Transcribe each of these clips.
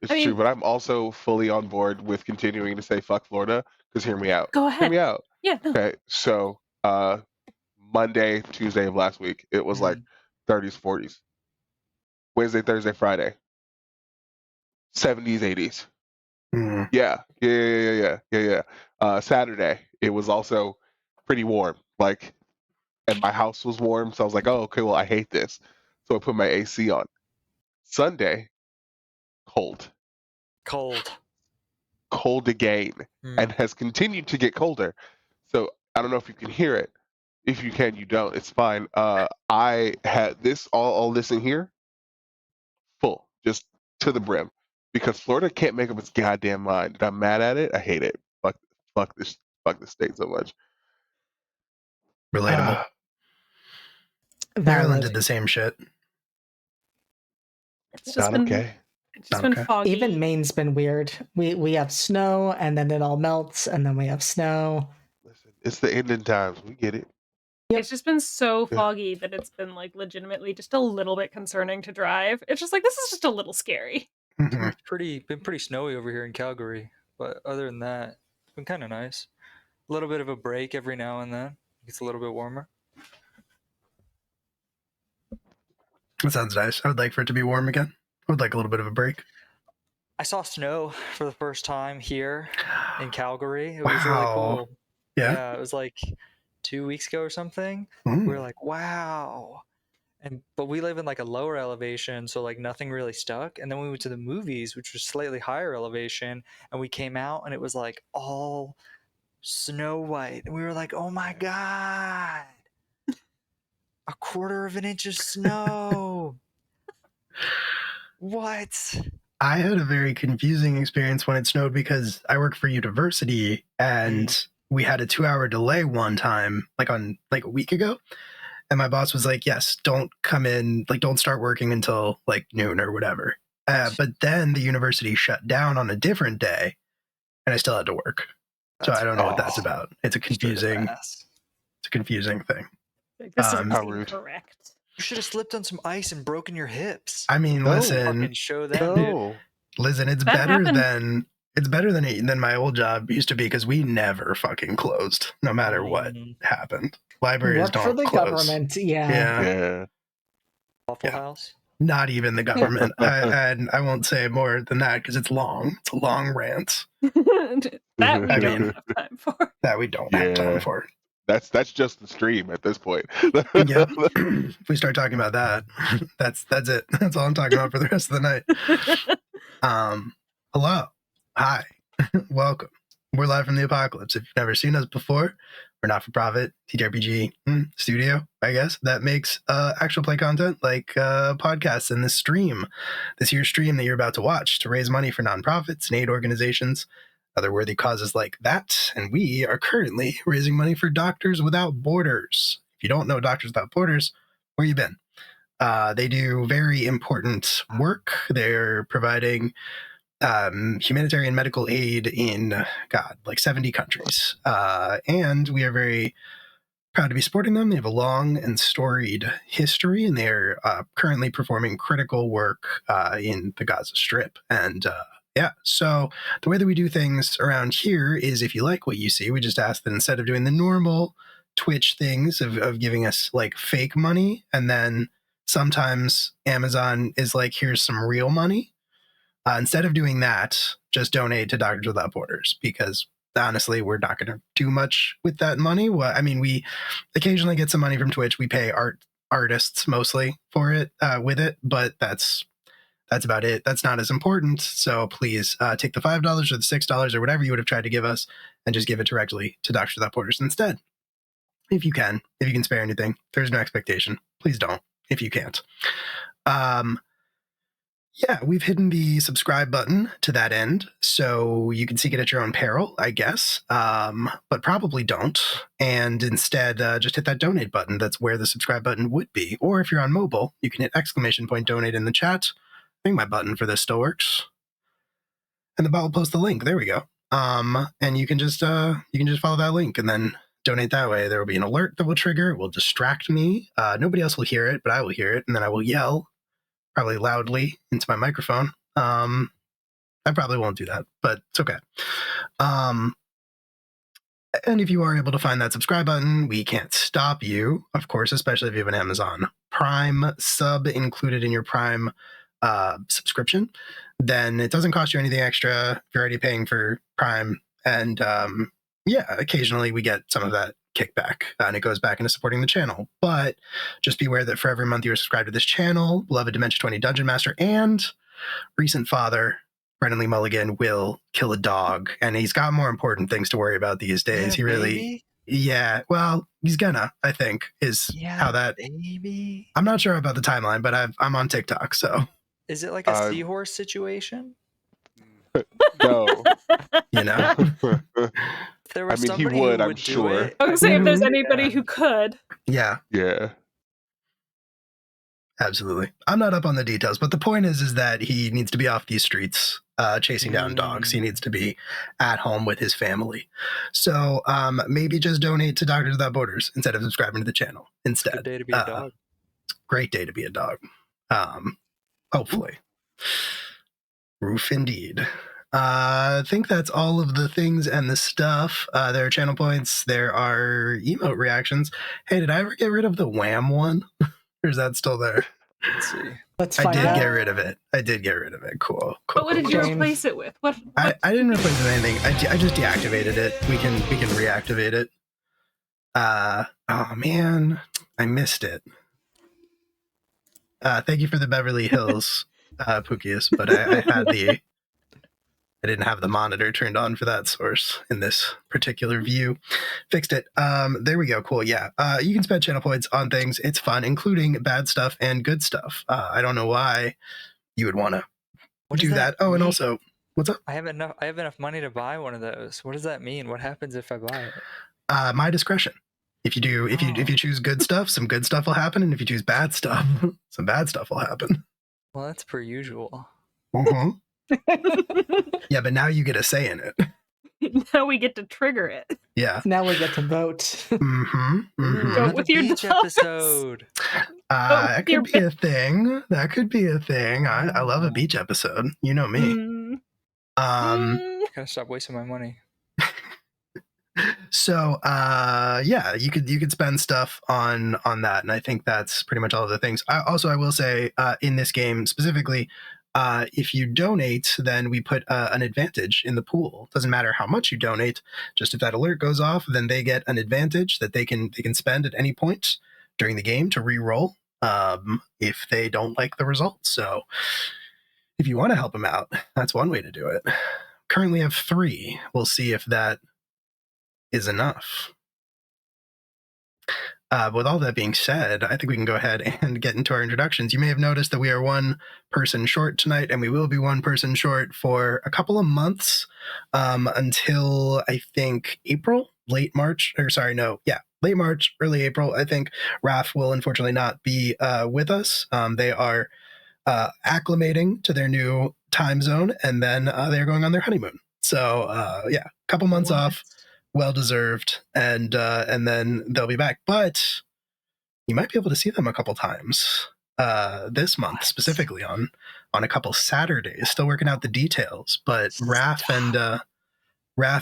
It's I true, mean, but I'm also fully on board with continuing to say fuck Florida. Because hear me out. go Hear ahead. me out. Yeah, no. Okay, so Monday, Tuesday of last week, it was like Mhm. 30s, 40s. Wednesday, Thursday, Friday, 70s, 80s. Mm. Yeah. Saturday, it was also pretty warm. Like, and my house was warm, so I was like, oh, okay, well, I hate this. So I put my AC on. Sunday, cold. Cold. Cold again, and has continued to get colder. So I don't know if you can hear it. If you can, you don't. It's fine. I had this all this in here full, just to the brim, because Florida can't make up its goddamn mind. And I'm mad at it. I hate it. Fuck this, fuck this state so much. Relatable. Maryland did the same shit. It's just Not been okay. it's just Not been okay. foggy. Even Maine's been weird. We have snow, and then it all melts, and then we have snow. Listen, it's the ending times. We get it. It's just been so Yeah. foggy that it's been like legitimately just a little bit concerning to drive. It's just like this is just a little scary. Mhm. It's been pretty snowy over here in Calgary, but other than that, it's been kind of nice. A little bit of a break every now and then. It gets a little bit warmer. That sounds nice. I would like for it to be warm again. I would like a little bit of a break. I saw snow for the first time here in Calgary. It was really cool. Yeah. It was like 2 weeks ago or something. Mm. We were like, wow. But we live in like a lower elevation, so like nothing really stuck. And then we went to the movies, which was slightly higher elevation, and we came out and it was like all snow white. And we were like, oh my God. A quarter of an inch of snow. What? I had a very confusing experience when it snowed because I work for university and we had a 2-hour delay one time, like a week ago. And my boss was like, yes, don't come in, like, don't start working until like noon or whatever. But then the university shut down on a different day and I still had to work. So I don't know what that's about. It's a confusing thing. Like, this How is rude. incorrect. You should have slipped on some ice and broken your hips. I mean, No. listen, Fucking show them, dude. No. listen, it's That better happened. than my old job used to be because we never fucking closed, no matter what happened. Libraries Work don't for the close. government. Yeah. Yeah. Waffle House. Not even the government. And I won't say more than that because it's long. It's a long rant That we I don't mean- have time for. that we don't have time Yeah. for. That's just the stream at this point. Yep. If we start talking about that, that's it. That's all I'm talking about for the rest of the night. Hello. Hi. Welcome. We're live from the apocalypse. If you've never seen us before, we're not for profit TTRPG studio, I guess, that makes actual play content like podcasts and this stream, this here stream that you're about to watch to raise money for nonprofits and aid organizations, other worthy causes like that. And we are currently raising money for Doctors Without Borders. If you don't know Doctors Without Borders, where you been? They do very important work. They're providing humanitarian medical aid in, like 70 countries. And we are very proud to be supporting them. They have a long and storied history, and they're currently performing critical work in the Gaza Strip. And so the way that we do things around here is if you like what you see, we just ask that instead of doing the normal Twitch things of giving us like fake money, and then sometimes Amazon is like, here's some real money. Instead of doing that, just donate to Doctors Without Borders, because honestly, we're not going to do much with that money. I mean, we occasionally get some money from Twitch. We pay artists mostly for it, with it, but that's about it. That's not as important. So please take the $5 or the $6 or whatever you would have tried to give us and just give it directly to Doctors Without Borders instead. If you can spare anything, there's no expectation. Please don't if you can't. Yeah, we've hidden the subscribe button to that end, so you can seek it at your own peril, I guess, but probably don't. And instead, just hit that donate button. That's where the subscribe button would be. Or if you're on mobile, you can hit !donate in the chat. I think my button for this still works. And the bot will post the link. There we go. And you can just follow that link and then donate that way. There will be an alert that will trigger. It will distract me. Nobody else will hear it, but I will hear it, and then I will yell, probably loudly, into my microphone. I probably won't do that, but it's okay. And if you are able to find that subscribe button, we can't stop you, of course, especially if you have an Amazon Prime sub included in your Prime subscription. Then it doesn't cost you anything extra if you're already paying for Prime. And occasionally we get some of that kickback and it goes back into supporting the channel. But just be aware that for every month you're subscribed to this channel, beloved Dimension 20 Dungeon Master and recent father Brennan Lee Mulligan will kill a dog, and he's got more important things to worry about these days. He really, baby? yeah. Well, he's gonna. I think is how that. Baby. I'm not sure about the timeline, but I'm on TikTok, so Is it like a seahorse situation? No. you know. If there was I mean, he somebody would, who I'm would do sure. it, I was gonna say, if there's Mhm. anybody who could. Yeah, Yeah. absolutely. I'm not up on the details, but the point is that he needs to be off these streets, chasing down dogs. He needs to be at home with his family. So maybe just donate to Doctors Without Borders instead of subscribing to the channel. Instead, good day to be a dog. great day to be a dog. Hopefully. Roof indeed. I think that's all of the things and the stuff. There are channel points. There are emote reactions. Hey, did I ever get rid of the wham one? Or is that still there? Let's see. Let's I find did out. get rid of it. I did get rid of it. Cool. But what did you James. replace it with? What? I didn't replace it with anything. I just deactivated it. We can reactivate it. Oh man, I missed it. Thank you for the Beverly Hills, Pukius, but I didn't have the monitor turned on for that source in this particular view. Fixed it. There we go. Cool. Yeah. You can spend channel points on things. It's fun, including bad stuff and good stuff. I don't know why you would want to What do does that. Oh, and mean? also, what's up? I have enough money to buy one of those. What does that mean? What happens if I buy it? My discretion. If you choose good stuff, some good stuff will happen, and if you choose bad stuff, some bad stuff will happen. Well, that's per usual. Uh-huh. Yeah, but now you get a say in it. Now we get to trigger it. Yeah. Now we get to vote. Mm-hmm. Mm-hmm. Go Another with your beach dogs. episode. That your could be a thing. That could be a thing. I love a beach episode. You know me. Mm. Mm. Gotta stop wasting my money. So yeah, you could spend stuff on that, and I think that's pretty much all of the things. I will say in this game specifically, if you donate, then we put an advantage in the pool. Doesn't matter how much you donate, just if that alert goes off, then they get an advantage that they can spend at any point during the game to re-roll if they don't like the results. So if you want to help them out, that's one way to do it. Currently have 3. We'll see if that is enough. With all that being said, I think we can go ahead and get into our introductions. You may have noticed that we are one person short tonight, and we will be one person short for a couple of months until I think April, late March, late March, early April. I think Raph will unfortunately not be with us. They are acclimating to their new time zone, and then they're going on their honeymoon. So yeah, a couple months off. Well deserved, and then they'll be back. But you might be able to see them a couple times this month, specifically on a couple Saturdays. Still working out the details, but Raph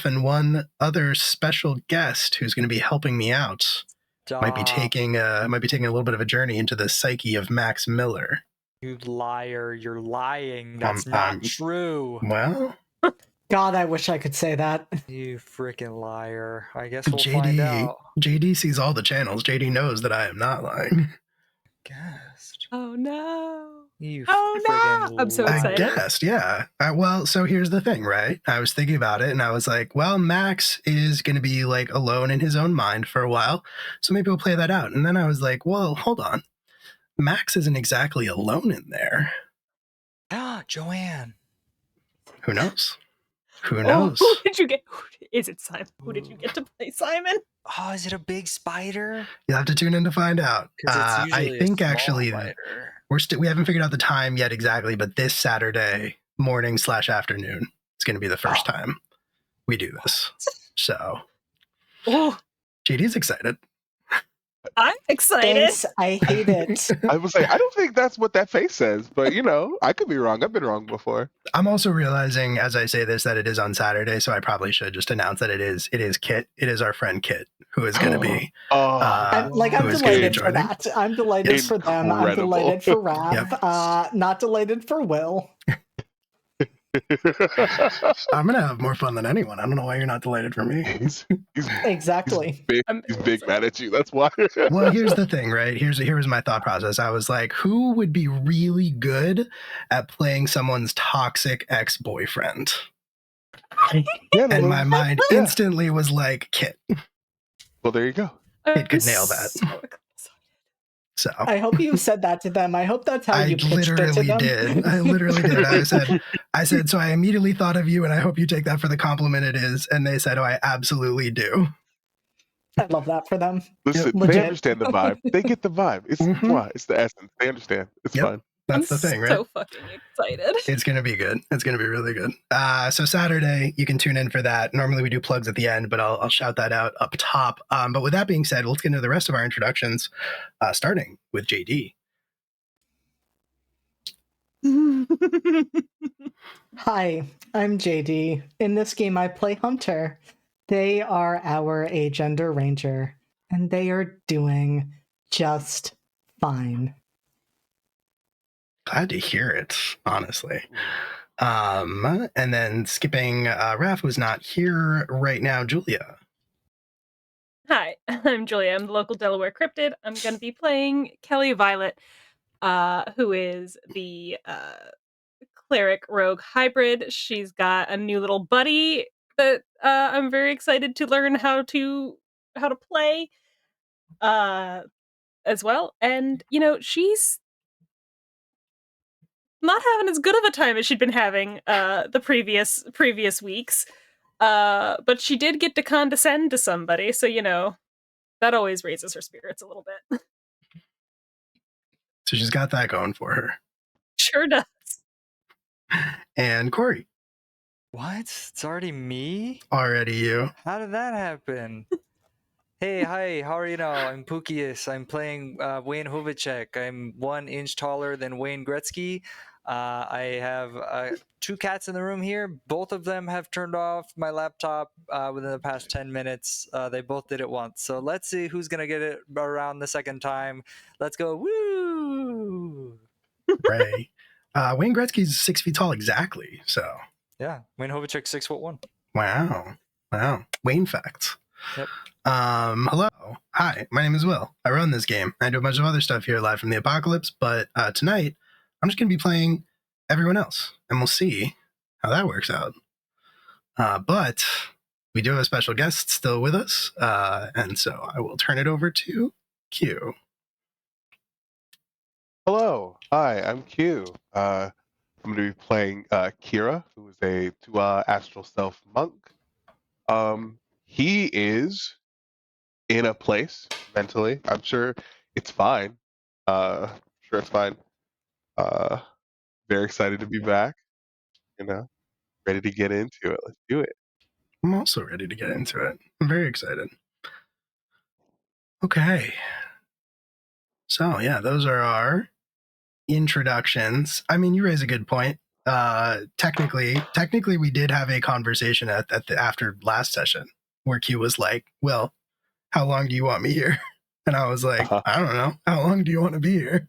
and one other special guest who's going to be helping me out might be taking a little bit of a journey into the psyche of Max Miller. You liar! You're lying. That's not true. Well. God, I wish I could say that. You freaking liar. I guess we'll find out. JD sees all the channels. JD knows that I am not lying. Guessed. Oh no. You no. I'm so excited. I guessed, yeah. Well, so here's the thing, right? I was thinking about it and I was like, well, Max is going to be like alone in his own mind for a while. So maybe we'll play that out. And then I was like, well, hold on. Max isn't exactly alone in there. Joanne. Who knows? Who knows? Who did you get? Is it Simon? Who did you get to play Simon? Oh, is it a big spider? You'll have to tune in to find out. I think actually we haven't figured out the time yet exactly, but this Saturday morning/afternoon is going to be the first time we do this. So, JD's excited. I'm excited. Thanks. I hate it. I was like, I don't think that's what that face says, but I could be wrong. I've been wrong before. I'm also realizing as I say this that it is on Saturday, so I probably should just announce that it is Kit. It is our friend Kit who is going to be. I'm who is gonna be delighted for joining. that. I'm delighted for them. I'm Incredible. delighted for Raph. Not delighted for Will. I'm gonna have more fun than anyone. I don't know why you're not delighted for me. he's Exactly. he's big mad at you. That's why. Well, here's the thing, right? Here's my thought process. I was like, who would be really good at playing someone's toxic ex-boyfriend? And my mind instantly was like, Kit. Well, there you go. It could nail that. So I hope you said that to them. I hope that's how you pitched it to them. did. I literally did. I said, so I immediately thought of you, and I hope you take that for the compliment it is. And they said, oh, I absolutely do. I love that for them. Listen, Legit. they understand the vibe. They get the vibe. It's it's the essence. They understand. It's fun. That's the thing, right? So fucking excited. It's going to be good. It's going to be really good. So Saturday, you can tune in for that. Normally we do plugs at the end, but I'll shout that out up top. But with that being said, let's get into the rest of our introductions, starting with JD. Hi, I'm JD. In this game, I play Hunter. They are our Agender Ranger, and they are doing just fine. Glad to hear it, honestly. And then skipping Raph, who's not here right now, Julia. Hi, I'm Julia. I'm the local Delaware cryptid. I'm going to be playing Kelly Violet, who is the cleric rogue hybrid. She's got a new little buddy that I'm very excited to learn how to play as well. And she's not having as good of a time as she'd been having the previous weeks. But she did get to condescend to somebody, so that always raises her spirits a little bit. So she's got that going for her. Sure does. And Corey. What? It's already me? Already you. How did that happen? Hey, hi, how are you now? I'm Pukius. I'm playing Wayne Hovicek. I'm 1 inch taller than Wayne Gretzky. I have 2 cats in the room here. Both of them have turned off my laptop within the past 10 minutes. They both did it once. So let's see who's going to get it around the second time. Let's go. Woo! Ray. Wayne Gretzky's 6 feet tall exactly. So Yeah, Wayne Hovicek 6'1". Wow. Wayne facts. Yep. Hello. Hi, my name is Will. I run this game. I do a bunch of other stuff here live from the apocalypse, but tonight I'm just going to be playing everyone else, and we'll see how that works out. But we do have a special guest still with us, and so I will turn it over to Q. Hello. Hi, I'm Q. I'm going to be playing Kira, who is a astral self monk. He is in a place mentally. I'm sure it's fine. Very excited to be back. Ready to get into it. Let's do it. I'm also ready to get into it. I'm very excited. Okay. So yeah, those are our introductions. I mean, you raise a good point. Technically, we did have a conversation at the after last session where Q was like, "Well, how long do you want me here?" And I was like, "I don't know. How long do you want to be here?"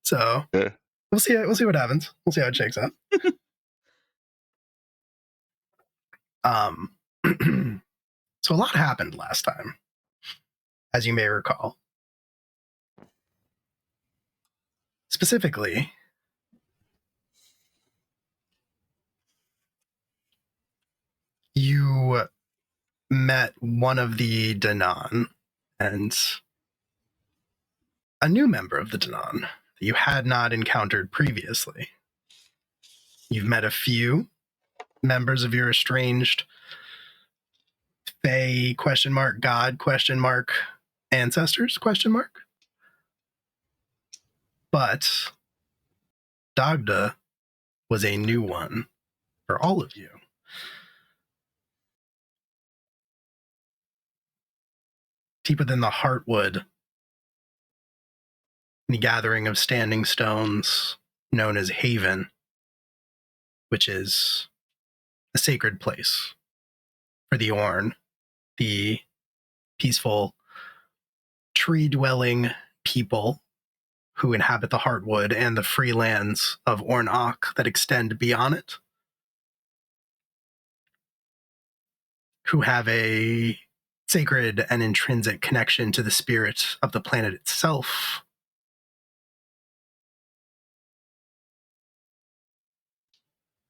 So Yeah. we'll see. We'll see what happens. We'll see how it shakes out. So a lot happened last time, as you may recall. Specifically, you met one of the Danan and a new member of the Danan that you had not encountered previously. You've met a few members of your estranged Fae ? God ? Ancestors ? But Dagda was a new one for all of you. Deep within the Heartwood the gathering of standing stones known as Haven, which is a sacred place for the Orn, the peaceful, tree-dwelling people who inhabit the Heartwood and the free lands of Ornoch that extend beyond it, who have a sacred and intrinsic connection to the spirit of the planet itself.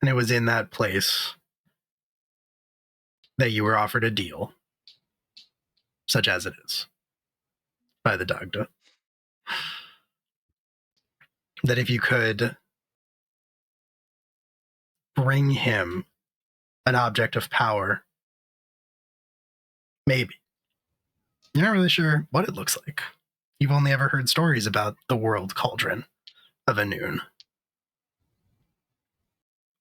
And it was in that place that you were offered a deal, such as it is, by the Dagda. That if you could bring him an object of power, maybe. You're not really sure what it looks like. You've only ever heard stories about the world cauldron of Anun.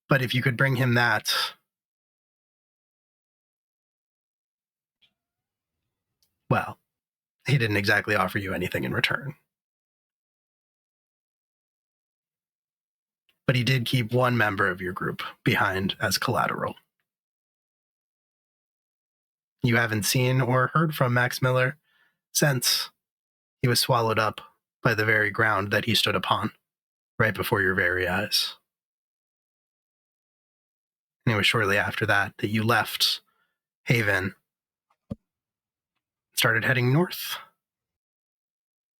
But if you could bring him that, well, he didn't exactly offer you anything in return. But he did keep one member of your group behind as collateral. You haven't seen or heard from Max Miller since he was swallowed up by the very ground that he stood upon, right before your very eyes. And it was shortly after that that you left Haven, started heading north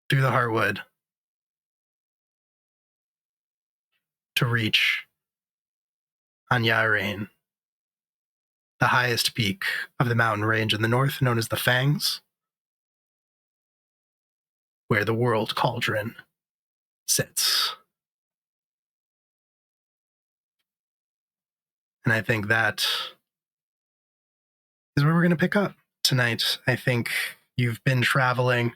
through the Heartwood to reach Anyarain, the highest peak of the mountain range in the north, known as the Fangs, where the world cauldron sits. And I think that is where we're going to pick up tonight. I think you've been traveling.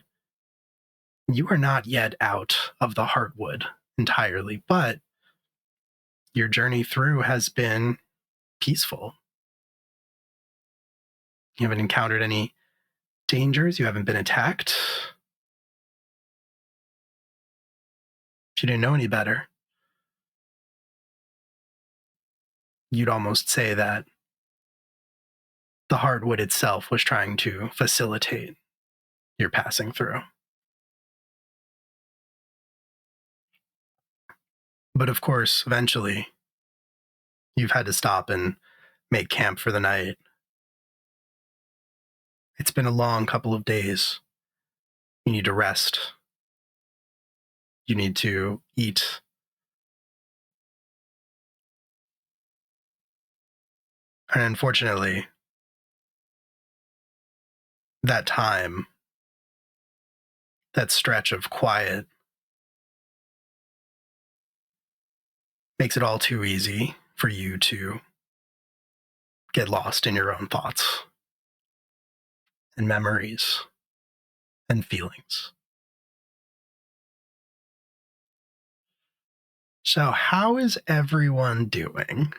You are not yet out of the Heartwood entirely, but your journey through has been peaceful. You haven't encountered any dangers. You haven't been attacked. If you didn't know any better, you'd almost say that the Heartwood itself was trying to facilitate your passing through. But of course, eventually, you've had to stop and make camp for the night. It's been a long couple of days. You need to rest. You need to eat. And unfortunately, that time, that stretch of quiet, makes it all too easy for you to get lost in your own thoughts and memories and feelings. So, how is everyone doing?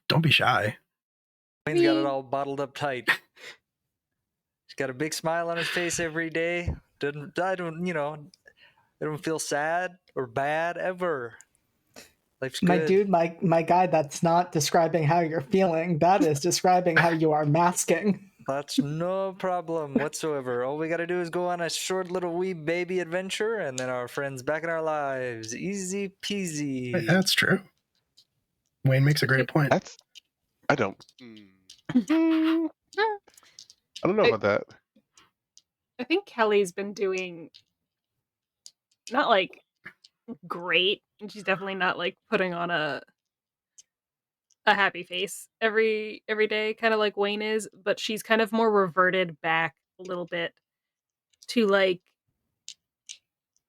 Don't be shy. Wayne's got it all bottled up tight. He's got a big smile on his face every day. I don't feel sad or bad ever. Life's good. My dude, my guy, that's not describing how you're feeling. That is describing how you are masking. That's no problem whatsoever. All we gotta do is go on a short little wee baby adventure, and then our friend's back in our lives. Easy peasy. That's true. Wayne makes a great point. I don't know about that. I think Kelly's been doing not like great, and she's definitely not like putting on a happy face every day, kind of like Wayne is, but she's kind of more reverted back a little bit to like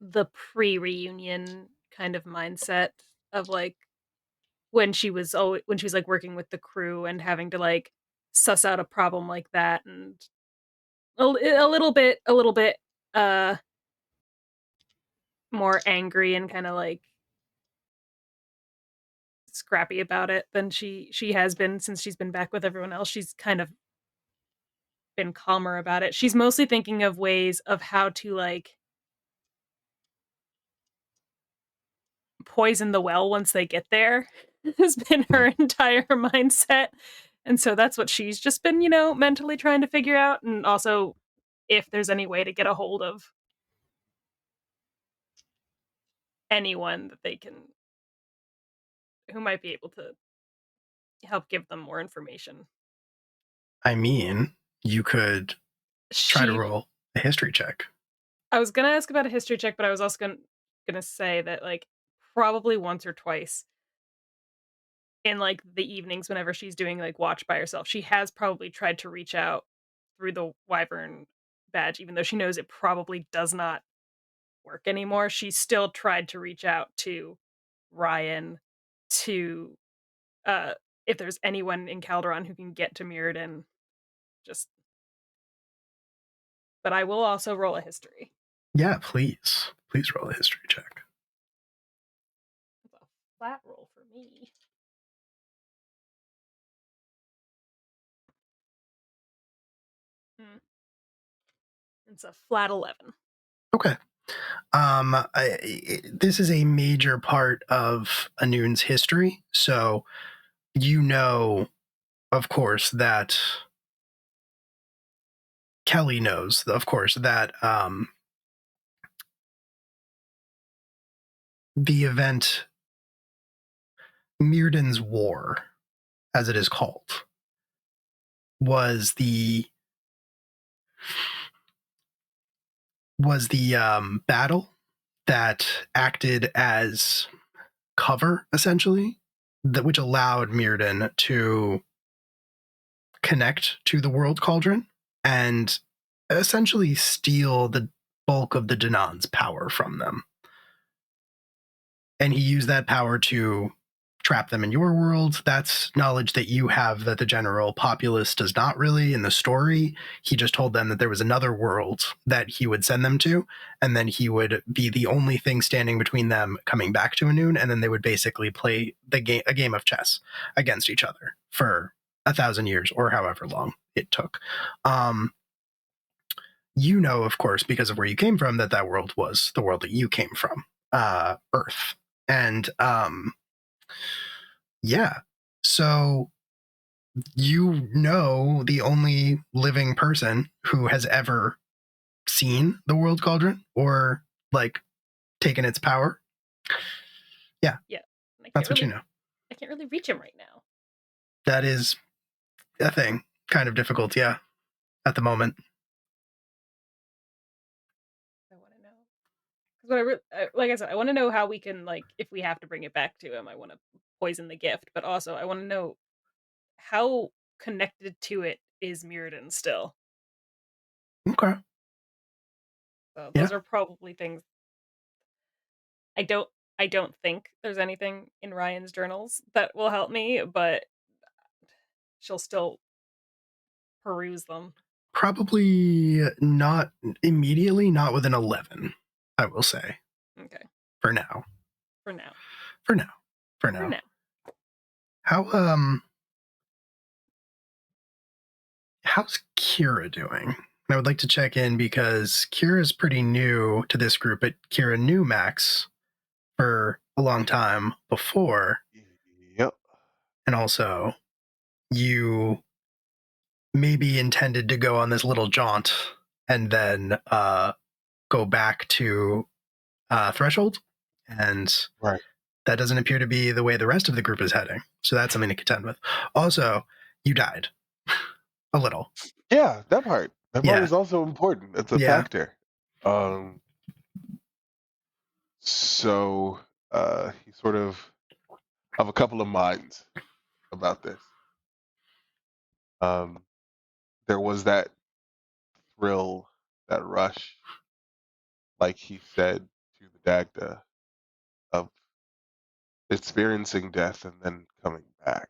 the pre-reunion kind of mindset of like when she was like working with the crew and having to like suss out a problem like that, and a little bit more angry and kind of like scrappy about it than she has been since she's been back with everyone else. She's kind of been calmer about it. She's mostly thinking of ways of how to like poison the well once they get there has been her entire mindset. And so that's what she's just been, mentally trying to figure out. And also if there's any way to get a hold of anyone that they can, who might be able to help give them more information. I mean, you could try to roll a history check. I was going to ask about a history check, but I was also going to say that, like, probably once or twice in, like, the evenings whenever she's doing, like, watch by herself, she has probably tried to reach out through the Wyvern badge, even though she knows it probably does not work anymore. She still tried to reach out to Ryan to, if there's anyone in Calderon who can get to Mirrodin, just... But I will also roll a history. Yeah, please. Please roll a history check. It's a flat roll for me. It's a flat 11. Okay. This is a major part of Anun's history, so you know, of course, that Kelly knows, of course, that the event Mirrodin's War, as it is called, was the battle that acted as cover, essentially, which allowed Mirrodin to connect to the World Cauldron and essentially steal the bulk of the Danan's power from them. And he used that power to trap them in your world. That's knowledge that you have that the general populace does not really in the story. He just told them that there was another world that he would send them to, and then he would be the only thing standing between them coming back to Anun, and then they would basically play a game of chess against each other for 1,000 years or however long it took. You know, of course, because of where you came from, that world was the world that you came from, Earth. And yeah, so you know the only living person who has ever seen the World Cauldron or like taken its power. Yeah. That's what you know. I can't really reach him right now. That is a thing. Kind of difficult, yeah, at the moment. I want to know. Because like I said, I want to know how we can, like, if we have to bring it back to him, I want to poison the gift, but also I want to know how connected to it is Mirrodin still. Okay. So those are probably things. I don't think there's anything in Ryan's journals that will help me, but she'll still peruse them. Probably not immediately, not with an 11, I will say. Okay. For now. For now. How's Kira doing? I would like to check in because Kira's pretty new to this group, but Kira knew Max for a long time before. Yep. And also, you maybe intended to go on this little jaunt and then go back to Threshold. And right. That doesn't appear to be the way the rest of the group is heading. So that's something to contend with. Also, you died. A little. Yeah, that part. That part is also important. It's a factor. So he's sort of a couple of minds about this. There was that thrill, that rush, like he said to the Dagda, of experiencing death and then coming back.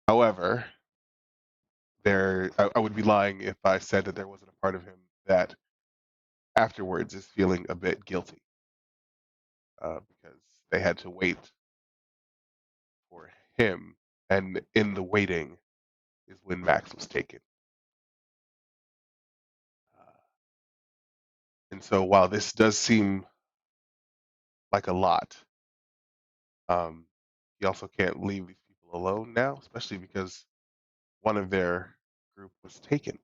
However, I would be lying if I said that there wasn't a part of him that afterwards is feeling a bit guilty because they had to wait him, and in the waiting is when Max was taken. And so while this does seem like a lot, you also can't leave these people alone now, especially because one of their group was taken.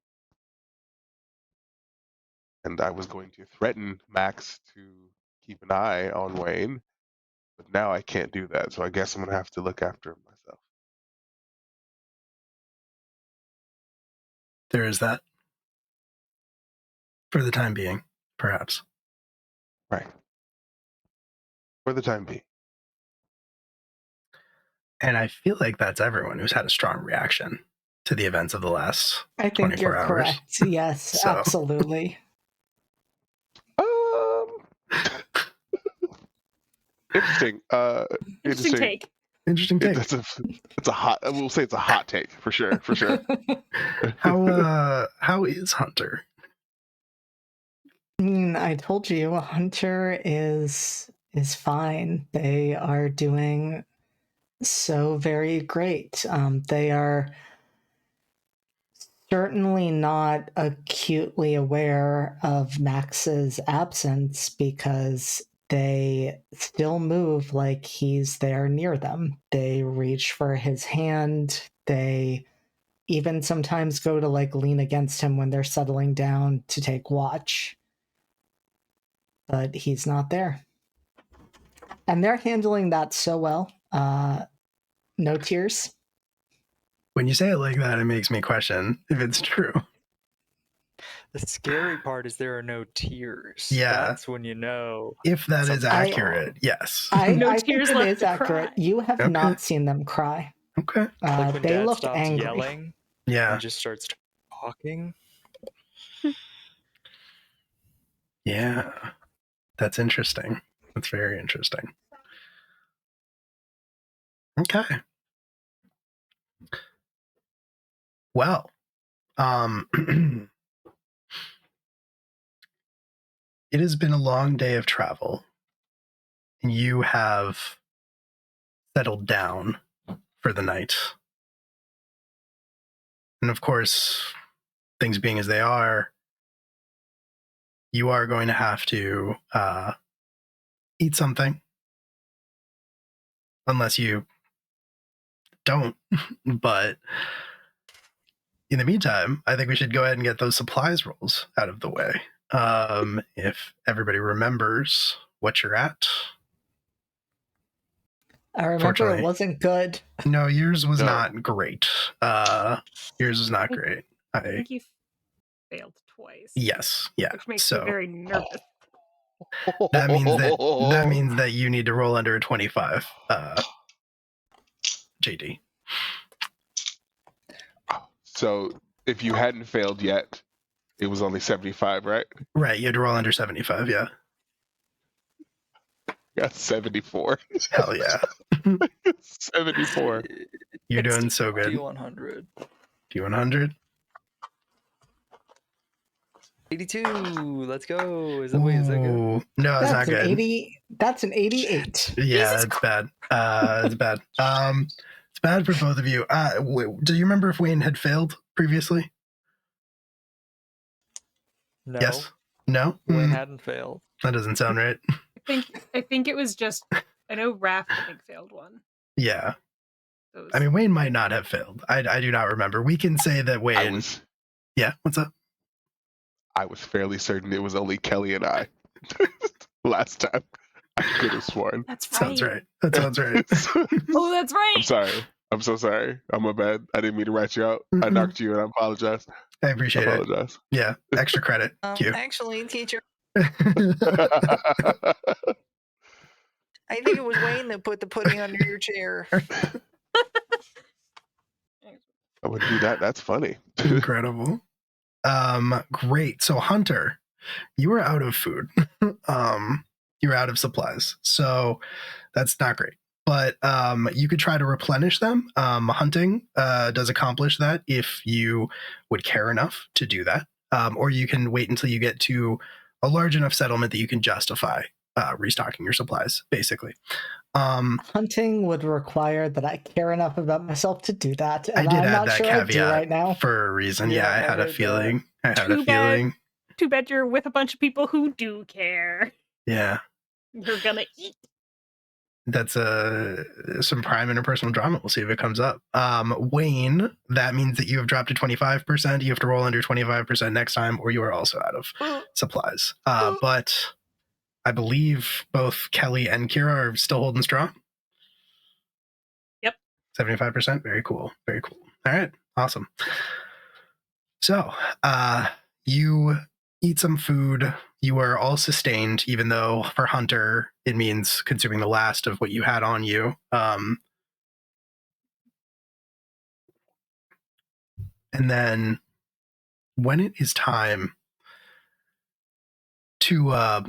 And I was going to threaten Max to keep an eye on Wayne, but now I can't do that, so I guess I'm going to have to look after him myself. There is that. For the time being, perhaps. Right. For the time being. And I feel like that's everyone who's had a strong reaction to the events of the last I think 24 you're hours. correct. Yes, So- absolutely. Interesting. Interesting take. Interesting take. It's a hot. We'll say it's a hot take for sure. For sure. How is Hunter? I mean, I told you, Hunter is fine. They are doing so very great. They are certainly not acutely aware of Max's absence because they still move like he's there near them. They reach for his hand. They even sometimes go to like lean against him when they're settling down to take watch. But he's not there. And they're handling that so well. No tears. When you say it like that, it makes me question if it's true. The scary part is there are no tears. Yeah. That's when you know. If that is Something- accurate, yes. No I tears think it left is to accurate. cry. You have Okay. not seen them cry. Okay. Like when They Dad looked stops angry. yelling Yeah. and just starts talking. Yeah. That's interesting. That's very interesting. Okay. Well, it has been a long day of travel, and you have settled down for the night. And of course, things being as they are, you are going to have to eat something. Unless you don't. But in the meantime, I think we should go ahead and get those supplies rolls out of the way. If everybody remembers what you're at. I remember Fortunately. it wasn't good. No, yours was No. not great. Yours was not great. I think you failed twice. Yes, yeah. Which makes So me very nervous. that means that you need to roll under a 25. JD. So if you hadn't failed yet, it was only 75, right? Right, you had to roll under 75, yeah. Got 74. Hell yeah. 74. You're It's doing so good. D100. D100. 82. Let's go. Is that good? Ooh, no, it's not That's an good. 80. That's an 88. Yeah, Jesus it's bad. It's bad. It's bad for both of you. Do you remember if Wayne had failed previously? No. Yes. No. Wayne hadn't failed. That doesn't sound right. I think it was just. I know Raph I think failed one. Yeah. Those. I mean, Wayne might not have failed. I do not remember. We can say that Wayne. Yeah. What's up? I was fairly certain it was only Kelly and I last time. I could have sworn. That's right. Sounds right. That sounds right. Oh, that's right. I'm sorry. I'm so sorry. I'm my bad. I didn't mean to write you out. I knocked you and I apologize. I appreciate it. apologize. Yeah. Extra credit. Q. Actually, teacher, I I think it was Wayne that put the pudding under your chair. would do that. That's funny. Incredible. Great. So Hunter, you are out of food. You're out of supplies. So that's not great. But you could try to replenish them. Hunting does accomplish that if you would care enough to do that. Or you can wait until you get to a large enough settlement that you can justify restocking your supplies, basically. Hunting would require that I care enough about myself to do that, I and did I'm add not that sure I do caveat right now. for a reason. Yeah, Yeah, I I had a heard feeling. I had Too a bad. feeling. Too bad you're with a bunch of people who do care. Yeah. You're gonna eat. That's some prime interpersonal drama. We'll see if it comes up. Wayne, that means that you have dropped to 25%. You have to roll under 25% next time, or you are also out of supplies. But I believe both Kelly and Kira are still holding strong. Yep. 75%. Very cool. Very cool. All right. Awesome. So, you eat some food. You are all sustained, even though for Hunter, it means consuming the last of what you had on you. And then when it is time to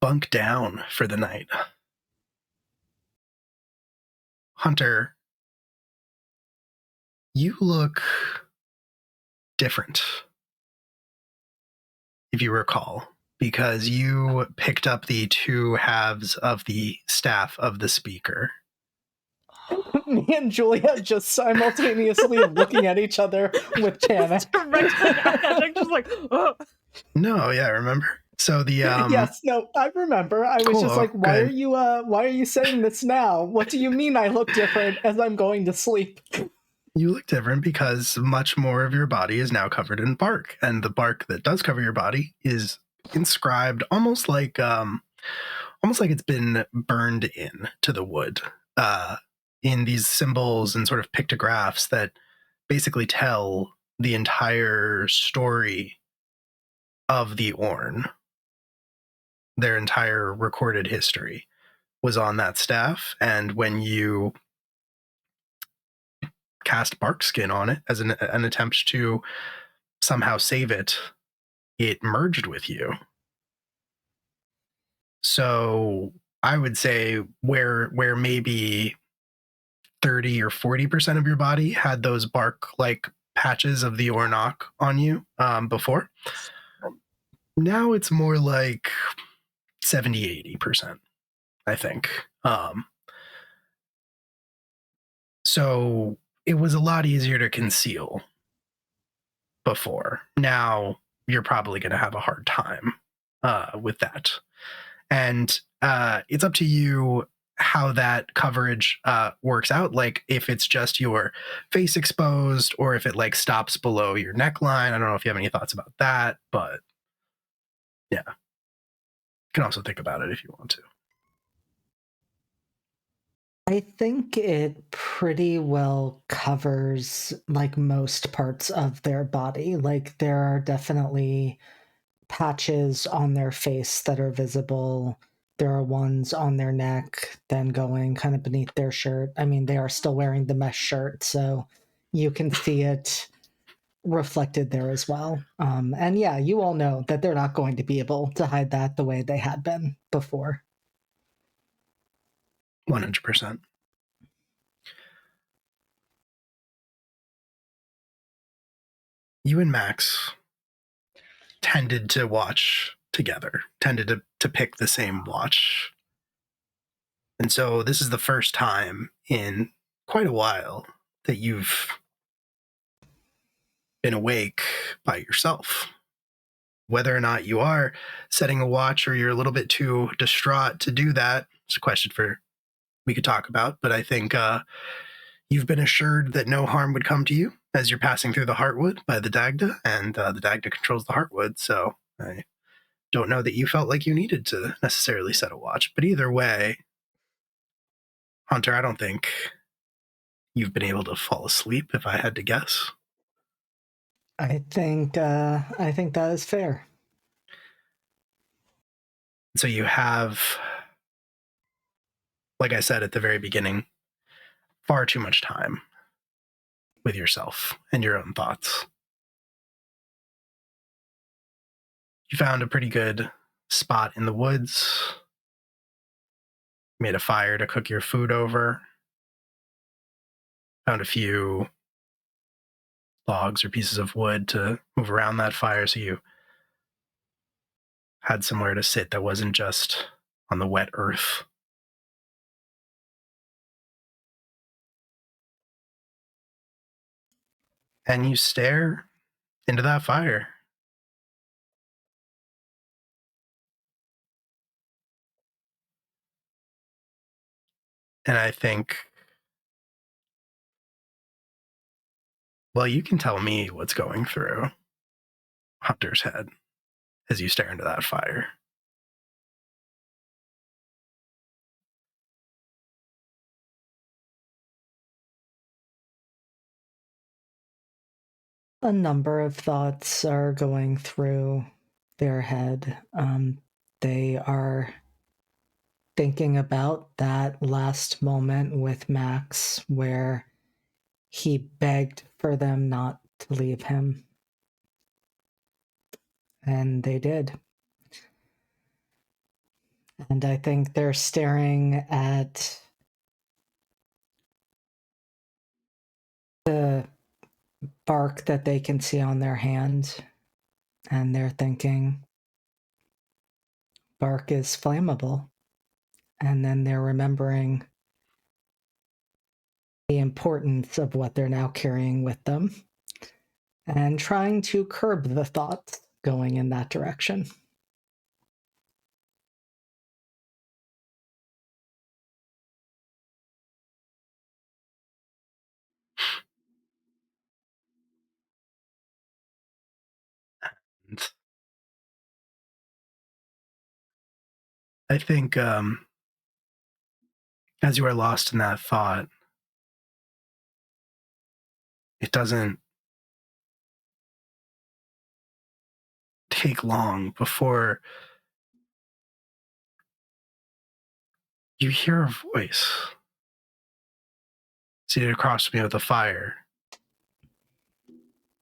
bunk down for the night, Hunter, you look different, if you recall, because you picked up the two halves of the staff of the speaker. Me and Julia just simultaneously looking at each other with panic. I'm just like, oh. No, yeah, remember? So the Yes, no, I remember. I was Cool, just like, why good. are you saying this now? What do you mean I look different as I'm going to sleep? you look different because much more of your body is now covered in bark, and the bark that does cover your body is inscribed almost like it's been burned in to the wood in these symbols and sort of pictographs that basically tell the entire story of the Orn. Their entire recorded history was on that staff, and when you cast bark skin on it as an attempt to somehow save it, it merged with you. So I would say where maybe 30 or 40% of your body had those bark like patches of the Ornock on you before, now it's more like 70-80%, I think. So it was a lot easier to conceal before. Now you're probably going to have a hard time with that. And it's up to you how that coverage works out. Like if it's just your face exposed or if it like stops below your neckline. I don't know if you have any thoughts about that, but yeah. You can also think about it if you want to. I think it pretty well covers like most parts of their body. Like there are definitely patches on their face that are visible. There are ones on their neck, then going kind of beneath their shirt. I mean, they are still wearing the mesh shirt, so you can see it reflected there as well. And yeah, you all know that they're not going to be able to hide that the way they had been before. 100%. You and Max tended to watch together, tended to pick the same watch. And so this is the first time in quite a while that you've been awake by yourself. Whether or not you are setting a watch or you're a little bit too distraught to do that, it's a question we could talk about. But I think you've been assured that no harm would come to you as you're passing through the Heartwood by the Dagda, and the Dagda controls the Heartwood. So I don't know that you felt like you needed to necessarily set a watch. But either way, Hunter, I don't think you've been able to fall asleep, if I had to guess. I think that is fair. So you have, like I said at the very beginning, far too much time with yourself and your own thoughts. You found a pretty good spot in the woods, made a fire to cook your food over, found a few logs or pieces of wood to move around that fire so you had somewhere to sit that wasn't just on the wet earth. and you stare into that fire. And I think, well, you can tell me what's going through Hunter's head as you stare into that fire. A number of thoughts are going through their head. They are thinking about that last moment with Max where he begged for them not to leave him. And they did. And I think they're staring at the bark that they can see on their hand, and they're thinking, bark is flammable. And then they're remembering the importance of what they're now carrying with them and trying to curb the thoughts going in that direction. And I think as you are lost in that thought, it doesn't take long before you hear a voice seated across from you with a fire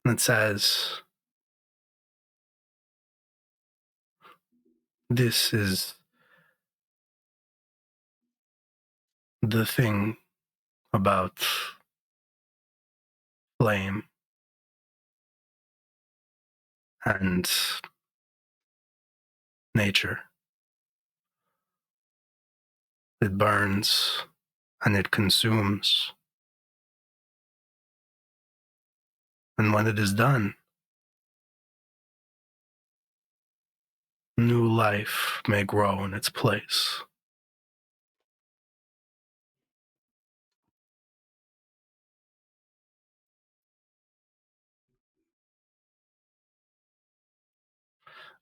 that says, "This is the thing about flame and nature. It burns and it consumes. And when it is done, new life may grow in its place."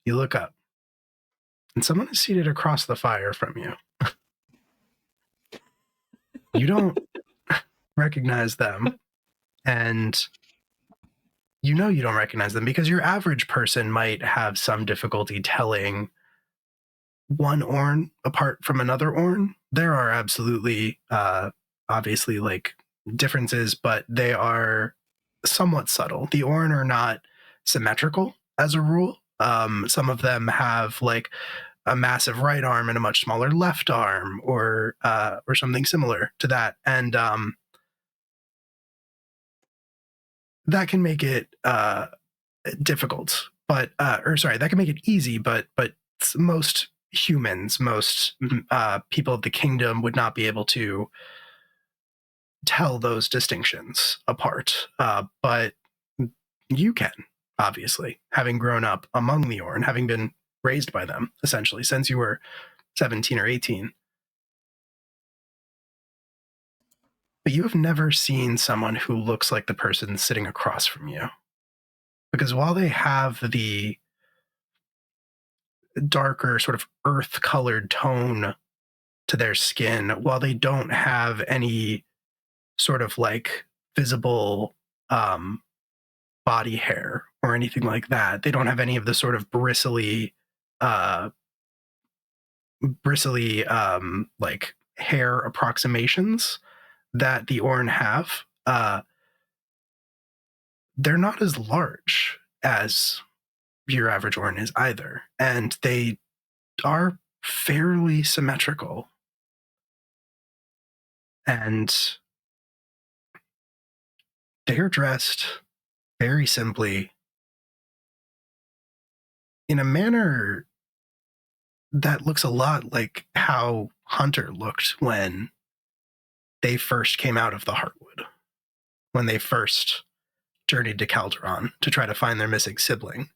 You look up, and someone is seated across the fire from you. You don't recognize them, and you know you don't recognize them because your average person might have some difficulty telling one Orn apart from another Orn. There are absolutely, obviously, like, differences, but they are somewhat subtle. The Orn are not symmetrical as a rule. Some of them have, like, a massive right arm and a much smaller left arm, or something similar to that, and that can make it difficult. But that can make it easy. But most humans, most people of the kingdom would not be able to tell those distinctions apart. But you can, obviously, having grown up among the Orn, having been raised by them, essentially, since you were 17 or 18. But you have never seen someone who looks like the person sitting across from you. Because while they have the darker, sort of earth-colored tone to their skin, while they don't have any sort of, like, visible body hair or anything like that, they don't have any of the sort of bristly like, hair approximations that the Orn have. They're not as large as your average Orn is either, and they are fairly symmetrical. And they're dressed very simply in a manner that looks a lot like how Hunter looked when they first came out of the Heartwood, when they first journeyed to Calderon to try to find their missing sibling.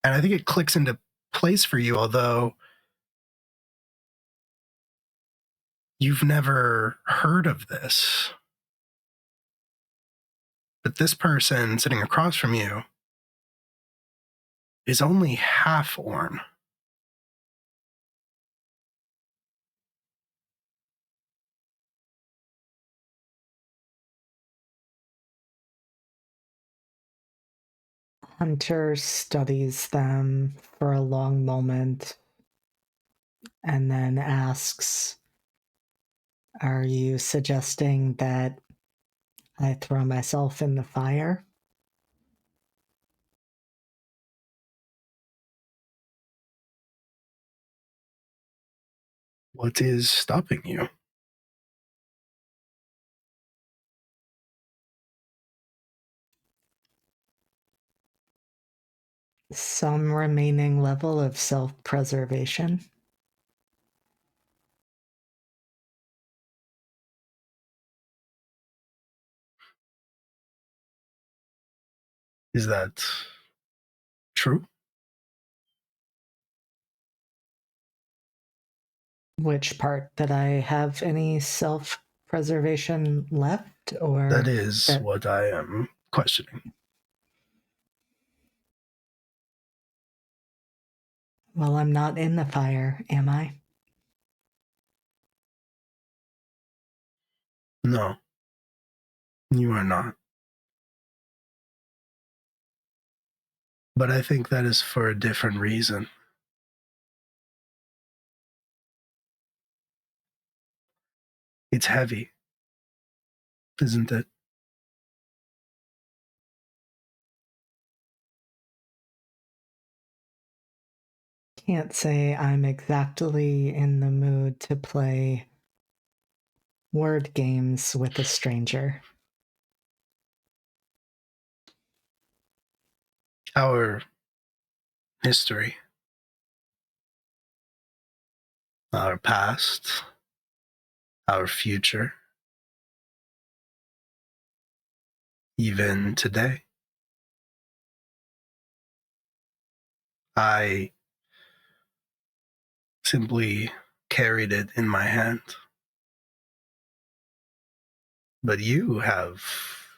And I think it clicks into place for you, although you've never heard of this. But this person sitting across from you is only half Orn. Hunter studies them for a long moment and then asks, "Are you suggesting that I throw myself in the fire?" What is stopping you? Some remaining level of self-preservation. Is that true? Which part? That I have any self-preservation left, or That is that- what I am questioning. Well, I'm not in the fire, am I? No, you are not. But I think that is for a different reason. It's heavy, isn't it? Can't say I'm exactly in the mood to play word games with a stranger. Our history, our past, our future, even today. I simply carried it in my hand. But you have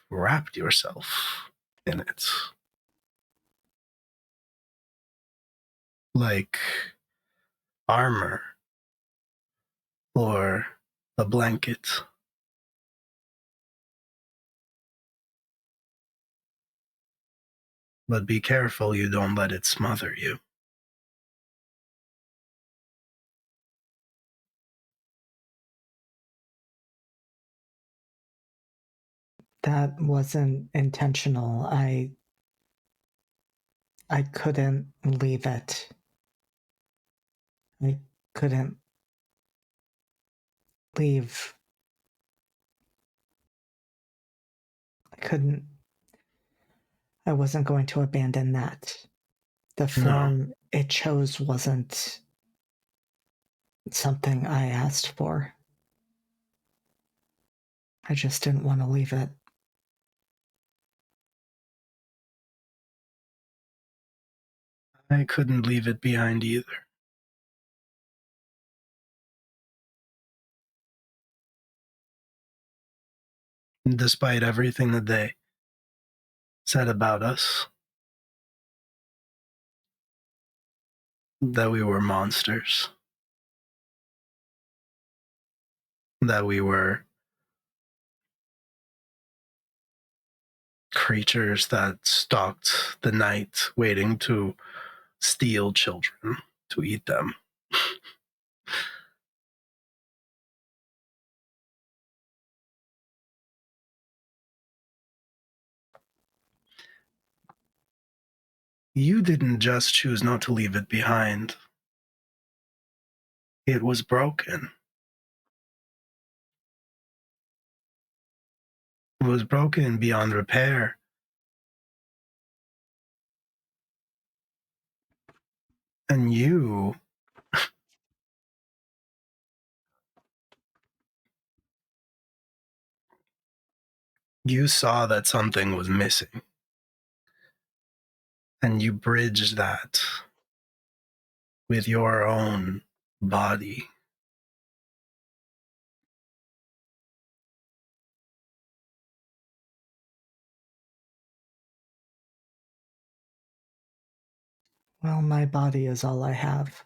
wrapped yourself in it. Like armor or a blanket. But be careful you don't let it smother you. That wasn't intentional. I couldn't leave it. I couldn't leave. I wasn't going to abandon that. The form it chose wasn't something I asked for. I just didn't want to leave it. I couldn't leave it behind either. Despite everything that they said about us, that we were monsters, that we were creatures that stalked the night waiting to steal children to eat them. You didn't just choose not to leave it behind. It was broken. It was broken beyond repair. And you You saw that something was missing, and you bridged that with your own body. Well, my body is all I have.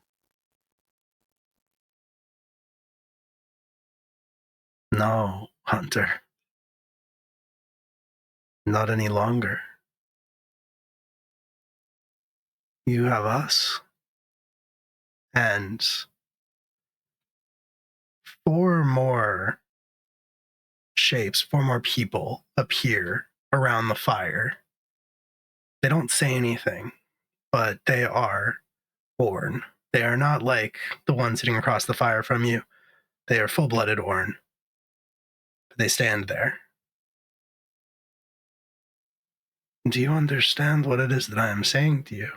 No, Hunter. Not any longer. You have us. And 4 more shapes, 4 more people appear around the fire. They don't say anything, but they are Orn. They are not like the one sitting across the fire from you. They are full-blooded Orn. But they stand there. Do you understand what it is that I am saying to you?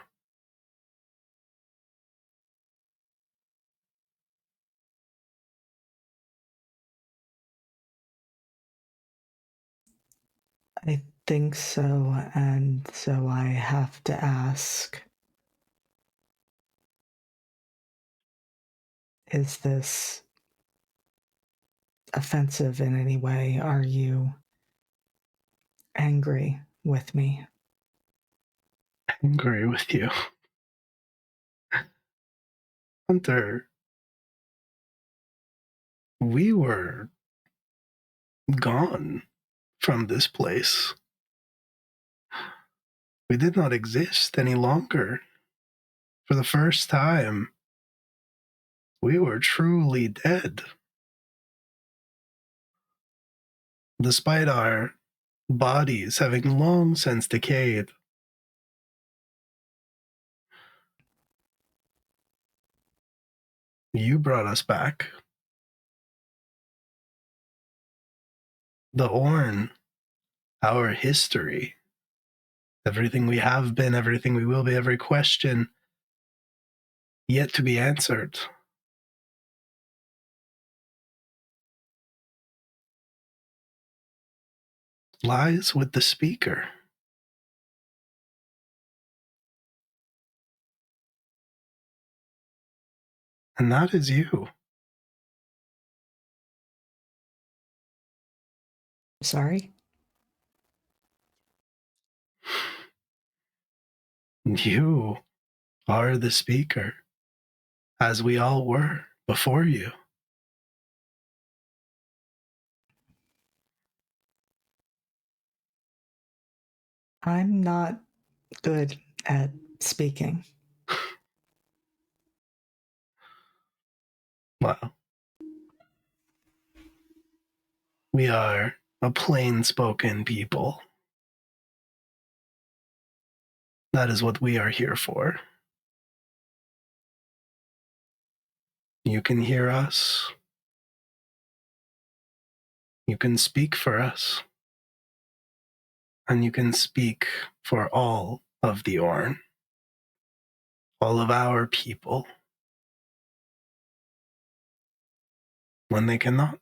I think so, and so I have to ask, is this offensive in any way? Are you angry with me? Angry with you. Hunter, we were gone from this place. We did not exist any longer. For the first time, we were truly dead. Despite our bodies having long since decayed, you brought us back. The Orn, our history, everything we have been, everything we will be, every question yet to be answered. Lies with the speaker. And that is you. Sorry? You are the speaker, as we all were before you. I'm not good at speaking. Well, we are a plain-spoken people. That is what we are here for. You can hear us. You can speak for us. And you can speak for all of the Orn. All of our people. When they cannot.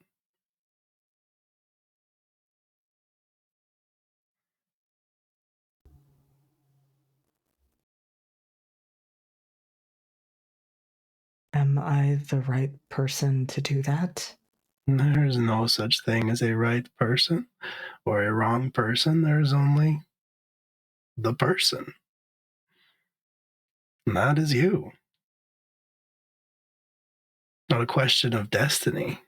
Am I the right person to do that? There's no such thing as a right person or a wrong person. There's only the person. And that is you. Not a question of destiny.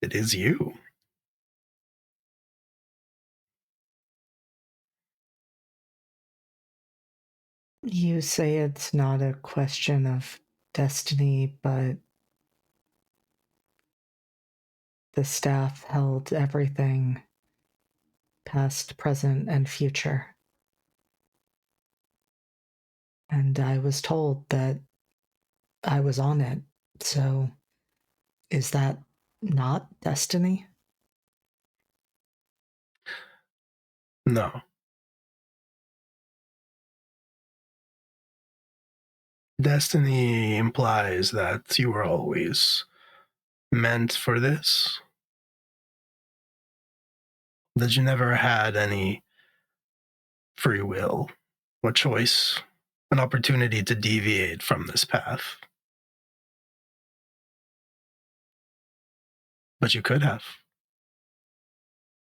It is you. You say it's not a question of destiny, but the staff held everything, past, present, and future. And I was told that I was on it. So, is that not destiny? No. Destiny implies that you were always meant for this. that you never had any free will or choice, an opportunity to deviate from this path. But you could have.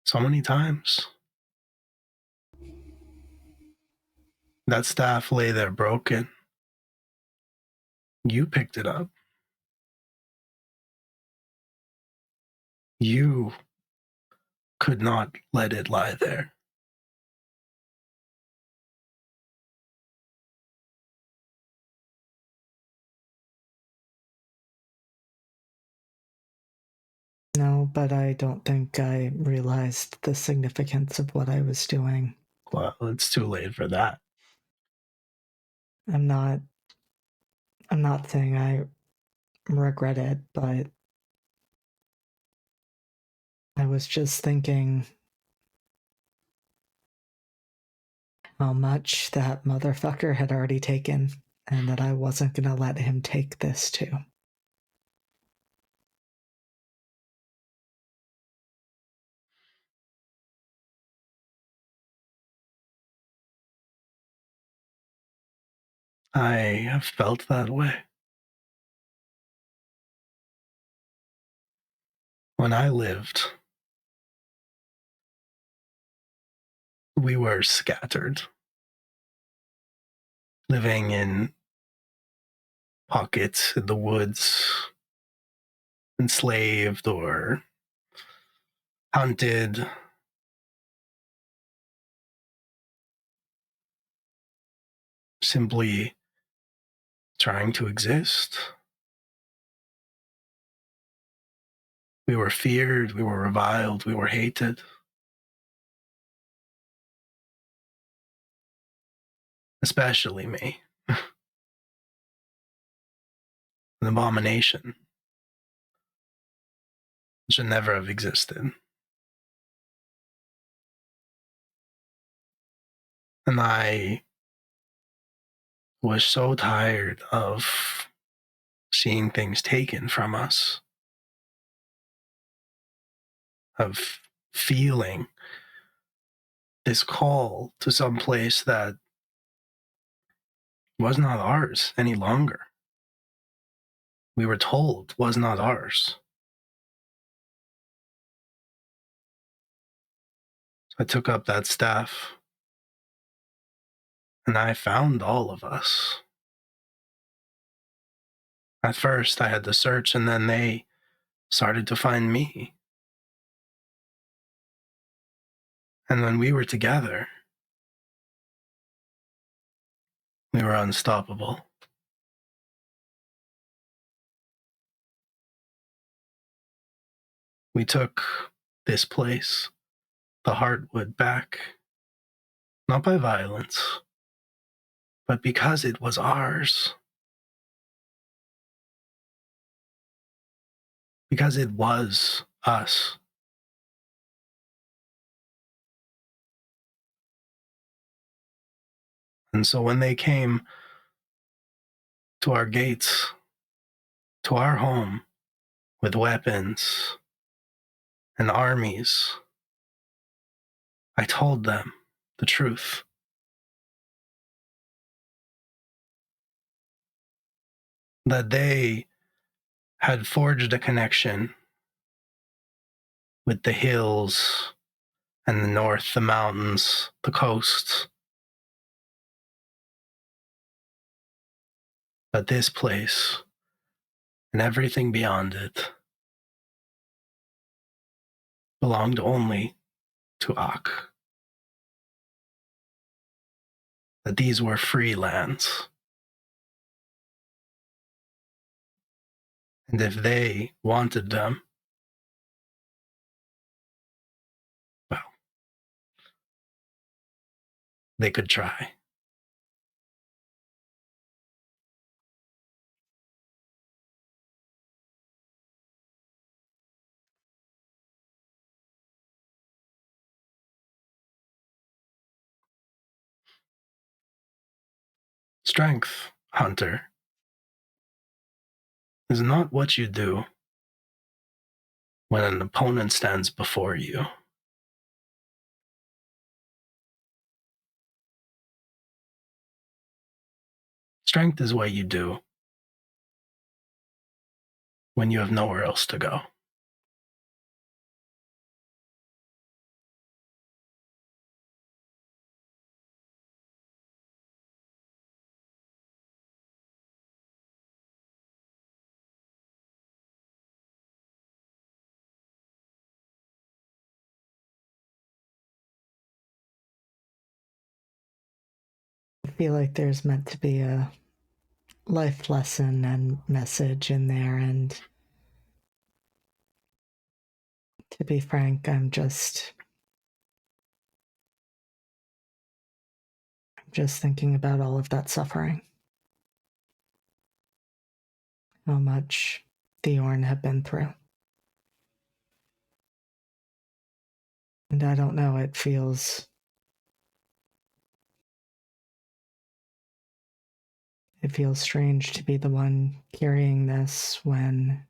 So many times. That staff lay there broken. You picked it up. You could not let it lie there. No, but I don't think I realized the significance of what I was doing. Well, it's too late for that. I'm not saying I regret it, but I was just thinking how much that motherfucker had already taken, and that I wasn't gonna let him take this too. I have felt that way. When I lived, we were scattered, living in pockets in the woods, enslaved or hunted. Simply trying to exist. We were feared, we were reviled, we were hated. Especially me. An abomination. Should never have existed. And I was so tired of seeing things taken from us, of feeling this call to some place that was not ours any longer. We were told was not ours. So I took up that staff and I found all of us. At first, I had to search, and then they started to find me. And when we were together, we were unstoppable. We took this place, the Heartwood, back, not by violence, but because it was ours. Because it was us. And so when they came to our gates, to our home, with weapons and armies, I told them the truth. That they had forged a connection with the hills and the north, the mountains, the coast. But this place and everything beyond it belonged only to Ak. That these were free lands. And if they wanted them, well, they could try. Strength, Hunter, is not what you do when an opponent stands before you. Strength is what you do when you have nowhere else to go. I feel like there's meant to be a life lesson and message in there, and to be frank, I'm just thinking about all of that suffering. How much the Orn have been through. And I don't know, it feels strange to be the one carrying this when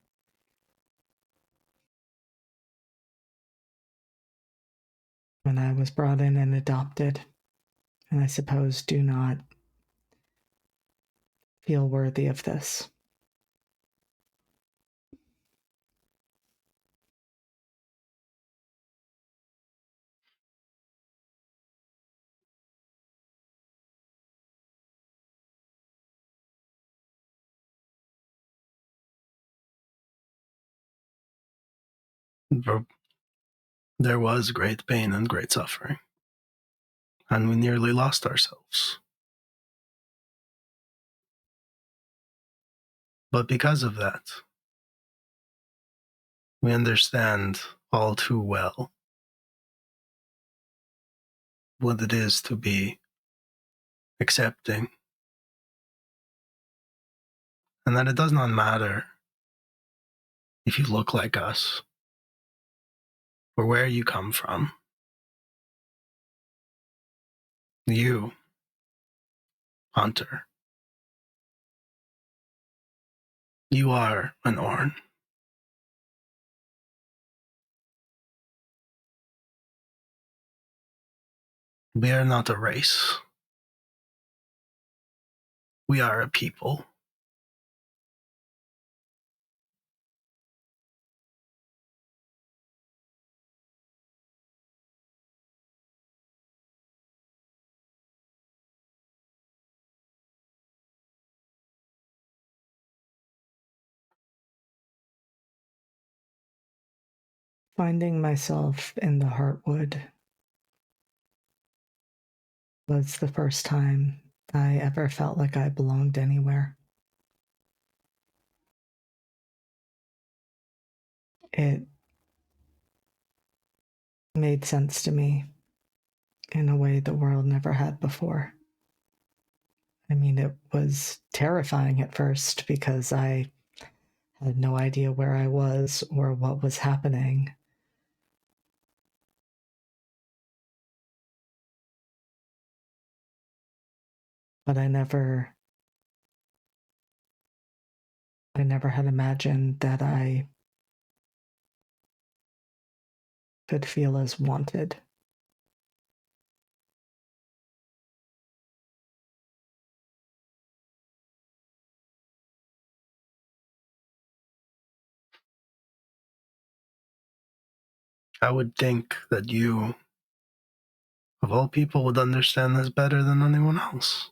I was brought in and adopted, and I suppose do not feel worthy of this. There was great pain and great suffering, and we nearly lost ourselves. But because of that, we understand all too well what it is to be accepting, and that it does not matter if you look like us or where you come from. You, Hunter, you are an Orn. We are not a race. We are a people. Finding myself in the Heartwood was the first time I ever felt like I belonged anywhere. It made sense to me in a way the world never had before. I mean, it was terrifying at first because I had no idea where I was or what was happening. But I never had imagined that I could feel as wanted. I would think that you, of all people, would understand this better than anyone else.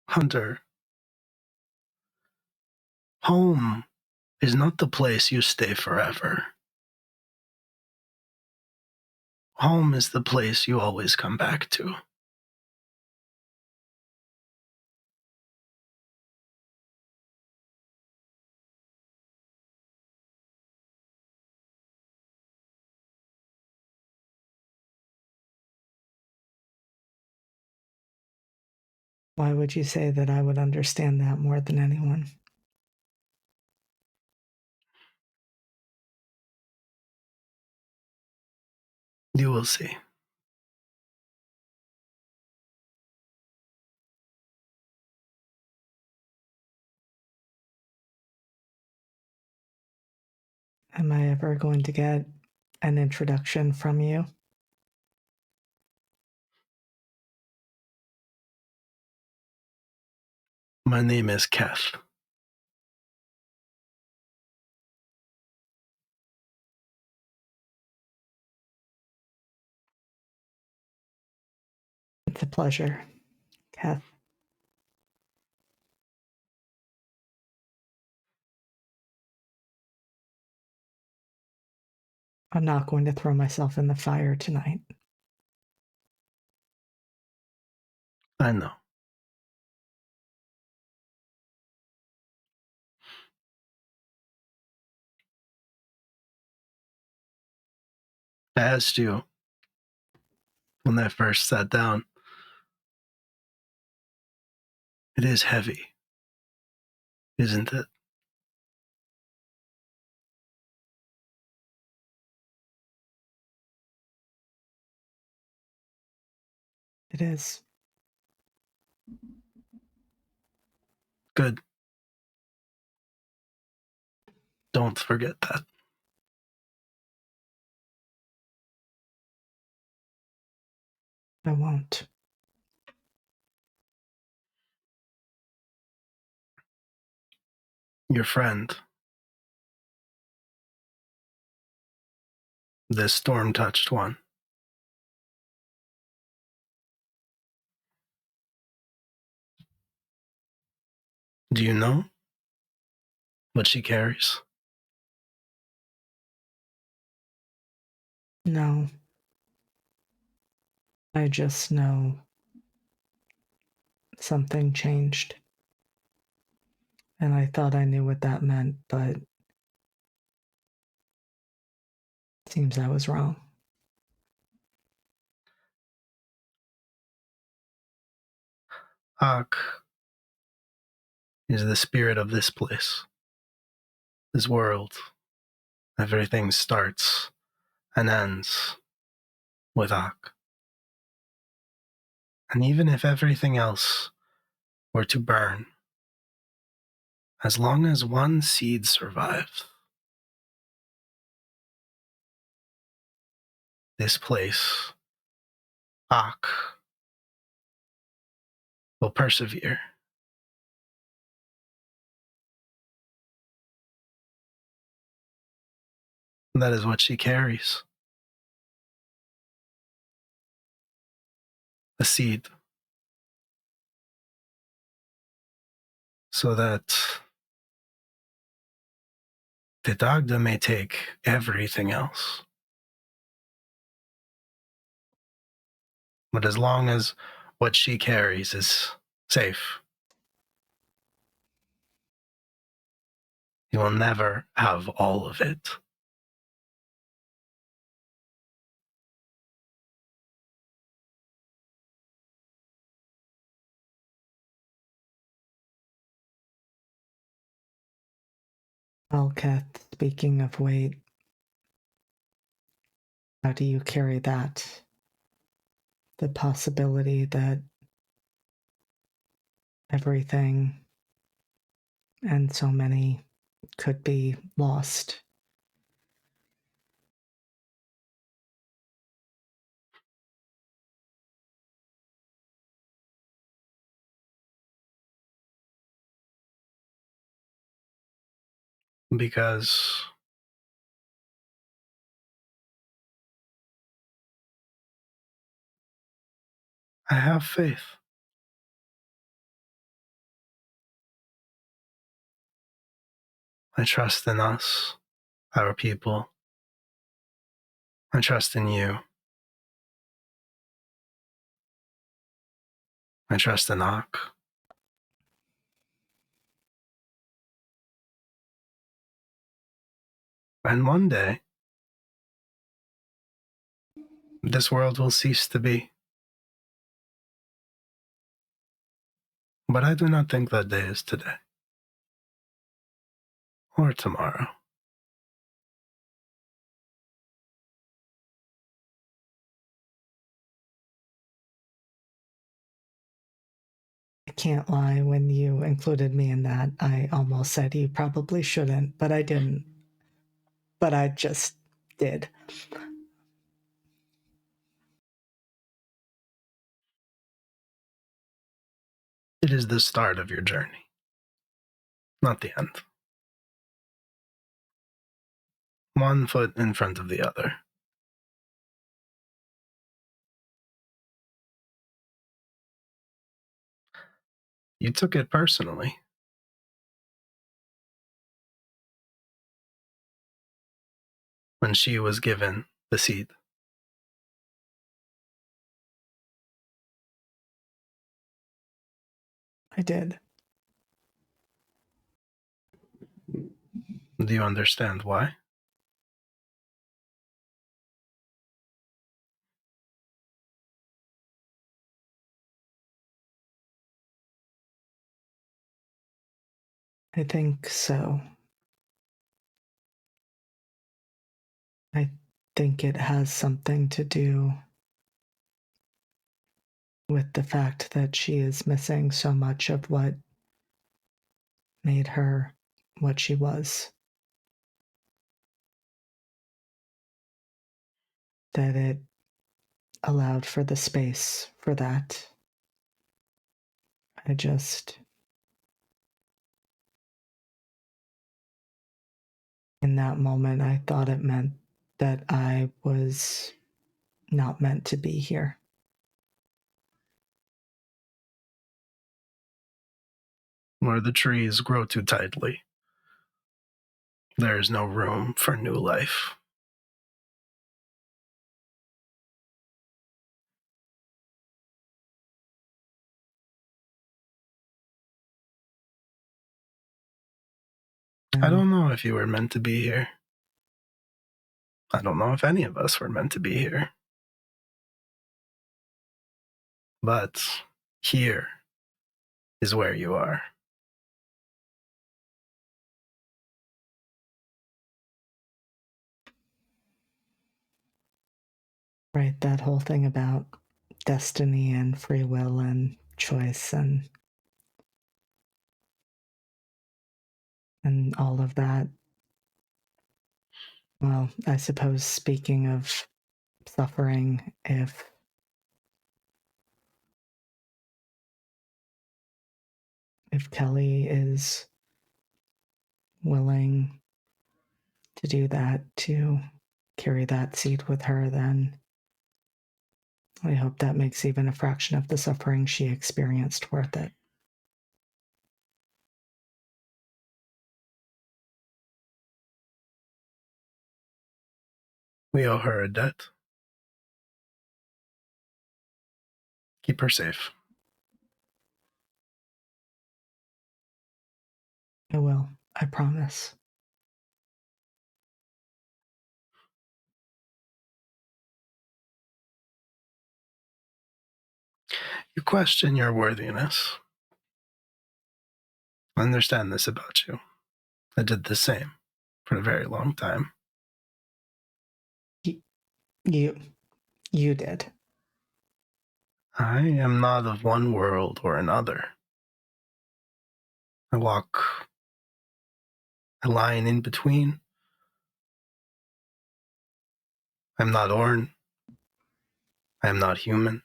Hunter, home is not the place you stay forever. Home is the place you always come back to. Why would you say that I would understand that more than anyone? You will see. Am I ever going to get an introduction from you? My name is Keth. It's a pleasure, Kath. I'm not going to throw myself in the fire tonight. I know. I asked you when I first sat down. It is heavy, isn't it? It is. Good. Don't forget that. I won't. Your friend, this storm-touched one. Do you know what she carries? No. I just know something changed. And I thought I knew what that meant, but it seems I was wrong. Ak is the spirit of this place, this world. Everything starts and ends with Ak. And even if everything else were to burn, as long as one seed survives, this place, Ak, will persevere. That is what she carries. A seed. So that the Dagda may take everything else. But as long as what she carries is safe, you will never have all of it. Well, Kath, speaking of weight, how do you carry that? The possibility that everything and so many could be lost. Because I have faith. I trust in us, our people. I trust in you. I trust in Ak. And one day, this world will cease to be. But I do not think that day is today. Or tomorrow. I can't lie, when you included me in that, I almost said you probably shouldn't, but I didn't. But I just did. It is the start of your journey, not the end. One foot in front of the other. You took it personally. When she was given the seed. I did. Do you understand why? I think so. I think it has something to do with the fact that she is missing so much of what made her what she was. That it allowed for the space for that. In that moment, I thought it meant that I was not meant to be here. Where the trees grow too tightly, there is no room for new life. I don't know if you were meant to be here. I don't know if any of us were meant to be here. But here is where you are. Right, that whole thing about destiny and free will and choice and all of that. Well, I suppose speaking of suffering, if Kelly is willing to do that, to carry that seed with her, then I hope that makes even a fraction of the suffering she experienced worth it. We owe her a debt. Keep her safe. I will, I promise. You question your worthiness. I understand this about you. I did the same for a very long time. You did. I am not of one world or another. I walk a line in between. I'm not Orn. I am not human.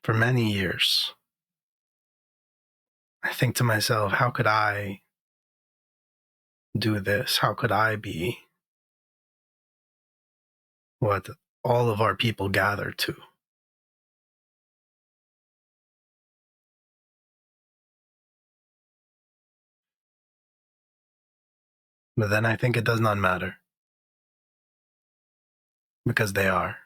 For many years, I think to myself, how could I do this? How could I be what all of our people gather to? But then I think it does not matter. Because they are.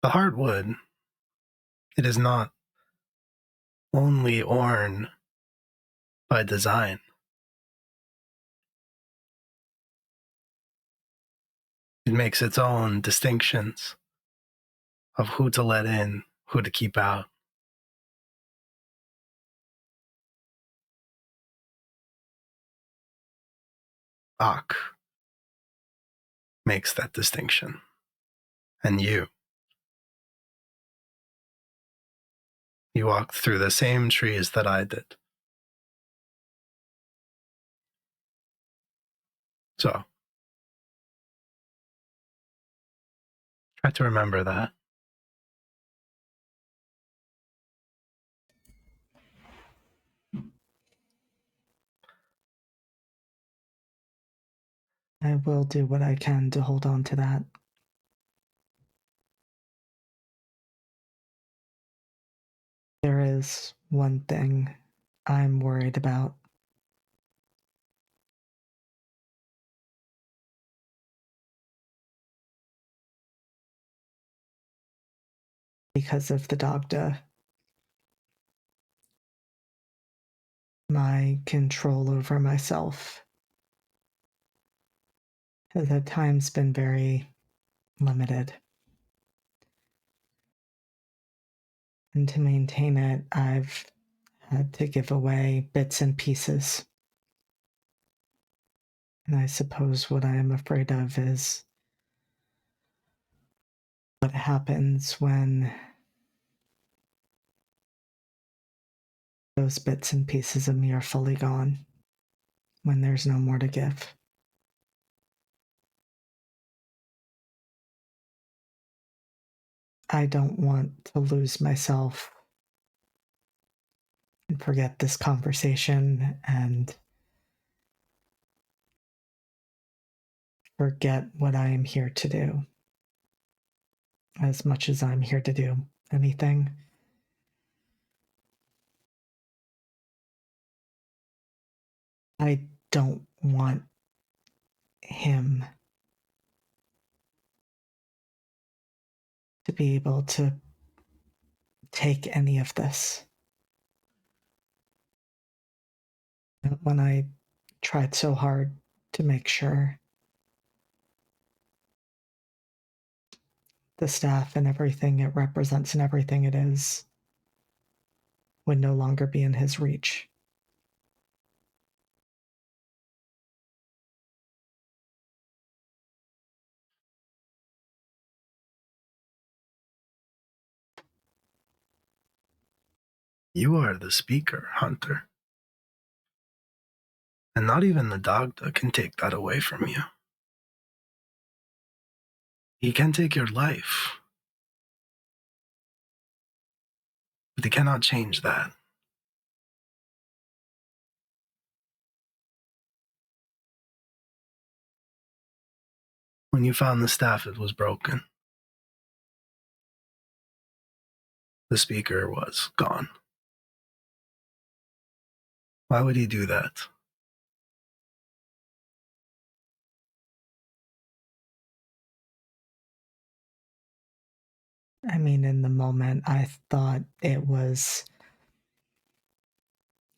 The Heartwood, it is not only Orn by design. It makes its own distinctions of who to let in, who to keep out. Ak makes that distinction. And you walked through the same trees that I did. So, Try to remember that. I will do what I can to hold on to that. There is one thing I'm worried about. Because of the doctor. My control over myself has at times been very limited. And to maintain it, I've had to give away bits and pieces. And I suppose what I am afraid of is what happens when those bits and pieces of me are fully gone, when there's no more to give. I don't want to lose myself and forget this conversation and forget what I am here to do. As much as I'm here to do anything. I don't want him to be able to take any of this. When I tried so hard to make sure the staff and everything it represents and everything it is would no longer be in his reach. You are the speaker, Hunter. And not even the doctor can take that away from you. He can take your life, but he cannot change that. When you found the staff, it was broken. The speaker was gone. Why would he do that? I mean, in the moment, I thought it was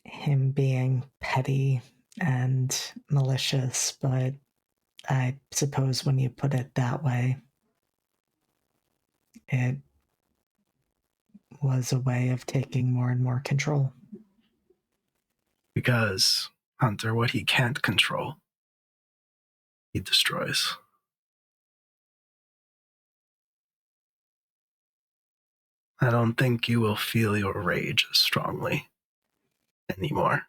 him being petty and malicious, but I suppose when you put it that way, it was a way of taking more and more control. Because, Hunter, what he can't control, he destroys. I don't think you will feel your rage as strongly anymore.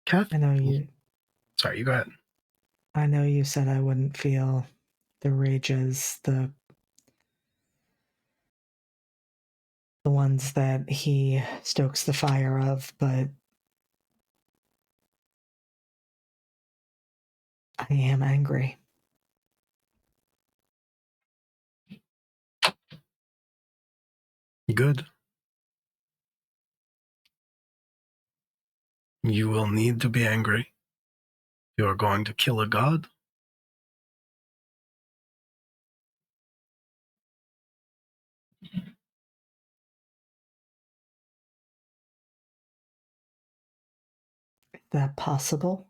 Kath? I know you. Sorry, you go ahead. I know you said I wouldn't feel the rages, the ones that he stokes the fire of, but I am angry. Good. You will need to be angry. You are going to kill a god. Is that possible?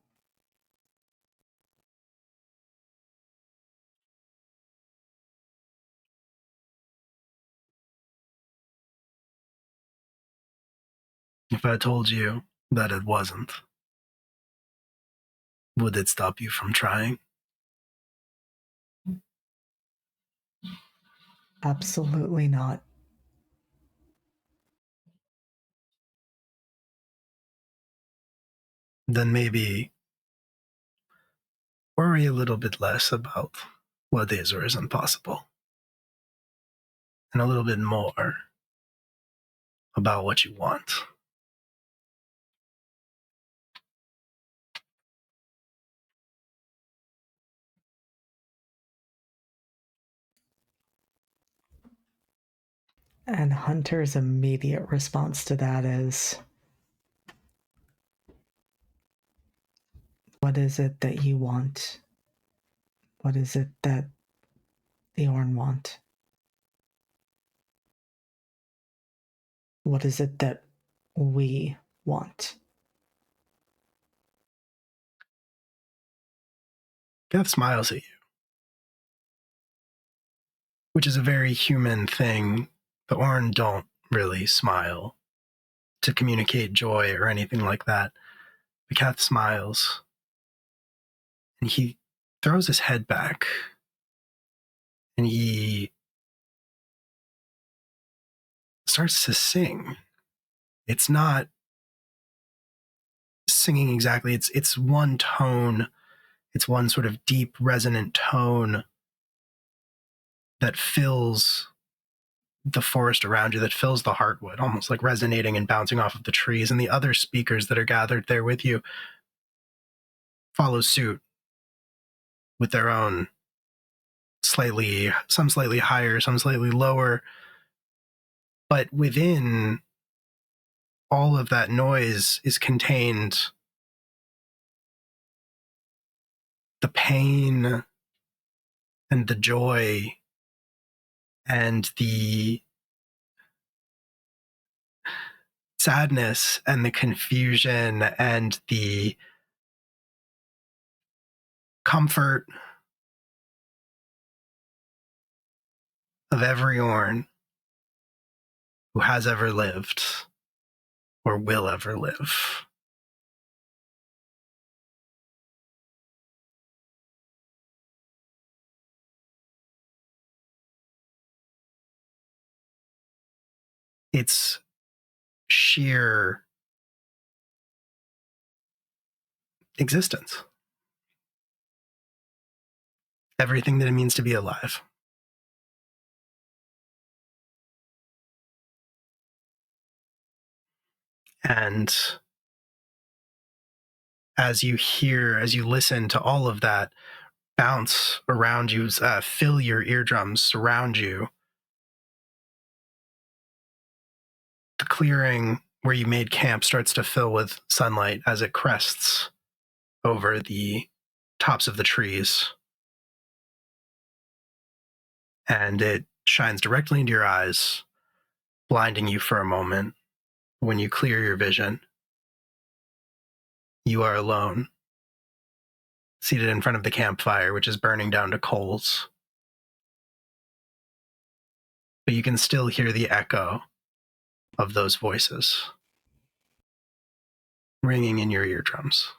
If I told you that it wasn't, would it stop you from trying? Absolutely not. then maybe worry a little bit less about what is or isn't possible, and a little bit more about what you want. And Hunter's immediate response to that is, what is it that you want? What is it that the Orn want? What is it that we want? Geth smiles at you, which is a very human thing. The Orn don't really smile to communicate joy or anything like that. But Geth smiles, and he throws his head back, and he starts to sing. It's not singing exactly. It's one tone. It's one sort of deep, resonant tone that fills the forest around you, that fills the heartwood, almost like resonating and bouncing off of the trees. And the other speakers that are gathered there with you follow suit with their own some slightly higher, some slightly lower. But within all of that noise is contained the pain and the joy and the sadness and the confusion and the comfort of every Orn who has ever lived or will ever live. It's sheer existence. Everything that it means to be alive. And as you listen to all of that bounce around you, fill your eardrums, surround you, the clearing where you made camp starts to fill with sunlight as it crests over the tops of the trees. And it shines directly into your eyes, blinding you for a moment. When you clear your vision, you are alone, seated in front of the campfire, which is burning down to coals. But you can still hear the echo of those voices ringing in your eardrums.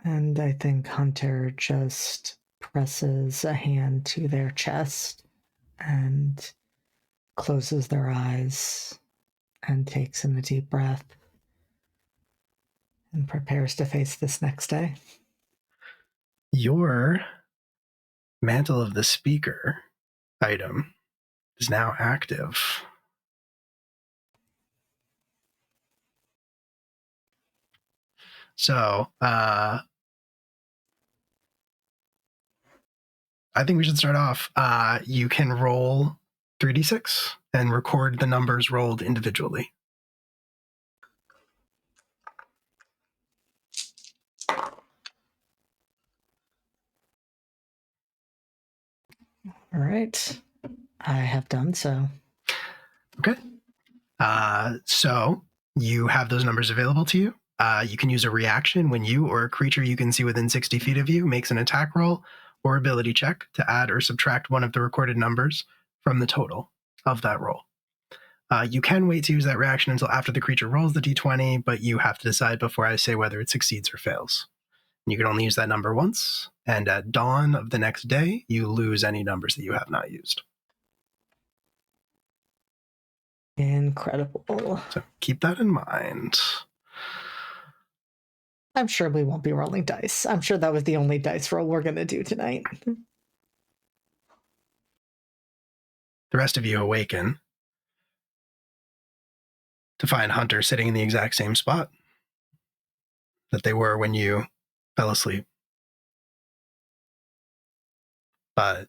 And I think Hunter just presses a hand to their chest and closes their eyes and takes in a deep breath and prepares to face this next day. Your Mantle of the Speaker item is now active. So, I think we should start off. You can roll 3d6 and record the numbers rolled individually. All right. I have done so. Okay. So you have those numbers available to you. You can use a reaction when you or a creature you can see within 60 feet of you makes an attack roll or ability check to add or subtract one of the recorded numbers from the total of that roll. You can wait to use that reaction until after the creature rolls the d20, but you have to decide before I say whether it succeeds or fails. You can only use that number once, and at dawn of the next day, you lose any numbers that you have not used. Incredible. So keep that in mind. I'm sure we won't be rolling dice. I'm sure that was the only dice roll we're going to do tonight. The rest of you awaken to find Hunter sitting in the exact same spot that they were when you fell asleep. But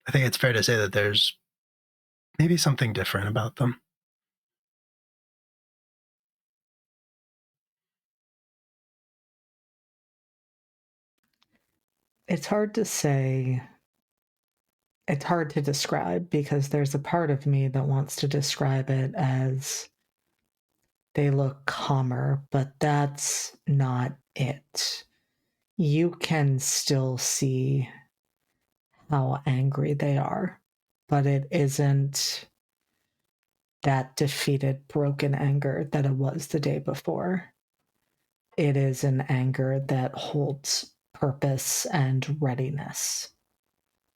I think it's fair to say that there's maybe something different about them. It's hard to say. It's hard to describe because there's a part of me that wants to describe it as they look calmer, but that's not it. You can still see how angry they are, but it isn't that defeated, broken anger that it was the day before. It is an anger that holds purpose and readiness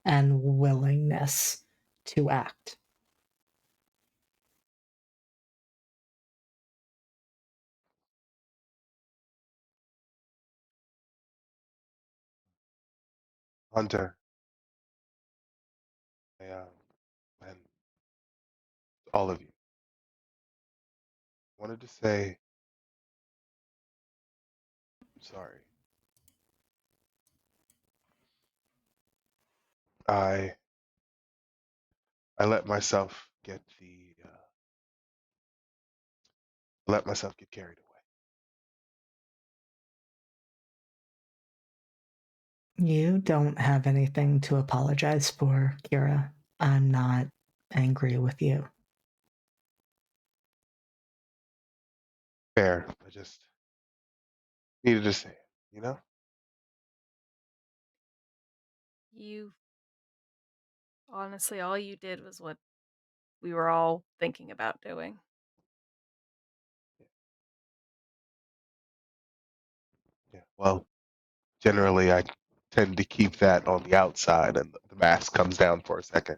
and willingness to act. Hunter, and all of you, wanted to say I'm sorry. I I let myself get carried away. You don't have anything to apologize for, Kira. I'm not angry with you. Fair. I just needed to say it, you know? You honestly, all you did was what we were all thinking about doing. Yeah. Well, generally I tend to keep that on the outside and the mask comes down for a second.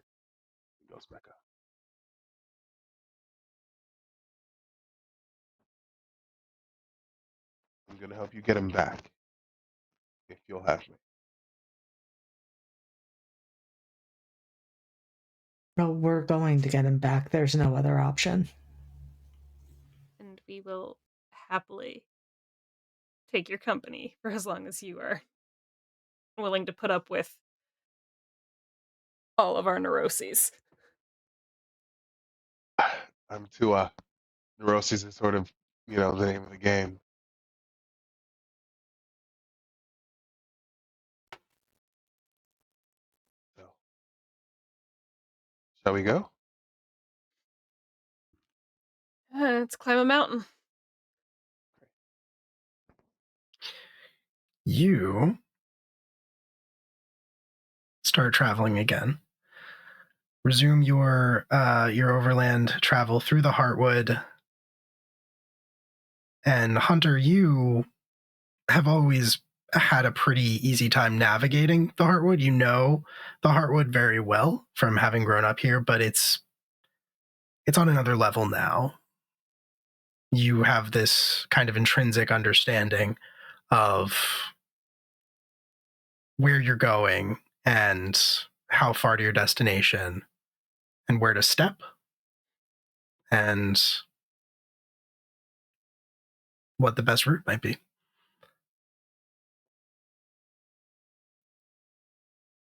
It goes back up. I'm gonna help you get him back if you'll have me. But we're going to get him back. There's no other option. And we will happily take your company for as long as you are willing to put up with all of our neuroses. I'm too neuroses is sort of, the name of the game. So shall we go? Let's climb a mountain. You start traveling again. Resume your overland travel through the Heartwood. And Hunter, you have always had a pretty easy time navigating the Heartwood. You know the Heartwood very well from having grown up here, but it's on another level now. You have this kind of intrinsic understanding of where you're going and how far to your destination and where to step and what the best route might be.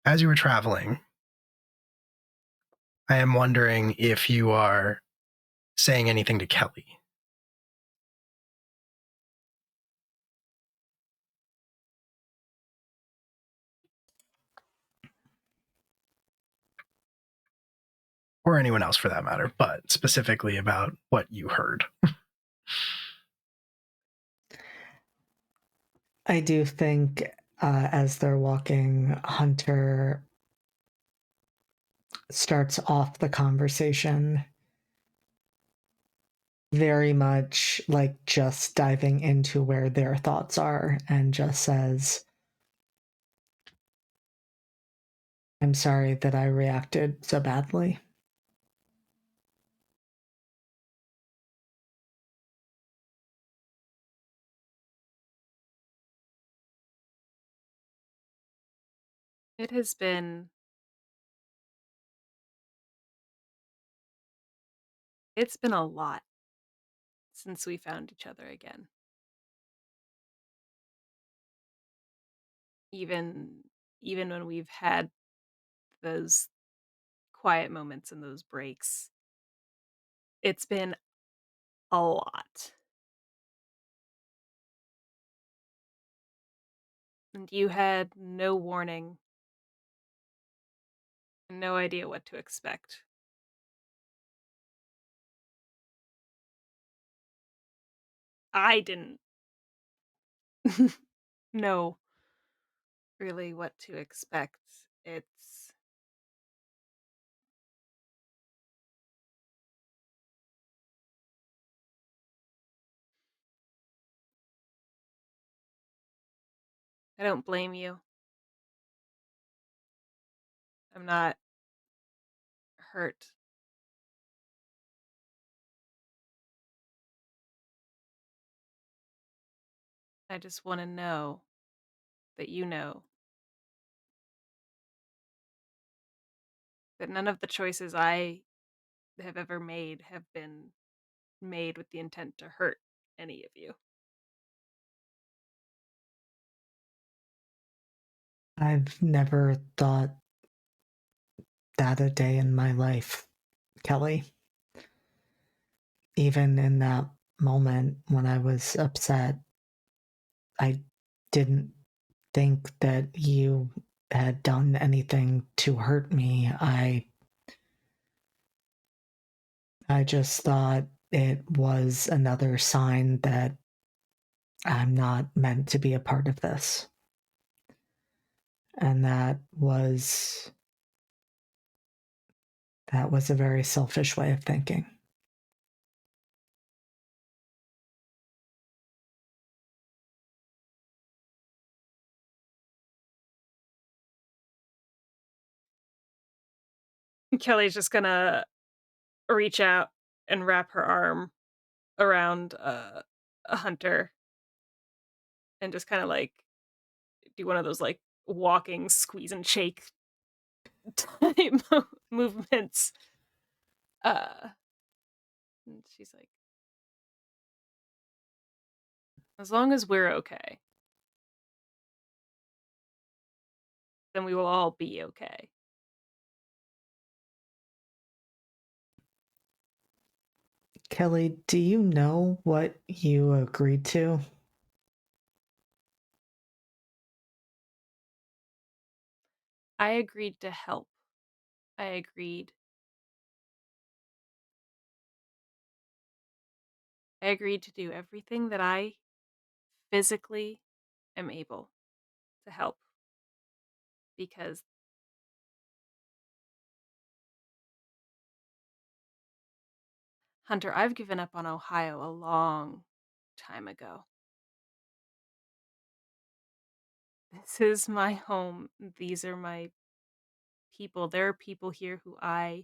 As you were traveling, I am wondering if you are saying anything to Kelly. Or anyone else for that matter, but specifically about what you heard. I do think as they're walking, Hunter starts off the conversation very much like just diving into where their thoughts are and just says, I'm sorry that I reacted so badly. It has been... It's been a lot since we found each other again. Even when we've had those quiet moments and those breaks, it's been a lot. And you had no warning, no idea what to expect. I didn't know really what to expect. It's... I don't blame you. I'm not hurt. I just want to know that you know that none of the choices I have ever made have been made with the intent to hurt any of you. I've never thought that a day in my life, Kelly. Even in that moment when I was upset, I didn't think that you had done anything to hurt me. I just thought it was another sign that I'm not meant to be a part of this. And that was a very selfish way of thinking. Kelly's just gonna reach out and wrap her arm around a Hunter and just kind of like do one of those like walking squeeze and shake type movements. And she's like, as long as we're okay, then we will all be okay. Kelly, do you know what you agreed to? I agreed to help. I agreed to do everything that I physically am able to help. Because Hunter, I've given up on Ohio a long time ago. This is my home. These are my people. There are people here who I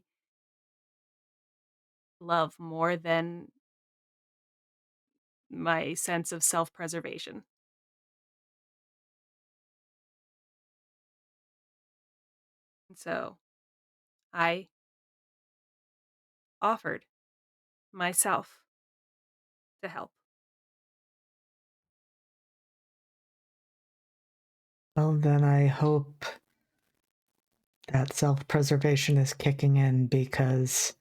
love more than my sense of self-preservation. And so I offered myself to help. Well, then I hope that self-preservation is kicking in, because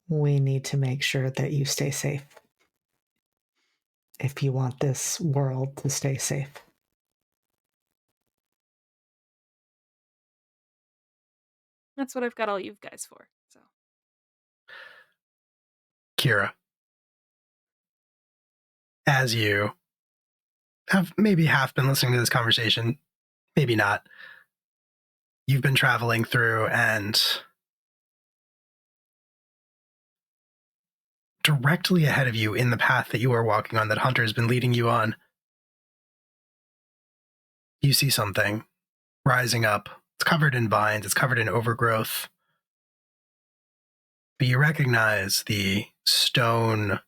we need to make sure that you stay safe if you want this world to stay safe. That's what I've got all you guys for. So, Kira, as you have maybe half been listening to this conversation, maybe not, you've been traveling through, and directly ahead of you in the path that you are walking on, that Hunter has been leading you on, you see something rising up. It's covered in vines, it's covered in overgrowth, but you recognize the stone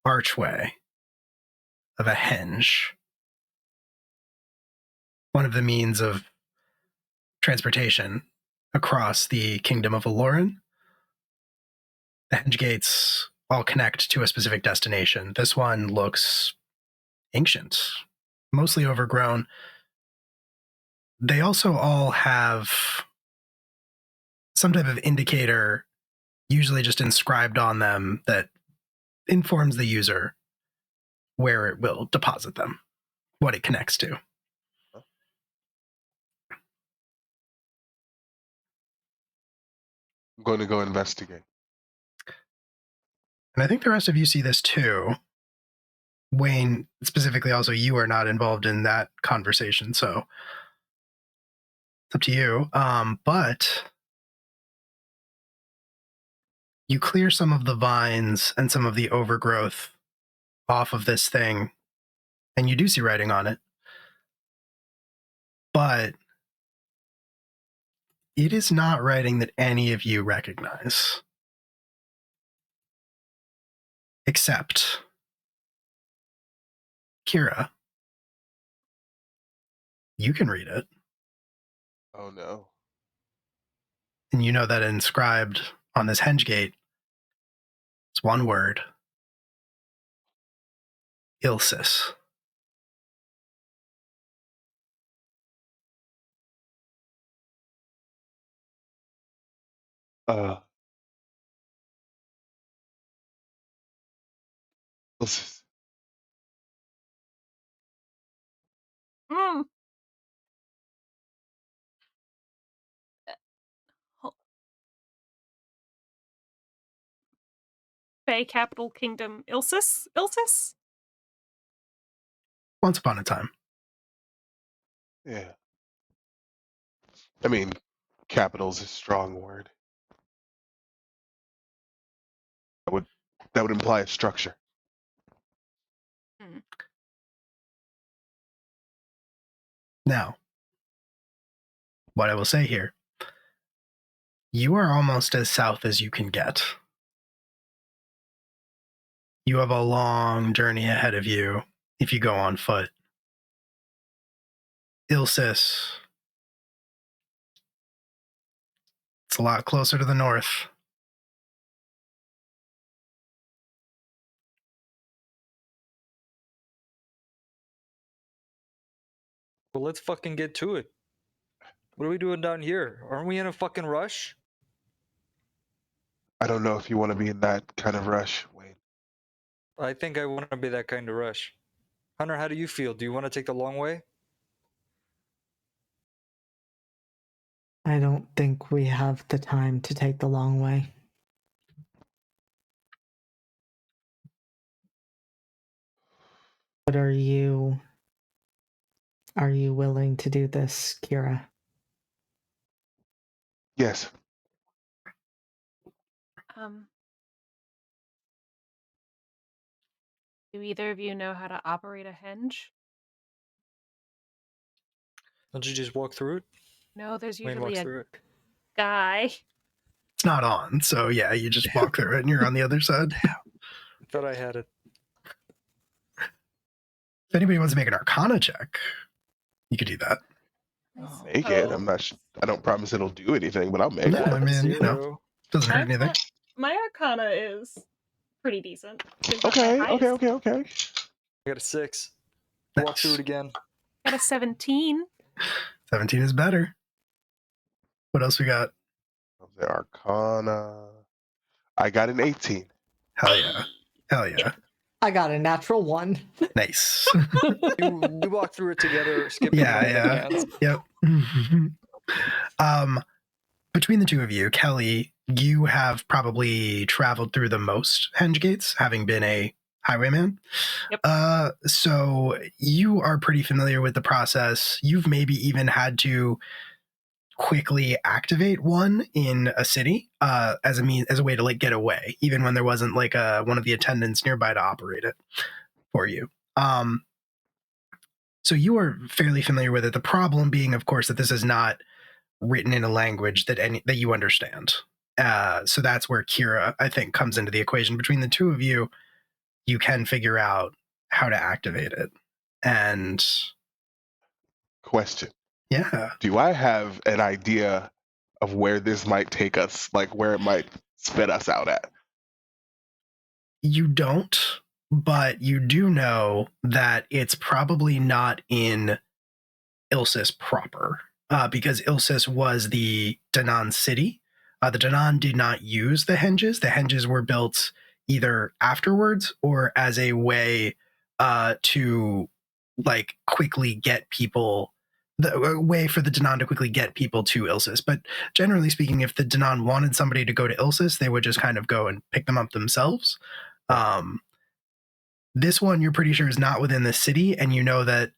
archway of a henge. One of the means of transportation across the kingdom of Aloran. The henge gates all connect to a specific destination. This one looks ancient, mostly overgrown. They also all have some type of indicator, usually just inscribed on them, that informs the user where it will deposit them, what it connects to. I'm going to go investigate. And I think the rest of you see this too. Wayne, specifically, also, you are not involved in that conversation, so it's up to you. But you clear some of the vines and some of the overgrowth off of this thing, and you do see writing on it. But it is not writing that any of you recognize. Except Kira. You can read it. Oh no. And you know that inscribed on this henge gate, it's one word. Ilsis. Let's Mm. Ho- Fey capital kingdom Ilsis? Ilsis? Once upon a time. yeah. I mean, capital's a strong word. That would imply a structure. Now, what I will say here, you are almost as south as you can get. You have a long journey ahead of you if you go on foot. Ilsis. It's a lot closer to the north. Well, let's fucking get to it. What are we doing down here? Aren't we in a fucking rush? I don't know if you want to be in that kind of rush, Wayne. I think I want to be that kind of rush. Hunter, how do you feel? Do you want to take the long way? I don't think we have the time to take the long way. But are you willing to do this, Kira? Yes. Do either of you know how to operate a henge? Don't you just walk through it? No, there's Wayne usually walks a through it. guy. It's not on, so yeah, you just walk through it and you're on the other side. I thought I had it. If anybody wants to make an Arcana check, you could do that. Make it. I'm not. I don't promise it'll do anything, but I'll make Yeah, it. I mean, you know, Zero. doesn't hurt anything. My Arcana is pretty decent. Is that Okay. my highest? Okay. I got a 6. Walk through Nice. it again. Got a 17. 17 is better. What else we got? The Arcana. I got an 18. Hell yeah. Hell yeah. I got a natural 1. Nice. We walk through it together, skipping Yeah. hands. Yep. Between the two of you, Kelly, you have probably traveled through the most henge gates, having been a highwayman. Yep. So you are pretty familiar with the process. You've maybe even had to quickly activate one in a city as a way to like get away, even when there wasn't like one of the attendants nearby to operate it for you. So you are fairly familiar with it. The problem being, of course, that this is not written in a language that you understand. So that's where Kira, I think, comes into the equation. Between the two of you, you can figure out how to activate it. And Question. Yeah. Do I have an idea of where this might take us, like where it might spit us out at? You don't, but you do know that it's probably not in Ilsis proper, because Ilsis was the Danan city. The Danan did not use the henges. The henges were built either afterwards or as a way to like quickly get people, a way for the Danan to quickly get people to Ilsis. But generally speaking, if the Danan wanted somebody to go to Ilsis, they would just kind of go and pick them up themselves. This one you're pretty sure is not within the city, and you know that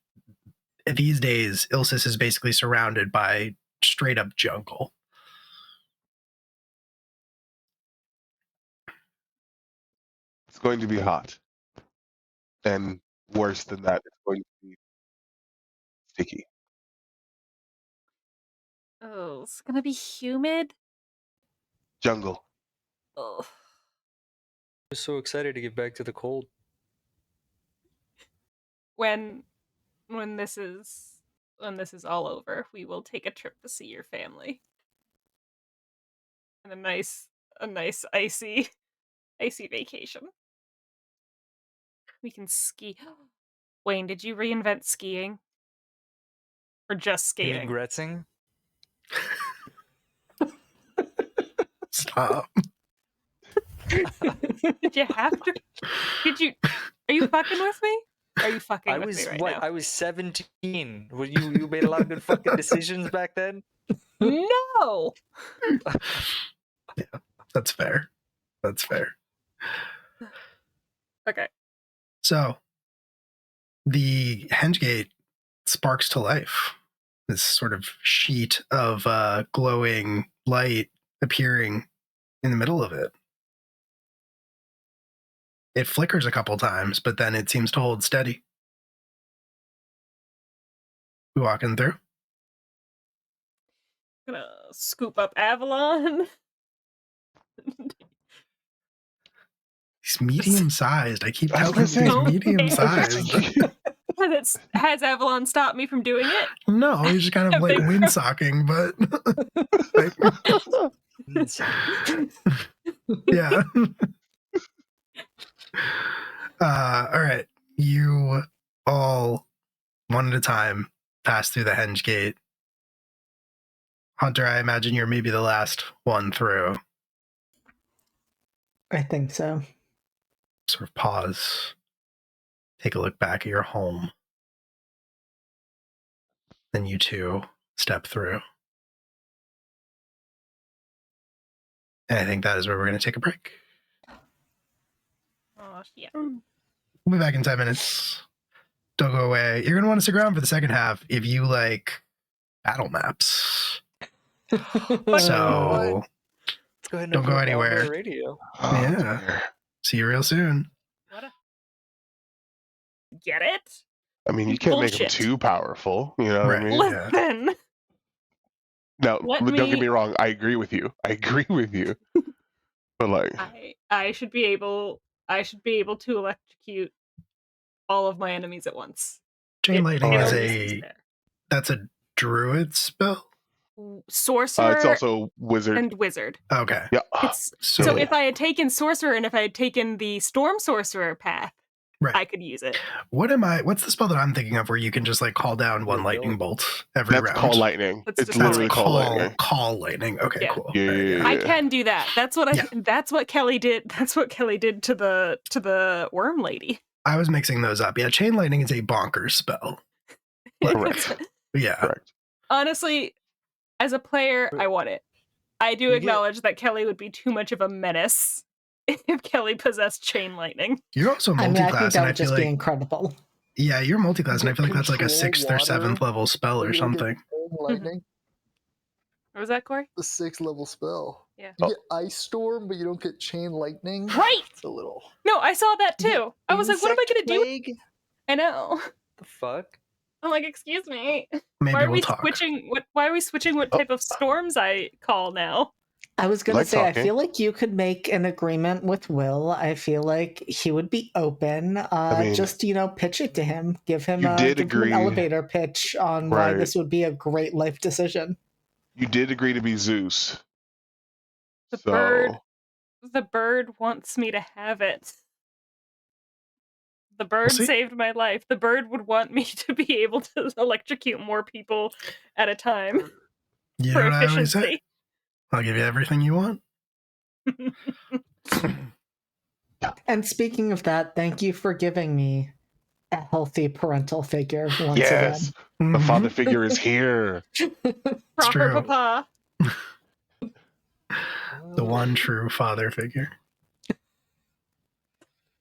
these days Ilsis is basically surrounded by straight up jungle. It's going to be hot. And worse than that, it's going to be sticky. Oh, it's gonna be humid. Jungle. Oh. I'm so excited to get back to the cold. When this is all over, we will take a trip to see your family. And a nice icy vacation. We can ski. Wayne, did you reinvent skiing? Or just You mean skating? Gretzing? Stop. Did you have to? Are you fucking with me? Are you fucking with me right now? I was 17. Well, you made a lot of good fucking decisions back then. No. Yeah, that's fair. That's fair. Okay. So the henge gate sparks to life. This sort of sheet of glowing light appearing in the middle of it. It flickers a couple times, but then it seems to hold steady. We walking through? Gonna scoop up Avalon. He's medium sized. I keep I was telling gonna you, he's say- medium sized. Has Avalon stopped me from doing it? No, he's just kind of like Big windsocking, but like, yeah. All right. You all, one at a time, pass through the henge gate. Hunter, I imagine you're maybe the last one through. I think so. Sort of pause, take a look back at your home. Then you two step through. And I think that is where we're going to take a break. Oh, yeah. We'll be back in 10 minutes. Don't go away. You're going to want to stick around for the second half if you like battle maps. So Let's go ahead and Don't go open up anywhere. All Day Radio. Yeah. dear. See you real soon. What a... Get it? I mean, you can't make them Bullshit. too powerful. You know what I Right. mean? Yeah. Listen. No, Let don't get me- me wrong. I agree with you. But like, I should be able to electrocute all of my enemies at once. Chain lightning It is only seems fair. that's a druid spell? Sorcerer it's also wizard. and wizard. Okay. Yeah. It's So, so if I had taken sorcerer and if I had taken the storm sorcerer path, Right. I could use it. what's the spell that I'm thinking of where you can just like call down one lightning bolt every That's round? call lightning. That's It's just literally how call lightning. Call lightning. Okay, Yeah. cool. Yeah, There you yeah, go. I can do that. That's what Kelly did. That's what Kelly did to the worm lady. I was mixing those up. Yeah, chain lightning is a bonkers spell. Correct. Yeah. Correct. Honestly, as a player, I want it. I do You get- acknowledge that Kelly would be too much of a menace if Kelly possessed chain lightning. You're also I mean, I think multi-class, that and I would feel just be like incredible. yeah, you're multi-class, and I feel like that's like a Control 6th or 7th water, level spell but or you don't get something. chain lightning. What was that, Corey? The 6th level spell. Yeah. You get ice storm, but you don't get chain lightning. Right! It's a little. No, I saw that You get too. I was like, what am I insect gonna do? plague? I know. The fuck? I'm like, excuse me. Maybe Why are we'll we talk. switching? Why are we switching? What type of storms I call now? I was You going to like say, I talking. feel like you could make an agreement with Will. I feel like he would be open. mean, Just, pitch it to him. Give him you did give him an agree, elevator pitch on why right? this would be a great life decision. You did agree to be Zeus. The So bird wants me to have it. The We'll bird see. saved my life. The bird would want me to be able to electrocute more people at a time You for know what I always say? efficiency. I'll give you everything you want. And speaking of that, thank you for giving me a healthy parental figure once yes, the father figure is here. Proper true. papa. The one true father figure.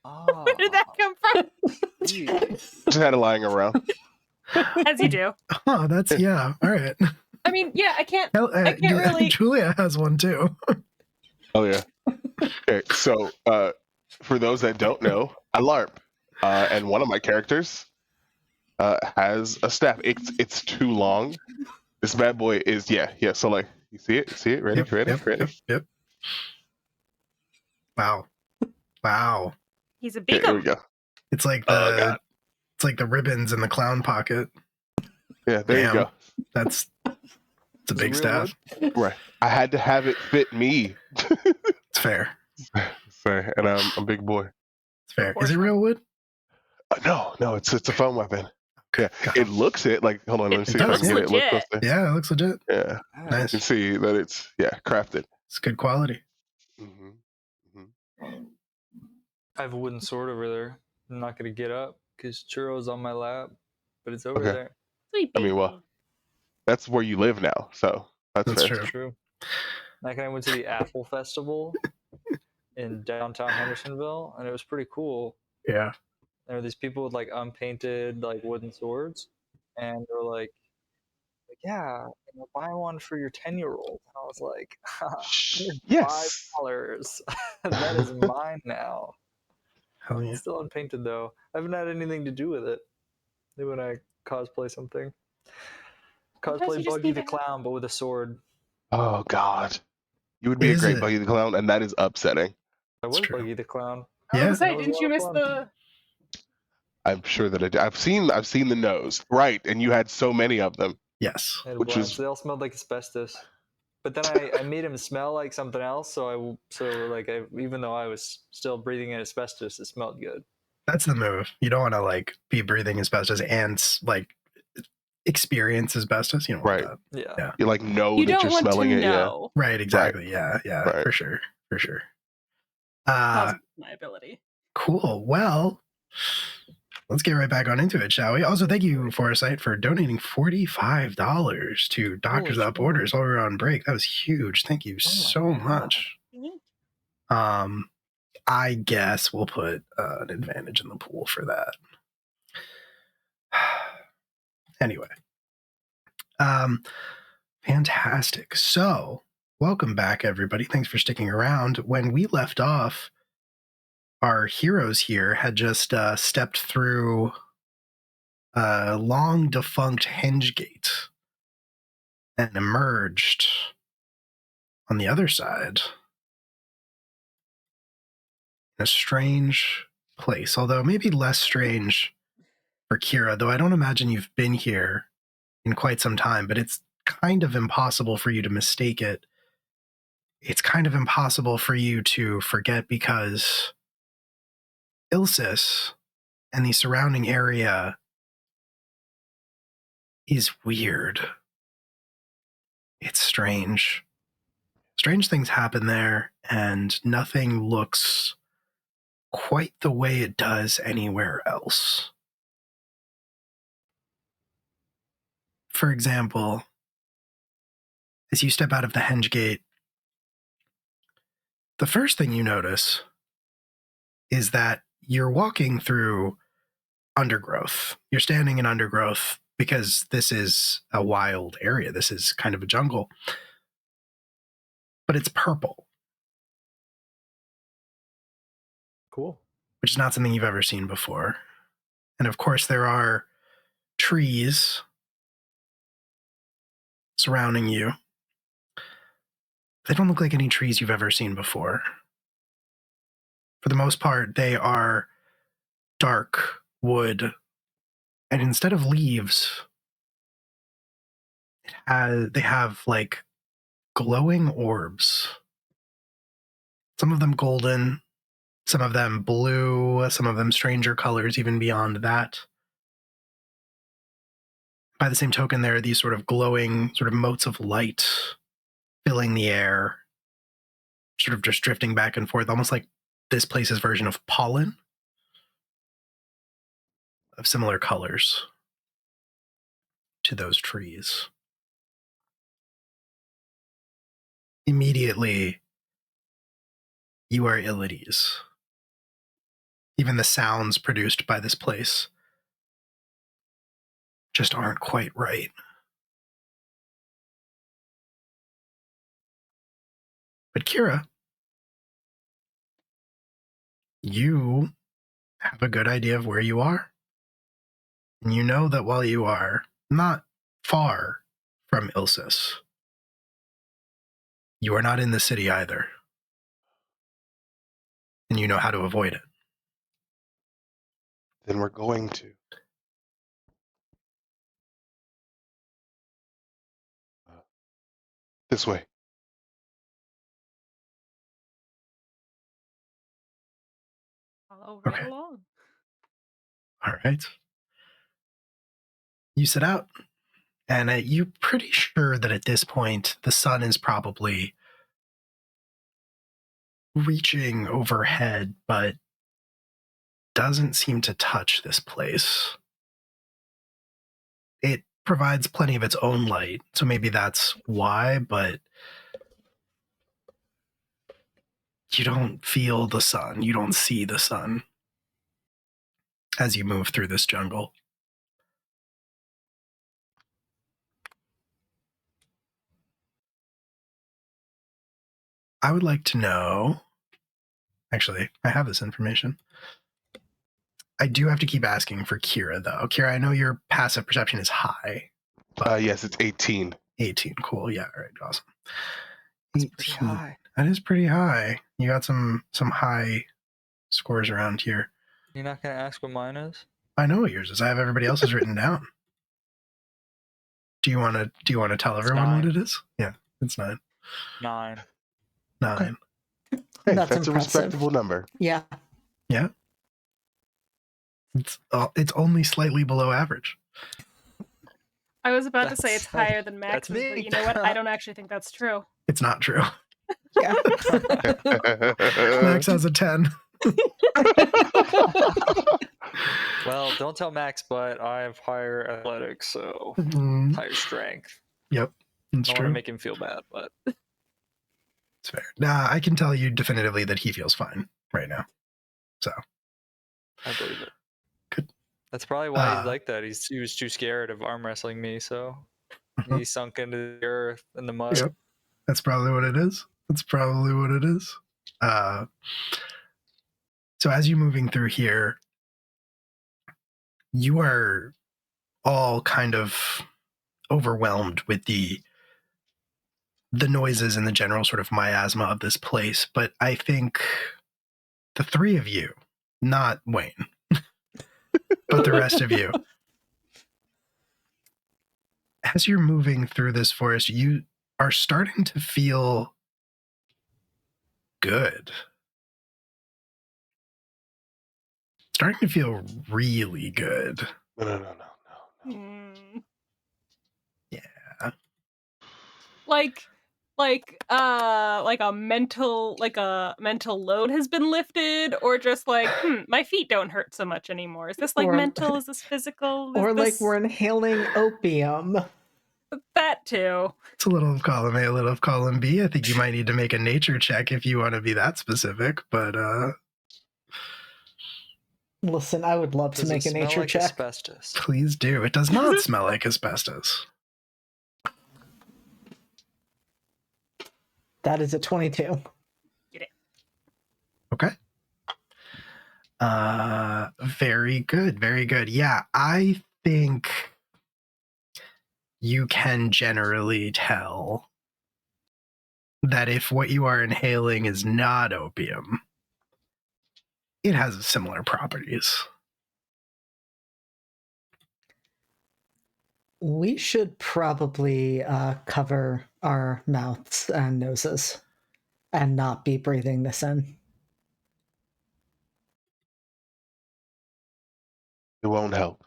Where did that come from? Just had it lying around. As you do. Oh, that's yeah. All right. I mean, yeah, I can't I can't really- Julia has one too. Oh yeah. Okay, so for those that don't know, I LARP, and one of my characters has a staff. It's too long. This bad boy is yeah. So like, you see it, ready. Yep. Wow. He's a Okay, here we beacon. go. It's like Oh god. it's like the ribbons in the clown pocket. Yeah, there you Damn. go. It's a It's big real staff. Right. I had to have it fit me. It's fair. Sorry, and I'm a big boy. It's fair. Is it real wood? No, it's a foam weapon. Okay. Yeah, Got it looks it. Like, hold on, let me see if I does, can get it. Look legit. close Yeah, it looks legit. Yeah, you Nice. can see that it's crafted. It's good quality. I have a wooden sword over there. I'm not gonna get up because Churro's on my lap, but it's over Okay. there. Sweet I mean, baby. well, that's where you live now, so that's fair. True. It's true. Like I went to the Apple Festival in downtown Hendersonville, and it was pretty cool. Yeah. There were these people with like unpainted like wooden swords, and they're like yeah, buy one for your 10-year-old. And I was like, Yes. $5. That is mine now. Hell yeah. It's still unpainted though. I haven't had anything to do with it. Maybe when I cosplay something. Sometimes Cosplay you just Buggy need the to have- Clown, but with a sword. Oh God, you would be a Is great it? Buggy the Clown, and that is upsetting. I was true. Buggy the Clown. I was Yeah. gonna say, That was a didn't you lot miss of the I'm sure that I did. I've seen the nose, right? And you had so many of them. Yes. I had Which blacks. is- They all smelled like asbestos. But then I made him smell like something else, even though I was still breathing in asbestos, it smelled good. That's the move. You don't want to like be breathing asbestos and like experience asbestos. You don't want Right. Yeah. Yeah. You like know You that don't you're want to smelling it. know. that. Right. Exactly. Yeah. Right. For sure. Cause my ability. Cool. Well, let's get right back on into it, shall we? Also, thank you, Foresight, for donating $45 to Doctors Holy Without Borders while we were on break. That was huge. Thank you so much. I guess we'll put an advantage in the pool for that. Anyway. Fantastic. So, welcome back, everybody. Thanks for sticking around. When we left off, our heroes here had just stepped through a long defunct henge gate and emerged on the other side in a strange place, although maybe less strange for Kira, though I don't imagine you've been here in quite some time, but it's kind of impossible for you to mistake it. It's kind of impossible for you to forget because Ilsis and the surrounding area is weird. It's strange. Strange things happen there, and nothing looks quite the way it does anywhere else. For example, as you step out of the henge gate, the first thing you notice is that you're walking through undergrowth. You're standing in undergrowth because this is a wild area. This is kind of a jungle. But it's purple, Cool. which is not something you've ever seen before. And of course, there are trees surrounding you. They don't look like any trees you've ever seen before. For the most part, they are dark wood, and instead of leaves, they have like glowing orbs. Some of them golden, some of them blue, some of them stranger colors, even beyond that. By the same token, there are these sort of glowing sort of motes of light filling the air, sort of just drifting back and forth, almost like this place's version of pollen of similar colors to those trees. Immediately, you are ill at ease. Even the sounds produced by this place just aren't quite right. But Kira, you have a good idea of where you are. And you know that while you are not far from Ilsis, you are not in the city either. And you know how to avoid it. Then we're going to. This way. Follow right Okay. along. All right. You set out, and you're pretty sure that at this point, the sun is probably reaching overhead, but doesn't seem to touch this place. It provides plenty of its own light, so maybe that's why, but you don't feel the sun. You don't see the sun as you move through this jungle. I would like to know... Actually, I have this information. I do have to keep asking for Kira, though. Kira, I know your passive perception is high. Yes, it's 18. 18, cool. Yeah, all right, awesome. That's pretty high. That is pretty high. You got some high scores around here. You're not going to ask what mine is? I know what yours is. I have everybody else's written down. Do you want to tell everyone 9. what it is? Yeah, it's 9. 9. 9. Okay. Hey, That's that's a impressive. respectable number. Yeah. Yeah. It's only slightly below average. I was about to say it's That's- higher than Max's, that's but me. you know what? I don't actually think that's true. It's not true. Yeah. Max has a 10. Well, don't tell Max, but I have higher athletics, so Mhm. higher strength. Yep, I it's don't want true. to make him feel bad, but It's fair. Nah, I can tell you definitively that he feels fine right now. So I believe it. Good. That's probably why he's like that. He was too scared of arm wrestling me, so he sunk into the earth and the mud. Yep. That's probably what it is. So as you're moving through here, you are all kind of overwhelmed with the noises and the general sort of miasma of this place. But I think the three of you, not Wayne, but the rest of you, as you're moving through this forest, you are starting to feel good. Starting to feel really good. No. Mm. Yeah. Like a mental load has been lifted, or just like my feet don't hurt so much anymore. Is this like Or- mental? Is this physical? Is Or like this... we're inhaling opium. that too. It's a little of column A, a little of column B. I think you might need to make a nature check if you want to be that specific, but Listen, I would love to Does it make a smell nature like check. asbestos? please do. It does not smell like asbestos. That is a 22. Okay. Very good, very good. Yeah, I think you can generally tell that if what you are inhaling is not opium, it has similar properties. We should probably cover our mouths and noses and not be breathing this in. It won't help.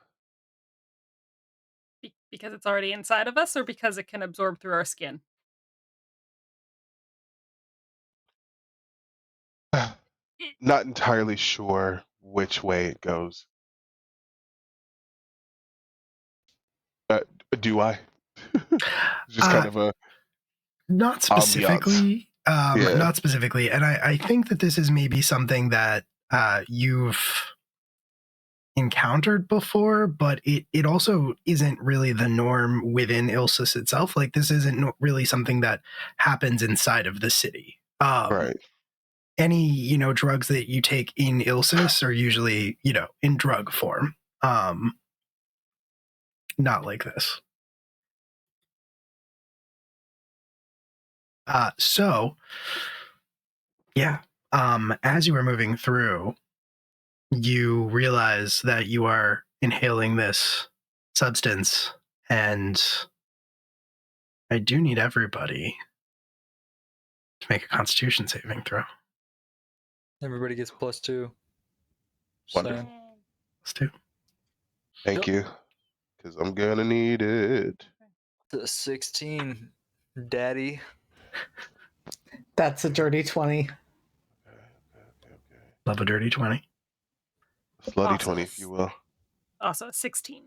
Because it's already inside of us, or because it can absorb through our skin? Not entirely sure which way it goes. Do I? Just kind of a Not specifically. Yeah. Not specifically. And I think that this is maybe something that you've encountered before, but it also isn't really the norm within Ilsus itself. Like, this isn't really something that happens inside of the city. right. Any, drugs that you take in Ilsus are usually, in drug form. Not like this. So, yeah, as you were moving through, you realize that you are inhaling this substance, and I do need everybody to make a Constitution saving throw. Everybody gets +2. Wonderful. Let's do. Thank you. Because I'm going to need it. The 16, daddy. That's a dirty 20. Okay. Love a dirty 20. Slutty Awesome. 20, if you will. Also 16.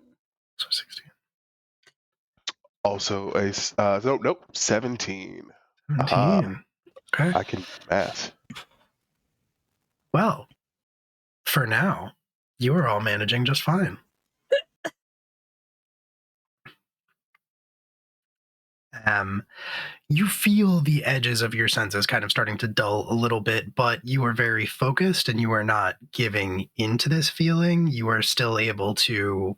So 16. Also a 17. 17. Okay. I can do math. Well, for now, you are all managing just fine. You feel the edges of your senses kind of starting to dull a little bit, but you are very focused and you are not giving into this feeling. You are still able to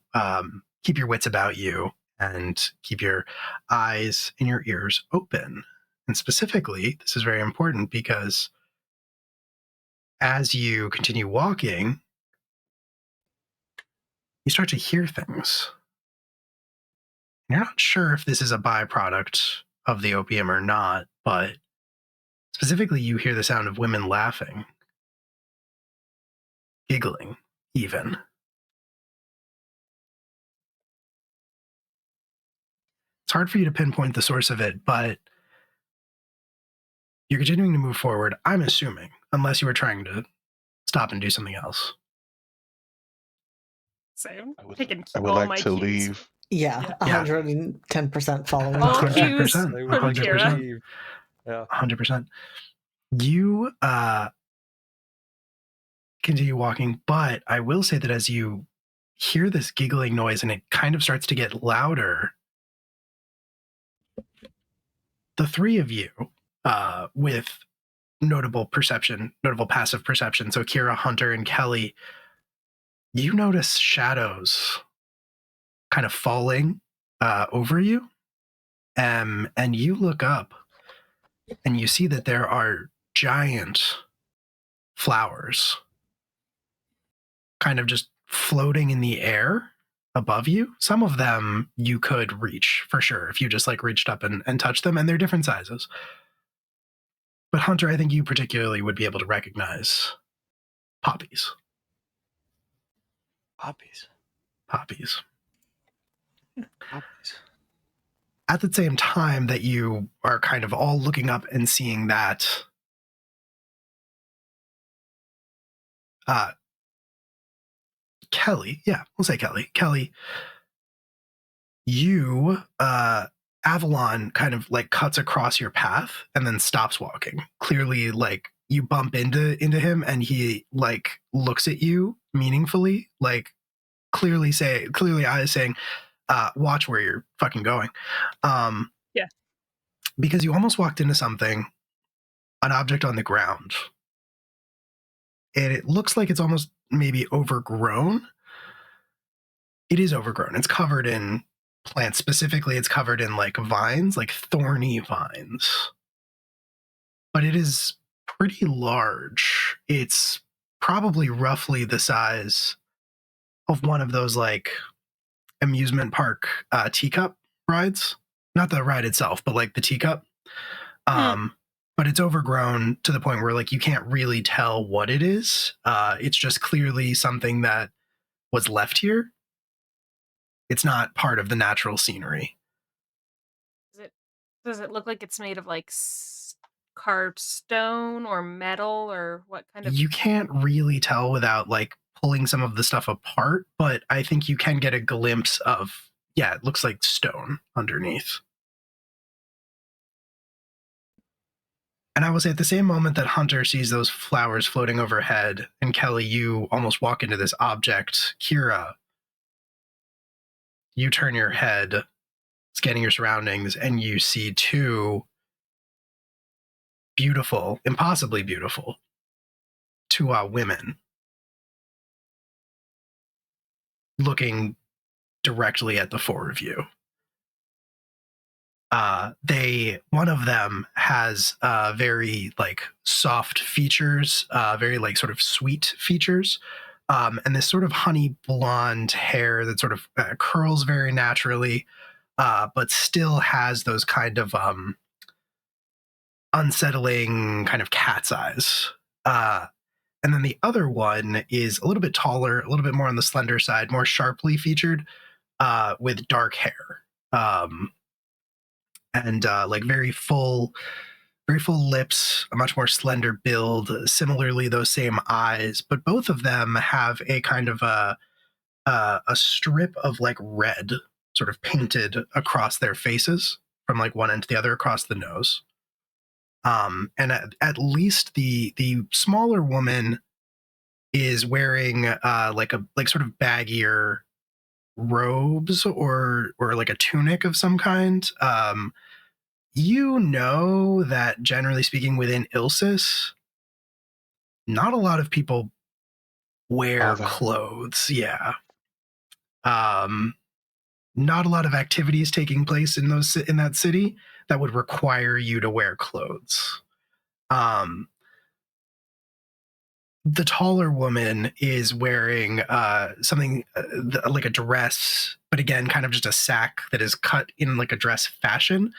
keep your wits about you and keep your eyes and your ears open. And specifically, this is very important because as you continue walking, you start to hear things. You're not sure if this is a byproduct of the opium or not, but specifically you hear the sound of women laughing, giggling, even. It's hard for you to pinpoint the source of it, but you're continuing to move forward, I'm assuming, unless you were trying to stop and do something else. Same. I would Taking like all my to cues. leave. Yeah, Yeah. 110% following. All Kira. cues 100%. from 100%. Kira. Yeah. 100%. You continue walking, but I will say that as you hear this giggling noise and it kind of starts to get louder, the three of you, with notable passive perception, so Kira, Hunter, and Kelly, you notice shadows kind of falling over you, and you look up and you see that there are giant flowers kind of just floating in the air above you. Some of them you could reach for sure if you just like reached up and touched them, and they're different sizes. But Hunter, I think you particularly would be able to recognize poppies. Poppies. Poppies. Poppies. At the same time that you are kind of all looking up and seeing that, Kelly, yeah, we'll say Kelly, you, Avalon kind of like cuts across your path and then stops walking. Clearly, like you bump into him and he like looks at you meaningfully, like clearly eyes saying, watch where you're fucking going. Yeah. Because you almost walked into something, an object on the ground. And it looks like it's almost maybe overgrown. It is overgrown. It's covered in plants. Specifically, it's covered in like vines, like thorny vines. but it is pretty large. It's probably roughly the size of one of those like amusement park teacup rides. Not the ride itself, but like the teacup. But it's overgrown to the point where like you can't really tell what it is. It's just clearly something that was left here. It's not part of the natural scenery. Does it look like it's made of like carved stone or metal, or what kind of? You can't really tell without like pulling some of the stuff apart, but I think you can get a glimpse of, yeah, it looks like stone underneath. And I will say, at the same moment that Hunter sees those flowers floating overhead, and Kelly, you almost walk into this object, Kira, you turn your head, scanning your surroundings, and you see two beautiful, impossibly beautiful, two women looking directly at the four of you. One of them has very like soft features, very like sort of sweet features, and this sort of honey blonde hair that sort of curls very naturally, but still has those kind of unsettling kind of cat's eyes. And then the other one is a little bit taller, a little bit more on the slender side, more sharply featured, with dark hair. And like very full lips, a much more slender build, similarly those same eyes, but both of them have a kind of a strip of like red sort of painted across their faces from like one end to the other across the nose. And at least the smaller woman is wearing like sort of baggier robes or like a tunic of some kind. You know that generally speaking within Ilsis, not a lot of people wear clothes. Yeah. Not a lot of activities taking place in that city that would require you to wear clothes. The taller woman is wearing something like a dress, but again, kind of just a sack that is cut in like a dress fashion,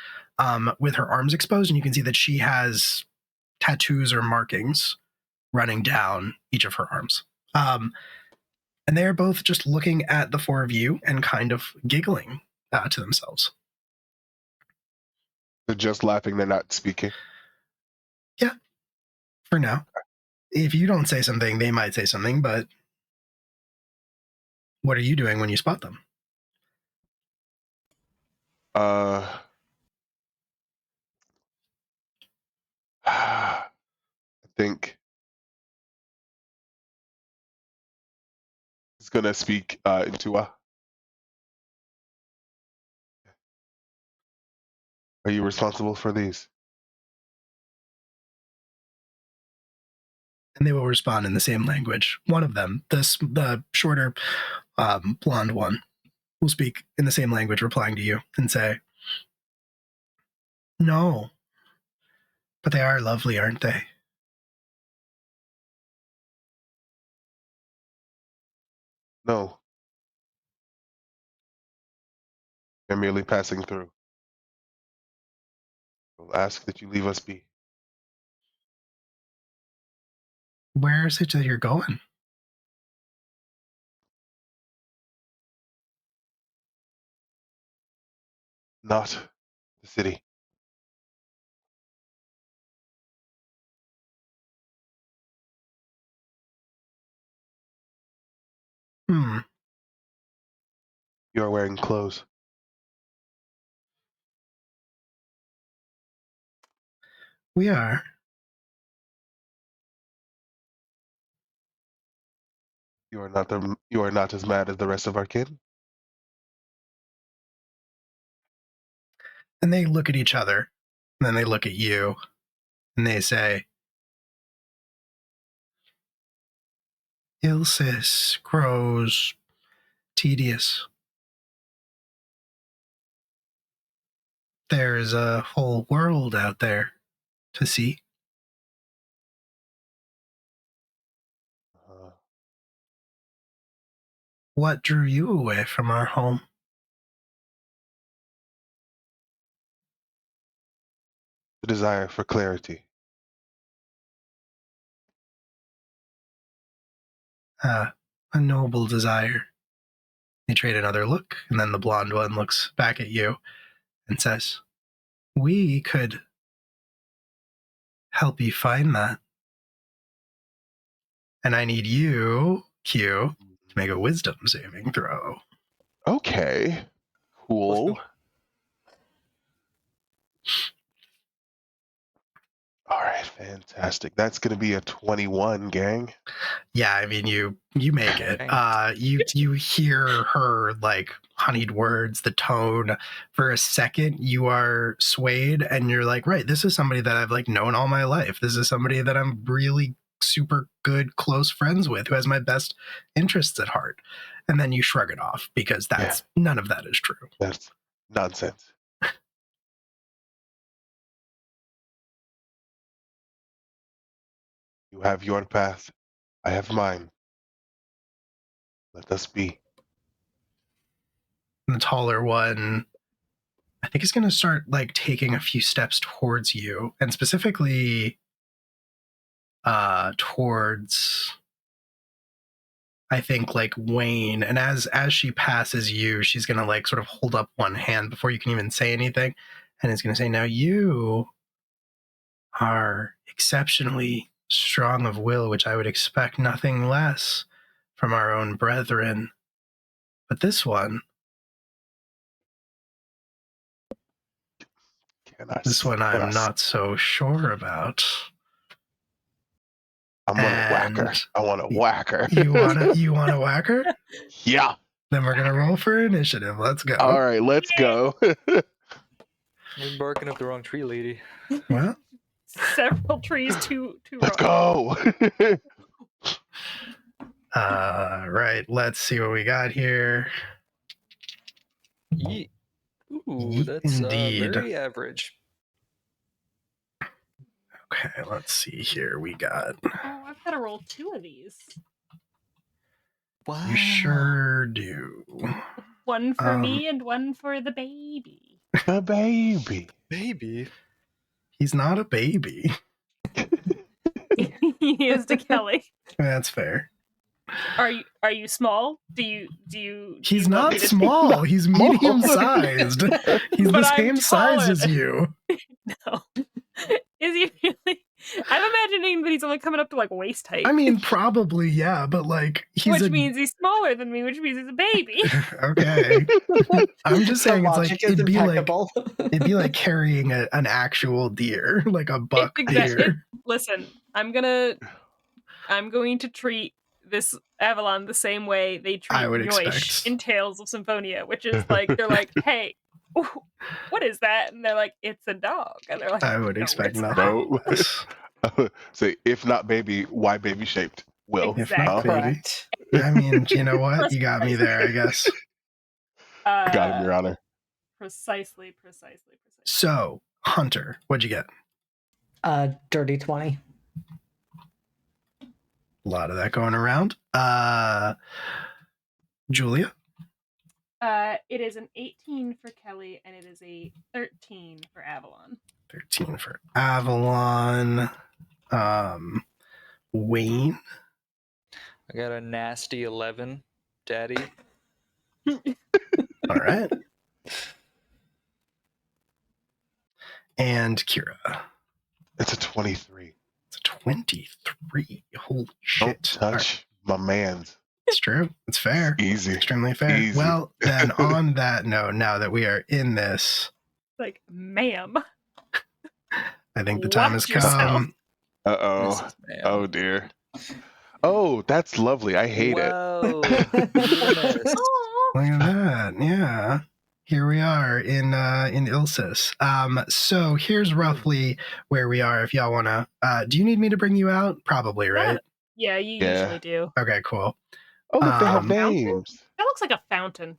with her arms exposed, and you can see that she has tattoos or markings running down each of her arms. And they're both just looking at the four of you and kind of giggling to themselves. They're just laughing, they're not speaking. Yeah, for now. If you don't say something, they might say something, but what are you doing when you spot them? I think he's gonna speak into a. Are you responsible for these? And they will respond in the same language. One of them, the shorter blonde one, will speak in the same language, replying to you and say, "No, but they are lovely, aren't they?" No. They're merely passing through. We'll ask that you leave us be. Where is it that you're going? Not the city. You are wearing clothes. We are. You are not as mad as the rest of our kin. And they look at each other, and then they look at you, and they say, "Ilsis grows tedious. There's a whole world out there to see." what drew you away from our home? The desire for clarity. A noble desire. They trade another look, and then the blonde one looks back at you and says, we could help you find that. And I need you, Q, to make a wisdom saving throw. Okay. Cool. All right, fantastic. That's going to be a 21, gang. Yeah, I mean, you make it. You hear her like honeyed words, the tone. For a second, you are swayed, and you're like, right, this is somebody that I've like known all my life. This is somebody that I'm really super good, close friends with, who has my best interests at heart. And then you shrug it off because none of that is true. That's nonsense. You have your path. I have mine. Let us be. And the taller one, I think, is going to start like taking a few steps towards you, and specifically towards, I think, like Wayne. And as she passes you, she's going to like sort of hold up one hand before you can even say anything, and is going to say, now you are exceptionally strong of will, which I would expect nothing less from our own brethren. But this one, I'm not so sure about. I'm gonna whack her. I want to whack her. You want to whack her? Yeah. Then we're gonna roll for initiative. Let's go. All right, let's go. You're barking up the wrong tree, lady. Well, several trees too let's go. Right. Let's see what we got here. Ooh, that's Indeed. very average. Okay, let's see here. We got. Oh, I've got to roll 2 of these. Wow. You sure do. One for me and one for the baby. The baby. Baby. He's not a baby. He is to Kelly. That's fair. Are you small? Do you? He's not small. He's medium sized. He's But the I'm same size taller as you. No. Is he really? I'm imagining that he's only coming up to like waist height. I mean, probably, yeah, but like which means he's smaller than me, which means he's a baby. Okay. I'm just saying it's like it'd be impeccable. like carrying an actual deer, like a buck deer. Listen, I'm going to treat this Avalon the same way they treat Yoish in Tales of Symphonia, which is like they're like, hey, ooh, what is that? And they're like, it's a dog. And they're like, I would expect nothing less. Say, if not baby, why baby shaped? Will. Exactly. Correct. I mean, you know what? You got me there, I guess. Got him, Your Honor. Precisely. So, Hunter, what'd you get? Dirty 20. A lot of that going around. Julia? It is an 18 for Kelly, and it is a 13 for Avalon. 13 for Avalon. Wayne? I got a nasty 11, Daddy. All right. And Kira? It's a 23. It's a 23. Holy shit. Don't touch my man's. It's true. It's fair. Easy. Extremely fair. Easy. Well, then on that note, now that we are in this, like, ma'am, I think the time has yourself. come. Uh-oh. Oh, dear. Oh, that's lovely. I hate it. Whoa. Look at that. Yeah. Here we are in Ilsis. So here's roughly where we are. If y'all wanna, do you need me to bring you out? Probably, right? Yeah, you usually do. Okay, cool. Oh, look, they have names. That looks like a fountain.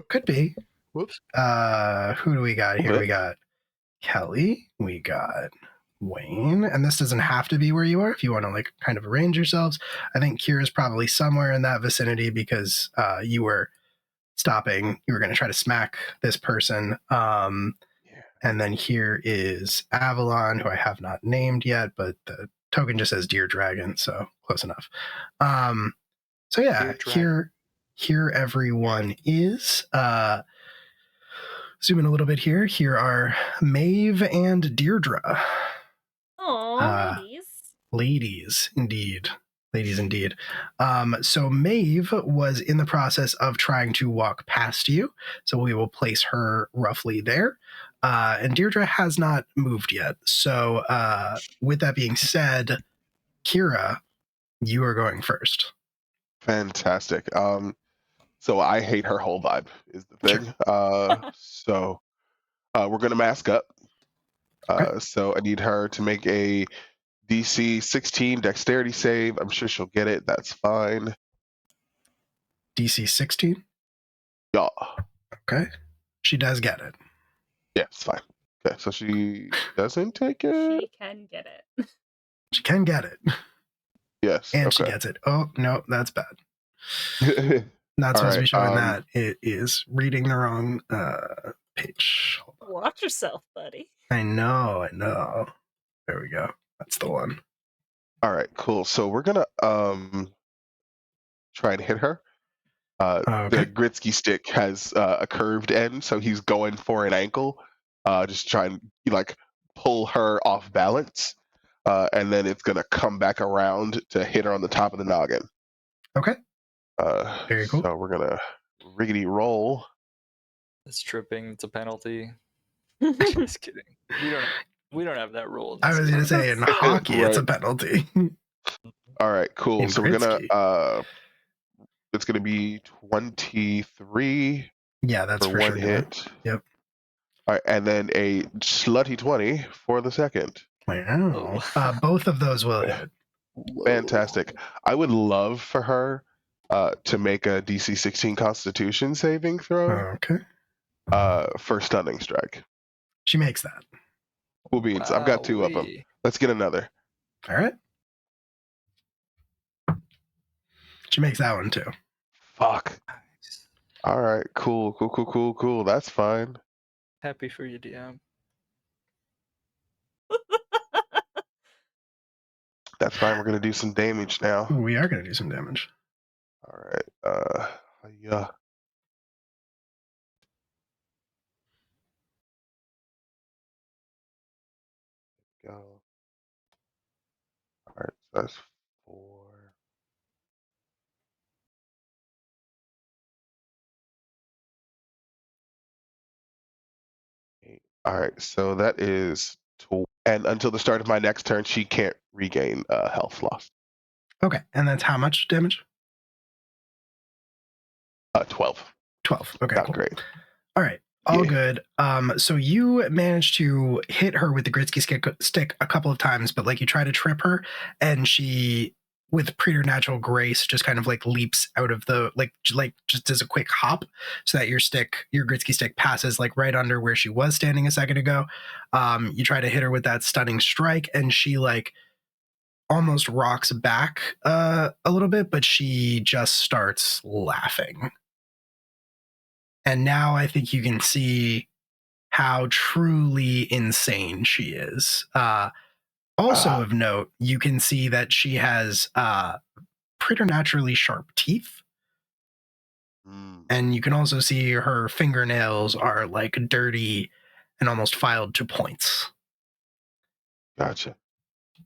Could be. Whoops. Who do we got here? Okay. We got Kelly. We got Wayne, and this doesn't have to be where you are if you want to like kind of arrange yourselves. I think Kira's probably somewhere in that vicinity because you were stopping. You were going to try to smack this person. And then here is Avalon, who I have not named yet, but the token just says Dear Dragon, so close enough. So yeah, here everyone is. Zoom in a little bit here. Here are Maeve and Deirdre. Oh, ladies. Ladies, indeed. Ladies, indeed. So Maeve was in the process of trying to walk past you, so we will place her roughly there. And Deirdre has not moved yet. So with that being said, Kira, you are going first. Fantastic. So I hate her whole vibe is the thing. Sure. So we're gonna mask up. Okay. So I need her to make a DC 16 dexterity save. I'm sure she'll get it. That's fine. DC 16? Yeah. Okay. She does get it. Yeah, it's fine. Okay, so she doesn't take it? She can get it. She can get it. Yes. And she gets it. Oh, no, that's bad. Not supposed to be showing that. It is reading the wrong page. Hold on. Watch yourself, buddy. I know. There we go. That's the one. All right, cool. So we're gonna try and hit her. Okay. The Gritsky stick has a curved end, so he's going for an ankle, just try and like pull her off balance, and then it's gonna come back around to hit her on the top of the noggin. Okay. Very cool. So we're gonna riggedy roll. It's tripping. It's a penalty. Just kidding. We don't have that rule. I was going to say in hockey, Right. It's a penalty. All right, cool. In So we're gonna Gritsky. it's gonna be 23 Yeah, that's for for one sure. hit. Yep. All right, and then a slutty 20 for the second. Wow. Both of those will hit. Fantastic. I would love for her to make a DC 16 Constitution saving throw Okay. for stunning strike. She makes that. Cool beans. I've got 2 of them. Let's get another. All right. She makes that one too. Fuck. All right. Cool. That's fine. Happy for you, DM. That's fine. We're gonna do some damage now. We are going to do some damage. All right. Yeah. Go. All right. So that's 4. All right, so that is and until the start of my next turn, she can't regain health loss. Okay. And that's how much damage? 12. 12. Okay. Not cool. great. All right. All Yeah. good. So you managed to hit her with the Gritsky stick a couple of times, but like you try to trip her, and she, with preternatural grace, just kind of like leaps out of the like just does a quick hop, so that your Gritsky stick passes like right under where she was standing a second ago. You try to hit her with that stunning strike, and she like almost rocks back a little bit, but she just starts laughing. And now I think you can see how truly insane she is. Also of note, you can see that she has preternaturally sharp teeth. And you can also see her fingernails are like dirty and almost filed to points. Gotcha.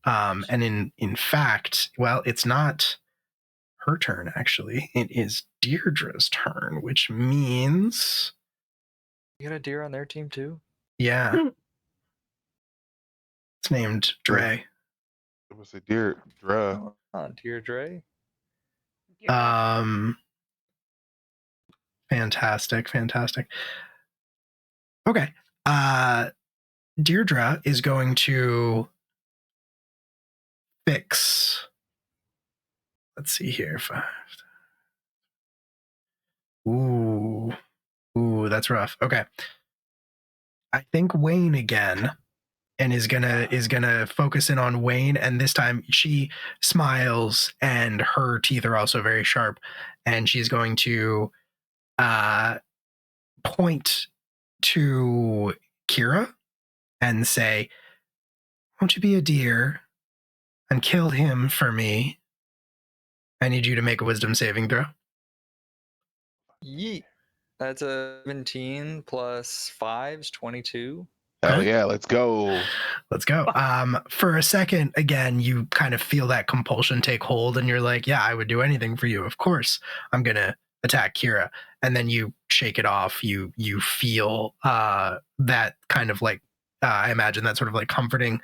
And in fact, well, it's not her turn, actually. It is Deirdre's turn, which means... You got a deer on their team too? Yeah. It's named Dre. It was a Deirdre. Deirdre. Fantastic. Okay. Deirdre is going to fix... Let's see here. 5. Ooh, that's rough. Okay. I think Wayne again. and is gonna focus in on Wayne. And this time she smiles, and her teeth are also very sharp, and she's going to point to Kira and say, "Won't you be a dear and kill him for me? I need you to make a wisdom saving throw." Yeet. That's a 17 plus 5 is 22. Hell Okay. yeah, let's go. Let's go. For a second, again, you kind of feel that compulsion take hold, and you're like, "Yeah, I would do anything for you. Of course, I'm gonna attack Kira." And then you shake it off. You feel that kind of like I imagine that sort of like comforting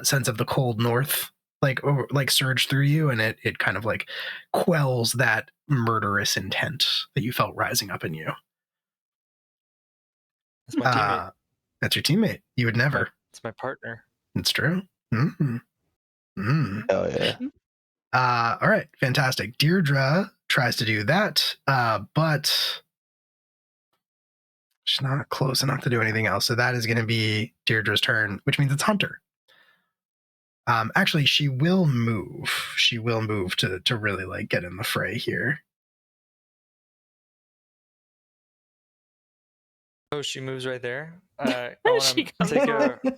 sense of the cold north like surge through you, and it kind of like quells that murderous intent that you felt rising up in you. That's my teammate. That's your teammate. You would never. It's my partner. It's true. Mm-hmm. Mm. Hell yeah. All right, fantastic. Deirdre tries to do that, but she's not close enough to do anything else. So that is going to be Deirdre's turn, which means it's Hunter. Actually, she will move. She will move to really like get in the fray here. Oh, she moves right there. I want She to comes take over. a.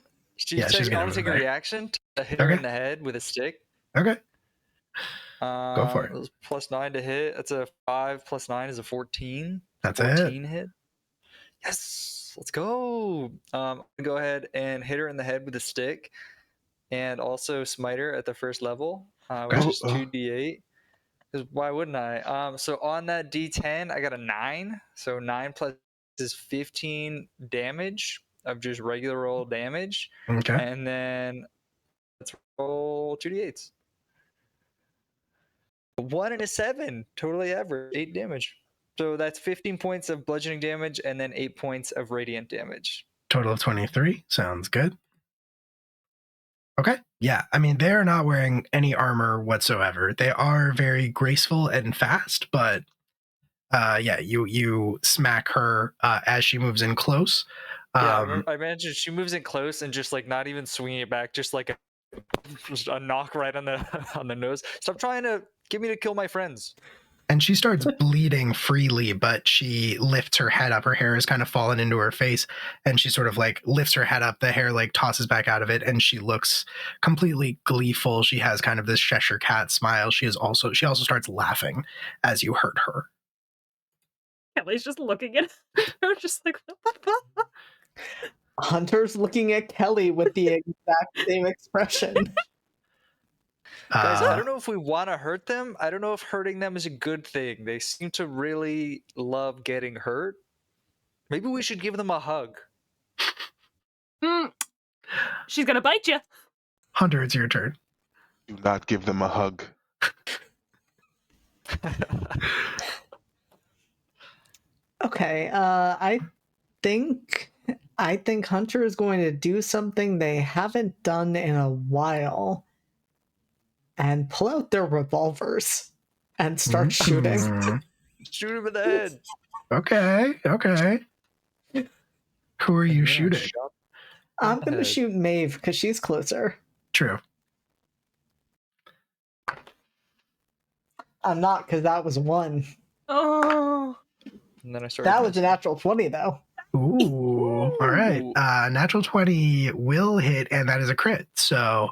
Yeah, she's I gonna want to move take a there. reaction to hit her Okay. in the head with a stick. Okay. Go for it. was +9 to hit. That's a 5 plus 9 is a 14. That's it. 14 hit. Yes, let's go. I'm gonna go ahead and hit her in the head with a stick, and also smite her at the first level, which Okay. is 2d8. Because why wouldn't I? So on that d10, I got a 9. So 9 plus is 15 damage of just regular old damage, Okay. and then let's roll 2d8s. 1 and a 7, totally average, 8 damage. So that's 15 points of bludgeoning damage and then 8 points of radiant damage. Total of 23. Sounds good. Okay. Yeah. I mean, they're not wearing any armor whatsoever. They are very graceful and fast, but yeah, you smack her as she moves in close. Yeah, I imagine she moves in close and just like not even swinging it back, just like a knock right on the on the nose. Stop trying to get me to kill my friends. And she starts bleeding freely, but she lifts her head up. Her hair is kind of fallen into her face, and she sort of like lifts her head up. The hair like tosses back out of it, and she looks completely gleeful. She has kind of this Cheshire cat smile. She also starts laughing as you hurt her. Kelly's just looking at her, just like, what the fuck? Hunter's looking at Kelly with the exact same expression. Guys, I don't know if we want to hurt them. I don't know if hurting them is a good thing. They seem to really love getting hurt. Maybe we should give them a hug. She's gonna bite you. Hunter, it's your turn. Do not give them a hug. Okay, I think Hunter is going to do something they haven't done in a while and pull out their revolvers and start shooting. Shoot him in the head. Okay. Who are you shooting? I'm going to shoot Maeve because she's closer. True. I'm not, because that was 1. Oh. And then I started. That was a natural 20, though. Ooh. All right. Natural 20 will hit, and that is a crit. So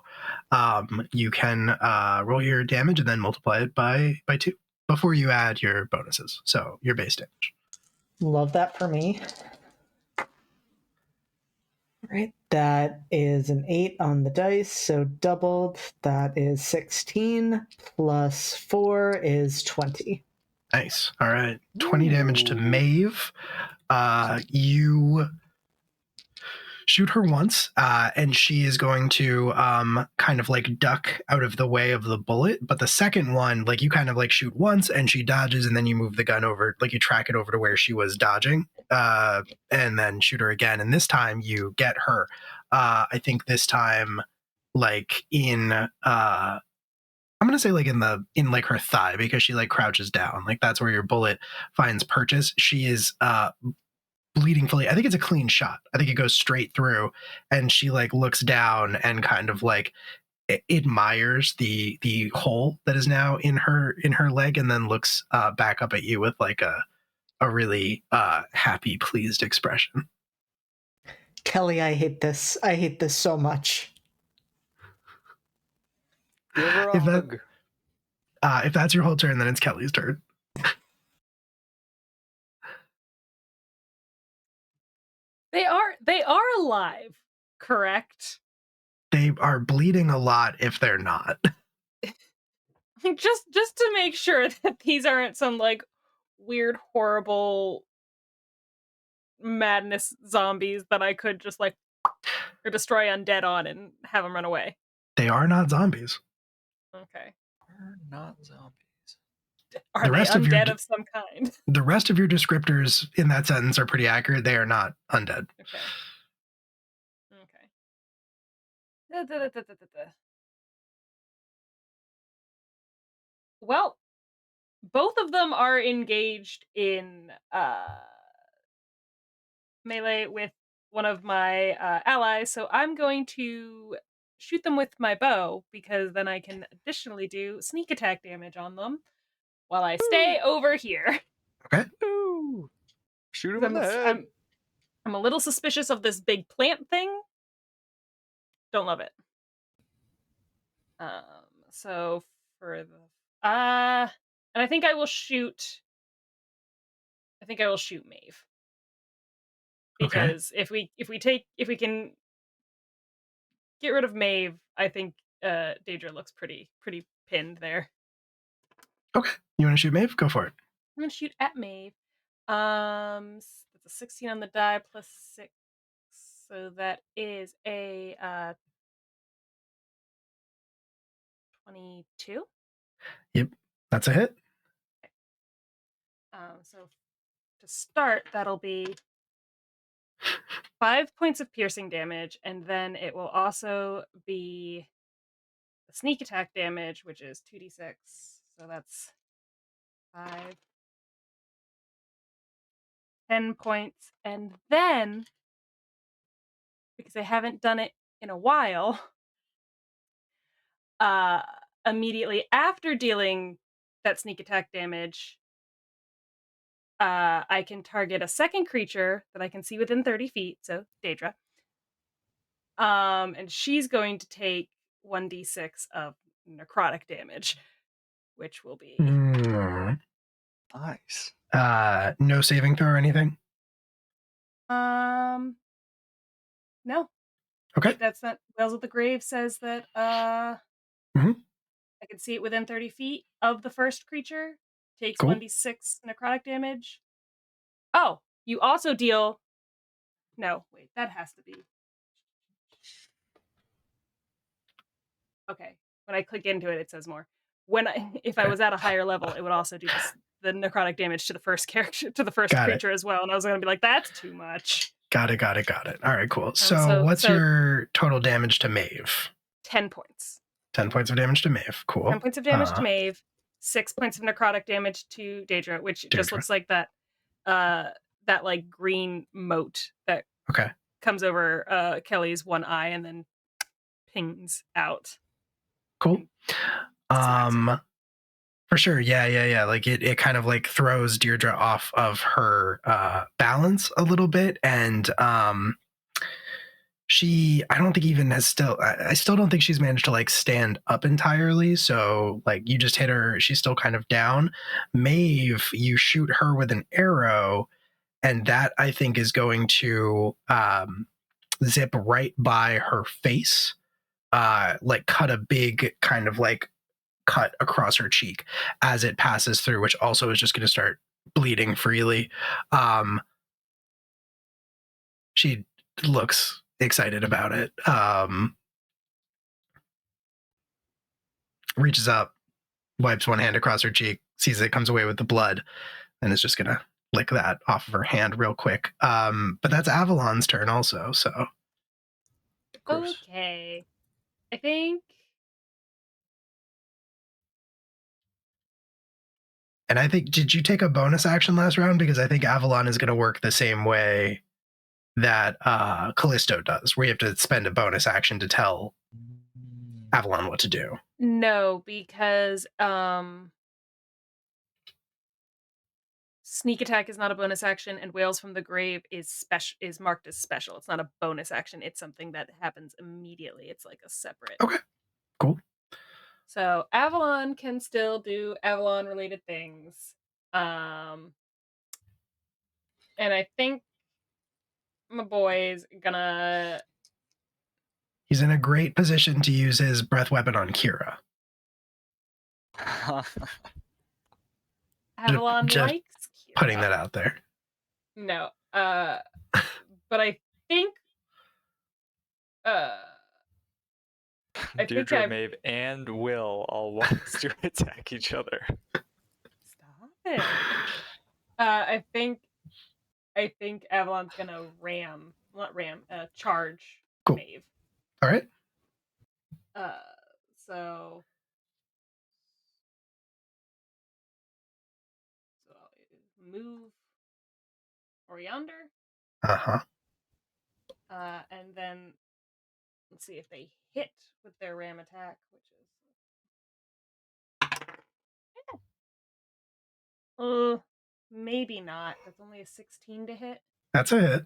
you can roll your damage and then multiply it by 2 before you add your bonuses. So your base damage. Love that for me. All right. That is an 8 on the dice, so doubled. That is 16 plus 4 is 20. Nice. All right. 20 damage to Maeve. You shoot her once, and she is going to kind of like duck out of the way of the bullet. But the second one, like you kind of like shoot once and she dodges, and then you move the gun over, like you track it over to where she was dodging, and then shoot her again. And this time you get her. I think this time, like in I'm gonna say like in like her thigh, because she like crouches down. Like that's where your bullet finds purchase. She is bleeding fully. I think it's a clean shot. I think it goes straight through, and she like looks down and kind of like admires the hole that is now in her leg, and then looks back up at you with like a really happy, pleased expression. Kelly, I hate this. I hate this so much. Give her a If that- hug. If that's your whole turn, then it's Kelly's turn. They are alive, correct? They are bleeding a lot if they're not. Just to make sure that these aren't some like weird, horrible madness zombies that I could just like or destroy undead on and have them run away. They are not zombies. Okay. We're not zombies. Are The they rest of your undead d- of some kind? The rest of your descriptors in that sentence are pretty accurate. They are not undead. Okay. Okay. Da-da-da-da-da-da. Well, both of them are engaged in melee with one of my allies, so I'm going to shoot them with my bow because then I can additionally do sneak attack damage on them while I stay over here. Okay. Ooh. Shoot him in the head. I'm a little suspicious of this big plant thing. Don't love it. So for the and I think I will shoot. I think I will shoot Maeve because if we can get rid of Maeve, I think Daedra looks pretty pinned there. Okay. You want to shoot Maeve? Go for it. I'm gonna shoot at Maeve. That's a 16 on the die plus 6, so that is a 22. Yep. That's a hit. So to start, that'll be 5 points of piercing damage, and then it will also be the sneak attack damage, which is 2d6. So that's 5, 10 points, and then because I haven't done it in a while, immediately after dealing that sneak attack damage, I can target a second creature that I can see within 30 feet, so Daedra. And she's going to take 1d6 of necrotic damage, which will be Nice. No saving throw or anything? no. Okay. That's not Wells of the Grave says that Mhm. I can see it within 30 feet of the first creature. Takes Cool. 1d6 necrotic damage. Oh, you also deal. No, wait, that has to be. Okay, when I click into it, it says more. If I was at a higher level, it would also do the necrotic damage to the first character, to the first Got it. creature as well. And I was going to be like, that's too much. Got it. All right, cool. So what's so- your total damage to Maeve? 10 points. 10 points of damage to Maeve. Cool. 10 points of damage to Maeve, 6 points of necrotic damage to Daedra, which just Daedra. looks like that like green moat that Okay. comes over Kelly's one eye and then pings out. Cool. For sure. Yeah. Like it kind of like throws Deirdre off of her balance a little bit, and she, I don't think even has I still don't think she's managed to like stand up entirely. So like you just hit her, she's still kind of down. Maeve, you shoot her with an arrow, and that I think is going to zip right by her face, like cut a big kind of like cut across her cheek as it passes through, which also is just going to start bleeding freely. She looks excited about it. Reaches up, wipes one hand across her cheek, sees it comes away with the blood, and is just going to lick that off of her hand real quick. But that's Avalon's turn also, so. Of course. Okay. I think And I think, did you take a bonus action last round? Because I think Avalon is going to work the same way that Callisto does, where you have to spend a bonus action to tell Avalon what to do. No, because sneak attack is not a bonus action, and Wails from the Grave is marked as special. It's not a bonus action. It's something that happens immediately. It's like a separate. Okay, cool. So Avalon can still do Avalon-related things. And I think my boy's gonna... He's in a great position to use his breath weapon on Kira. Avalon just likes Kira. Putting that out there. No. But I think... Deirdre, Maeve, and Will all want to attack each other. Stop it. I think Avalon's gonna charge Cool. Maeve. All right. So move or yonder. And then let's see if they hit with their ram attack, which is maybe not. That's only a 16 to hit. That's a hit.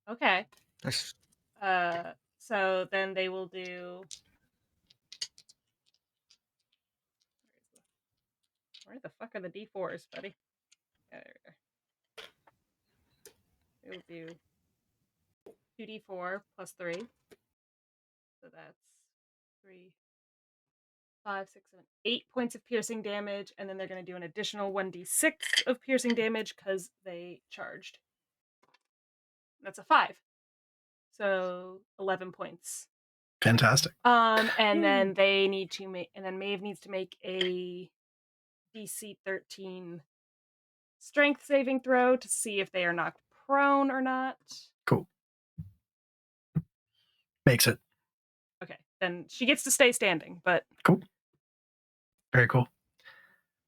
Okay. So then they will do... Where the fuck are the D4s, buddy? There we go. They will do 2d4 plus 3. So that's 3, 5, 6, 7, 8 points of piercing damage, and then they're going to do an additional 1d6 of piercing damage because they charged. That's a 5. So 11 points. Fantastic. And then they need to make, and then Maeve needs to make a DC 13 strength saving throw to see if they are knocked prone or not. Cool. Makes it. Okay, then she gets to stay standing, but... Cool. Very cool.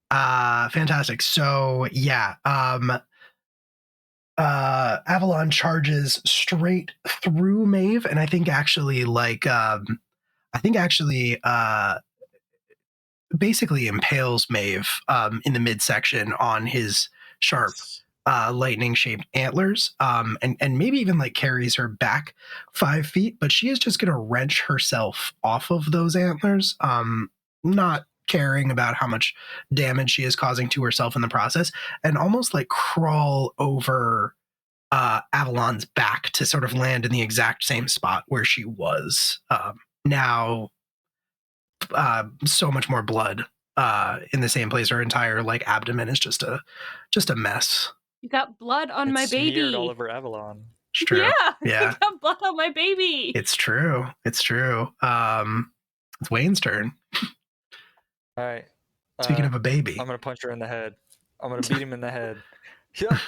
Fantastic. So, yeah, Avalon charges straight through Maeve, and I think actually, basically impales Maeve in the midsection on his sharp lightning-shaped antlers, and maybe even like carries her back 5 feet, but she is just going to wrench herself off of those antlers, not caring about how much damage she is causing to herself in the process, and almost like crawl over Avalon's back to sort of land in the exact same spot where she was. Now so much more blood in the same place. Her entire like abdomen is just a mess. You got blood on my baby. Smeared all over Avalon. It's true. Yeah, Yeah. I got blood on my baby. It's true. It's Wayne's turn. All right. Speaking of a baby, I'm gonna punch her in the head. I'm gonna beat him in the head. Yeah.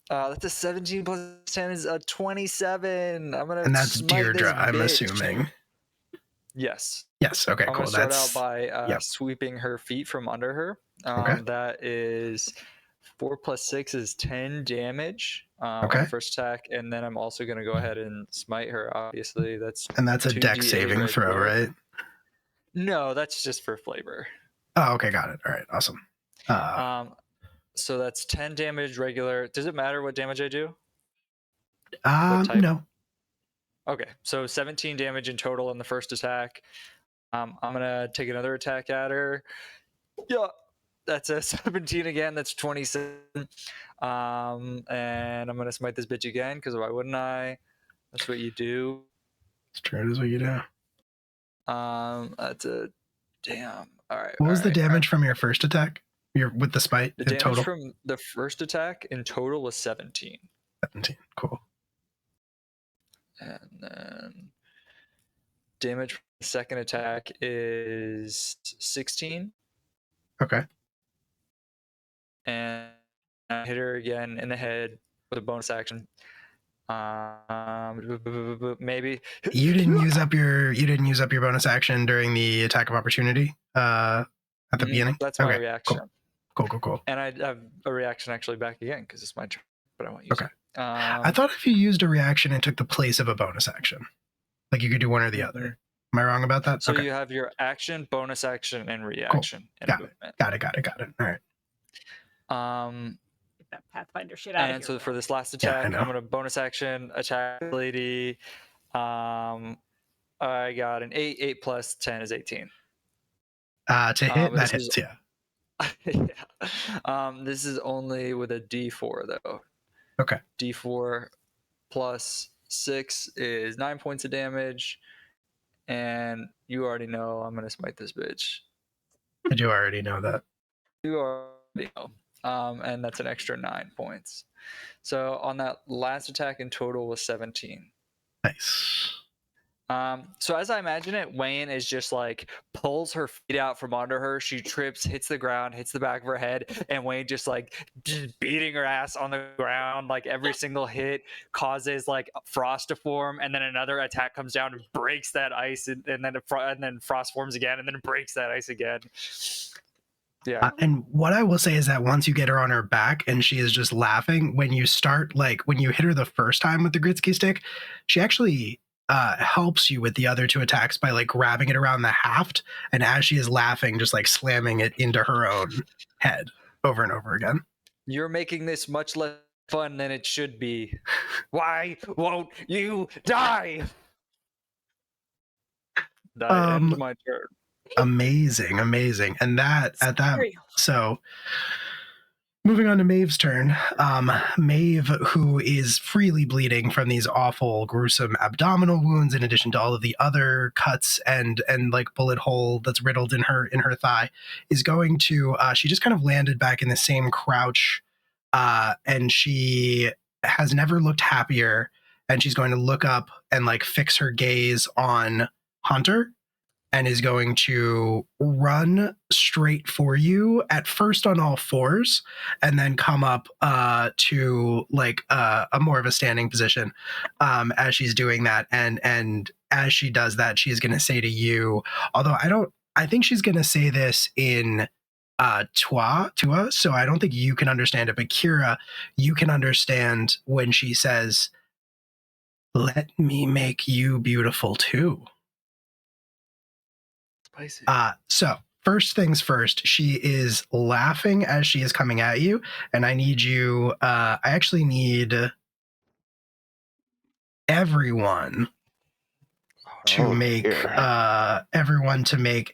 That's a 17 plus 10 is a 27. I'm gonna. And that's smite Deirdre, this I'm bitch. assuming. Yes. Yes. Okay. I'm Cool. gonna start That's out by sweeping her feet from under her. Okay. That is 4 plus 6 is 10 damage. Okay. On the first attack, and then I'm also gonna go ahead and smite her. Obviously, that's a 2d8 dex saving throw, regular. right? No, that's just for flavor. Oh, okay. Got it. All right. Awesome. So that's 10 damage regular. Does it matter what damage I do? What type? No. Okay, so 17 damage in total in the first attack. I'm gonna take another attack at her. Yeah, that's a 17 again. That's 27. And I'm gonna smite this bitch again because why wouldn't I? That's what you do. It's true. That's what you do. That's a damn. All right. What was the damage from your first attack? With the smite The in damage total? from the first attack in total was 17. 17. Cool. And then damage from the second attack is 16. Okay. And I hit her again in the head with a bonus action. Maybe You didn't use up your bonus action during the attack of opportunity at the beginning. That's my Okay, reaction. Cool. And I have a reaction actually back again because it's my turn, but I won't use Okay. it. I thought if you used a reaction, it took the place of a bonus action. Like you could do one or the other. Am I wrong about that? So okay. you have your action, bonus action, and reaction and Got movement. Got it. All right. Get that Pathfinder shit out of here. And so for this last Yeah, I attack, know. I'm gonna bonus action attack the lady. I got an 8. 8 plus 10 is 18. To hit, that this hits, is- yeah. Yeah. This is only with a D4 though. Okay. D4 plus 6 is 9 points of damage, and you already know I'm gonna smite this bitch. I do already know that. You already know. And that's an extra 9 points. So on that last attack in total was 17. Nice. So as I imagine it, Wayne is just like pulls her feet out from under her. She trips, hits the ground, hits the back of her head, and Wayne just beating her ass on the ground. Like every single hit causes like frost to form, and then another attack comes down and breaks that ice, and then frost forms again, and then it breaks that ice again. Yeah. And what I will say is that once you get her on her back and she is just laughing, when you hit her the first time with the Gritsky stick, she actually helps you with the other 2 attacks by like grabbing it around the haft, and as she is laughing, just like slamming it into her own head over and over again. You're making this much less fun than it should be. Why won't you die? That ends my turn. Amazing. And Scary. so moving on to Maeve's turn. Maeve, who is freely bleeding from these awful, gruesome abdominal wounds, in addition to all of the other cuts and like bullet hole that's riddled in her thigh, is going to. She just kind of landed back in the same crouch, and she has never looked happier. And she's going to look up and like fix her gaze on Hunter, and is going to run straight for you, at first on all fours, and then come up to like a more of a standing position as she's doing that. And as she does that, she's going to say to you, although I think she's going to say this in Tua, so I don't think you can understand it, but Kira, you can understand when she says, "Let me make you beautiful too." Spicy. So first things first, she is laughing as she is coming at you, and I need you. I actually need everyone to make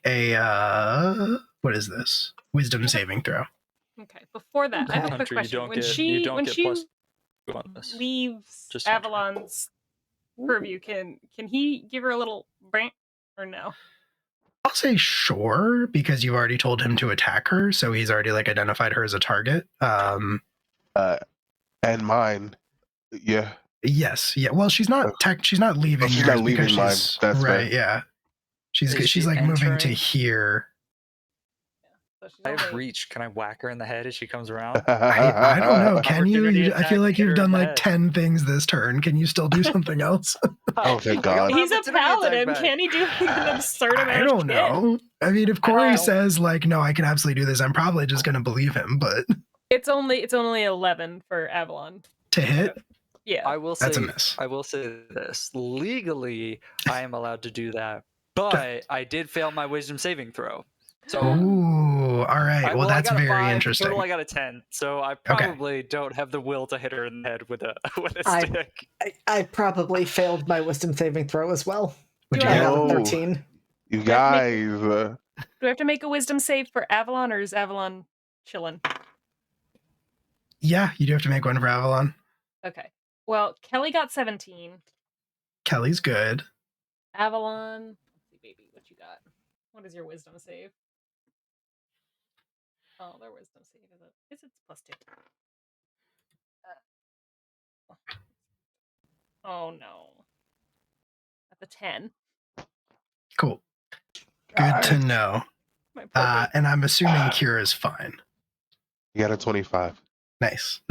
a what is this? Wisdom saving throw. Okay. Before that, I have a Hunter, quick question. you When don't she get plus 2 on this. leaves Just Hunter. Avalon's purview, can he give her a little brant or no? I'll say sure, because you've already told him to attack her, so he's already like identified her as a target. And mine, yeah. Yes, yeah. Well, she's not she's not leaving. She's not leaving mine. That's right. fair. Yeah, Is she's she like moving to entering? here. So she's I have only- reach. Can I whack her in the head as she comes around? I don't know. Can you? Opportunity I feel like attack, hit you've her done in the like head. 10 things this turn. Can you still do something else? Oh, thank I got God. my He's a opportunity attack paladin. back. Can he do an absurd amount I of don't shit? know. I mean, if Corey Oh. says like, no, I can absolutely do this, I'm probably just going to believe him. But It's only 11 for Avalon. to hit, Yeah. I will that's say a miss. I will say this. Legally, I am allowed to do that, but I did fail my wisdom saving throw. So Ooh, all right. Well, I that's got a very 5, interesting. Total, I got a 10. So I probably don't have the will to hit her in the head with a stick. I probably failed my wisdom saving throw as well. Would Do you I get? have Oh. 13. You Do I have guys. Do I have to make a wisdom save for Avalon, or is Avalon chilling? Yeah, you do have to make one for Avalon. Okay. Well, Kelly got 17. Kelly's good. Avalon, let's see, baby, what you got? What is your wisdom save? Oh, their wisdom save is it +2? Oh no. That's a 10. Cool. Good to know. My poor baby. And I'm assuming Kira's fine. You got a 25. Nice.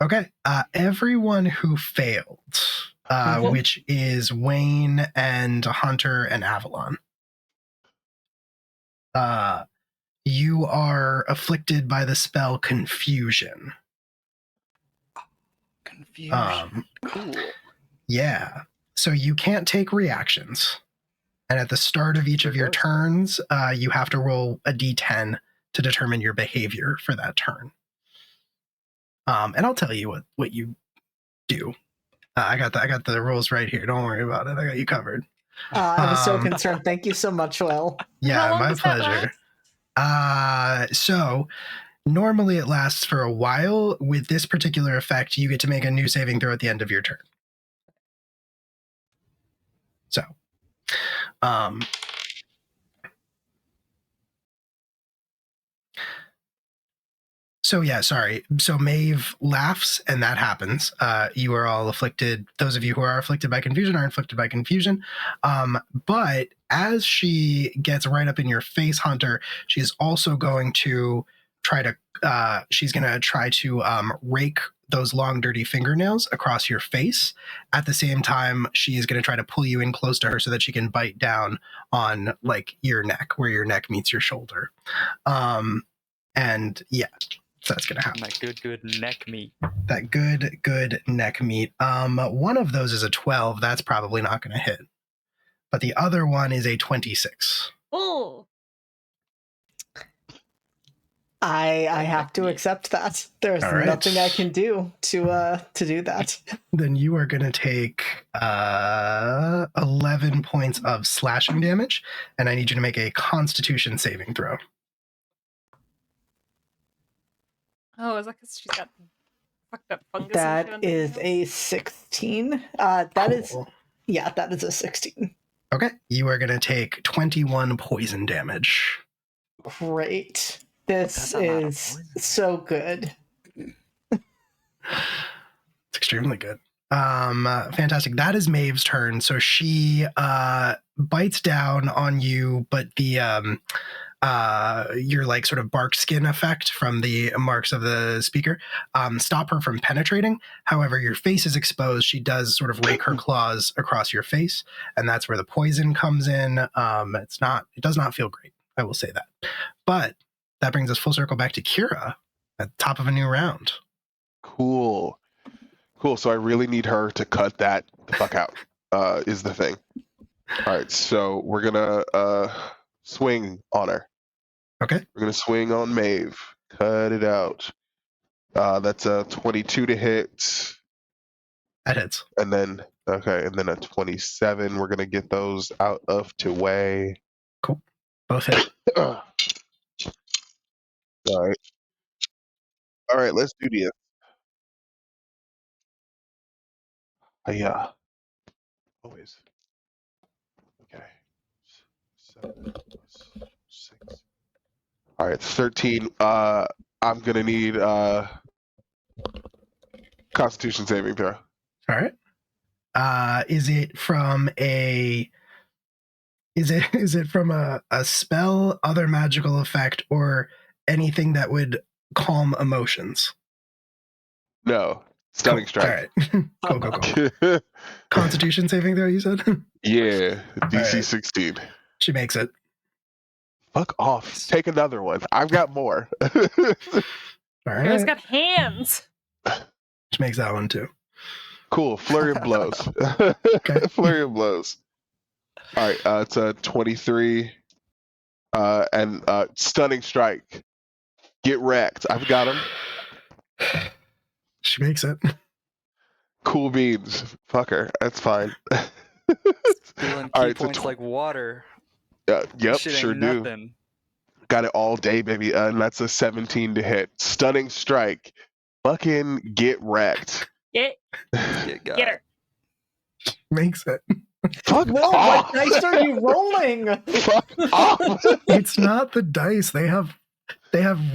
Okay. Everyone who failed, which is Wayne and Hunter and Avalon. you are afflicted by the spell Confusion. Confusion. Cool. Yeah. So you can't take reactions. And at the start of each of your turns, you have to roll a d10 to determine your behavior for that turn. And I'll tell you what you do. I got the rules right here. Don't worry about it. I got you covered. I was so concerned. Thank you so much, Will. Yeah, How long my does that pleasure. So normally it lasts for a while. With this particular effect, you get to make a new saving throw at the end of your turn. So, So yeah, sorry. So Maeve laughs, and that happens. You are all afflicted. Those of you who are afflicted by confusion are afflicted by confusion. But as she gets right up in your face, Hunter, she is also going to try to. She's going to try to rake those long, dirty fingernails across your face. At the same time, she is going to try to pull you in close to her so that she can bite down on like your neck, where your neck meets your shoulder. And yeah. So that's gonna happen. That good neck meat. That good neck meat. One of those is a 12. That's probably not gonna hit. But the other one is a 26. Oh. I have to accept that. There's All right. nothing I can do to do that. Then you are gonna take 11 points of slashing damage, and I need you to make a Constitution saving throw. Oh, is that because she's got fucked up fungus? That is a 16. That is a 16. Okay, you are gonna take 21 poison damage. Great. This is so good. It's extremely good. Fantastic. That is Maeve's turn. So she bites down on you, but the your like sort of bark skin effect from the marks of the speaker stop her from penetrating. However, your face is exposed. She does sort of rake her claws across your face, and that's where the poison comes in. It does not feel great, I will say that. But that brings us full circle back to Kira at the top of a new round. Cool. So I really need her to cut that the fuck out, is the thing. All right, so we're going to swing on her. Okay. We're going to swing on Maeve. Cut it out. That's a 22 to hit. That hits. And then a 27. We're going to get those out of the way. Cool. Both hit. All right, let's do this. Yeah. Always. Okay. 7 plus 6. All right, 13. I'm gonna need Constitution saving throw. All right. Is it from a spell, other magical effect, or anything that would calm emotions? No. Stunning cool. strike. All right. Cool. Constitution saving throw, you said? Yeah. DC right. 16. She makes it. Fuck off. Take another one. I've got more. All right. Kira's got hands. She makes that one too. Cool. Flurry of blows. Okay. Flurry of blows. All right. It's a 23. And stunning strike. Get wrecked. I've got him. She makes it. Cool beans. Fuck her. That's fine. Feeling All key right, points like water. Yep, Shit sure ain't do. nothing. Got it all day, baby. And that's a 17 to hit. Stunning strike. Fucking get wrecked. Get her. Makes it. Fuck Will, off. what dice are you rolling? Fuck off. It's not the dice. They have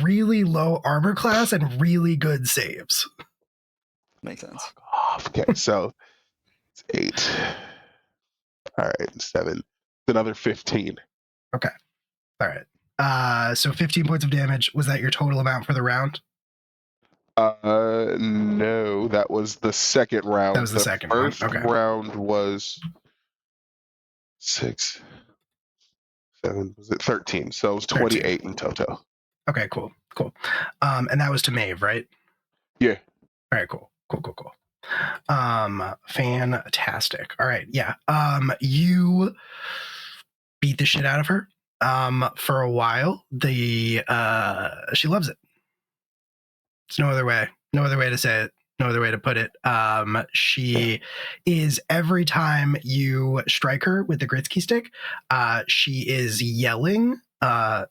really low armor class and really good saves. Makes sense. Fuck off. Okay, so it's 8. All right, 7. Another 15. Okay. All right. So 15 points of damage. Was that your total amount for the round? No, that was the second round. That was the second one. First Okay. round was 6, 7, was it 13? So it was 28 in total. Okay, cool. And that was to Maeve, right? Yeah. All right, cool. Fantastic. All right, yeah. You beat the shit out of her. For a while. She loves it. There's no other way to say it. No other way to put it. She is, every time you strike her with the Gritsky stick, she is yelling.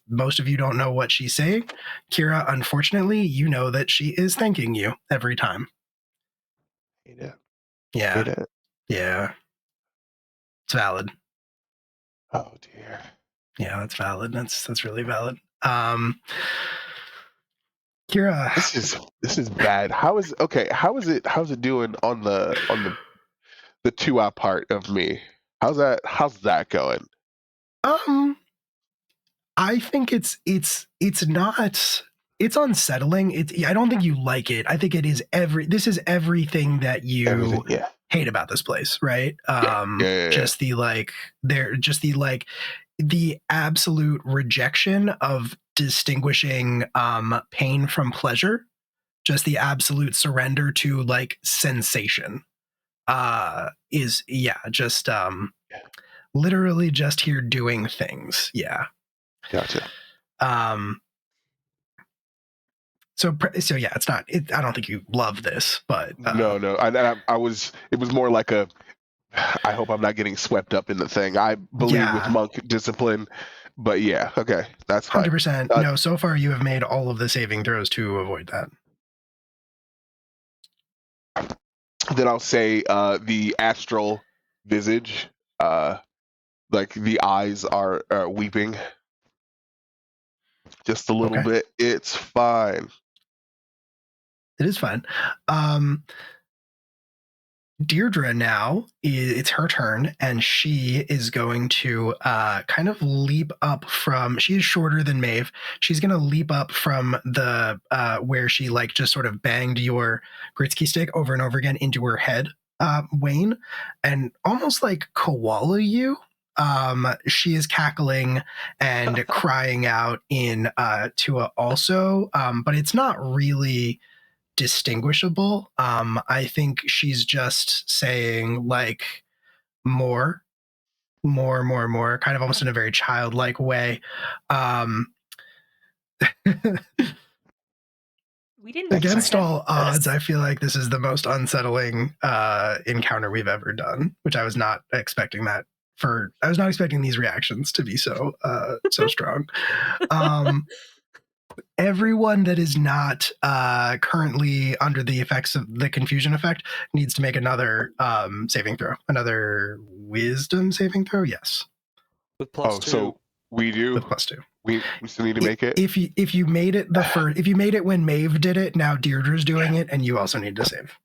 Most of you don't know what she's saying. Kira, unfortunately, you know that she is thanking you every time. Hate it. Yeah. Hate it. Yeah. It's valid. Oh dear. Yeah, that's valid. That's really valid. Kira, this is bad. How's it doing on the 2-hour part of me? How's that going? I think it's not, it's unsettling. I don't think you like it. I think it is this is everything that you Yeah. hate about this place, right? Yeah. Just the absolute rejection of distinguishing pain from pleasure, just the absolute surrender to like sensation. Is just literally just here doing things. Yeah. Gotcha. So yeah, it's not. I don't think you love this, but No. I was. It was more like a. I hope I'm not getting swept up in the thing. I believe with monk discipline, but yeah, okay, that's fine. 100%. No, so far you have made all of the saving throws to avoid that. Then I'll say the astral visage, like the eyes are weeping just a little bit. It's fine. It is fine. Deirdre now, it's her turn, and she is going to kind of leap up from, she is shorter than Maeve. She's going to leap up from the where she like just sort of banged your Gritsky stick over and over again into her head, Wayne, and almost like koala you. She is cackling and crying out in Tua also, but it's not really distinguishable. I think she's just saying like more, kind of almost in a very childlike way. We didn't Against all odds, I feel like this is the most unsettling encounter we've ever done, which I was not expecting that I was not expecting these reactions to be so strong. Everyone that is not currently under the effects of the confusion effect needs to make another saving throw, another wisdom saving throw. Yes, with +2. So we do with +2. We still need to make it. If you made it if you made it when Maeve did it, now Deirdre's doing it, and you also need to save.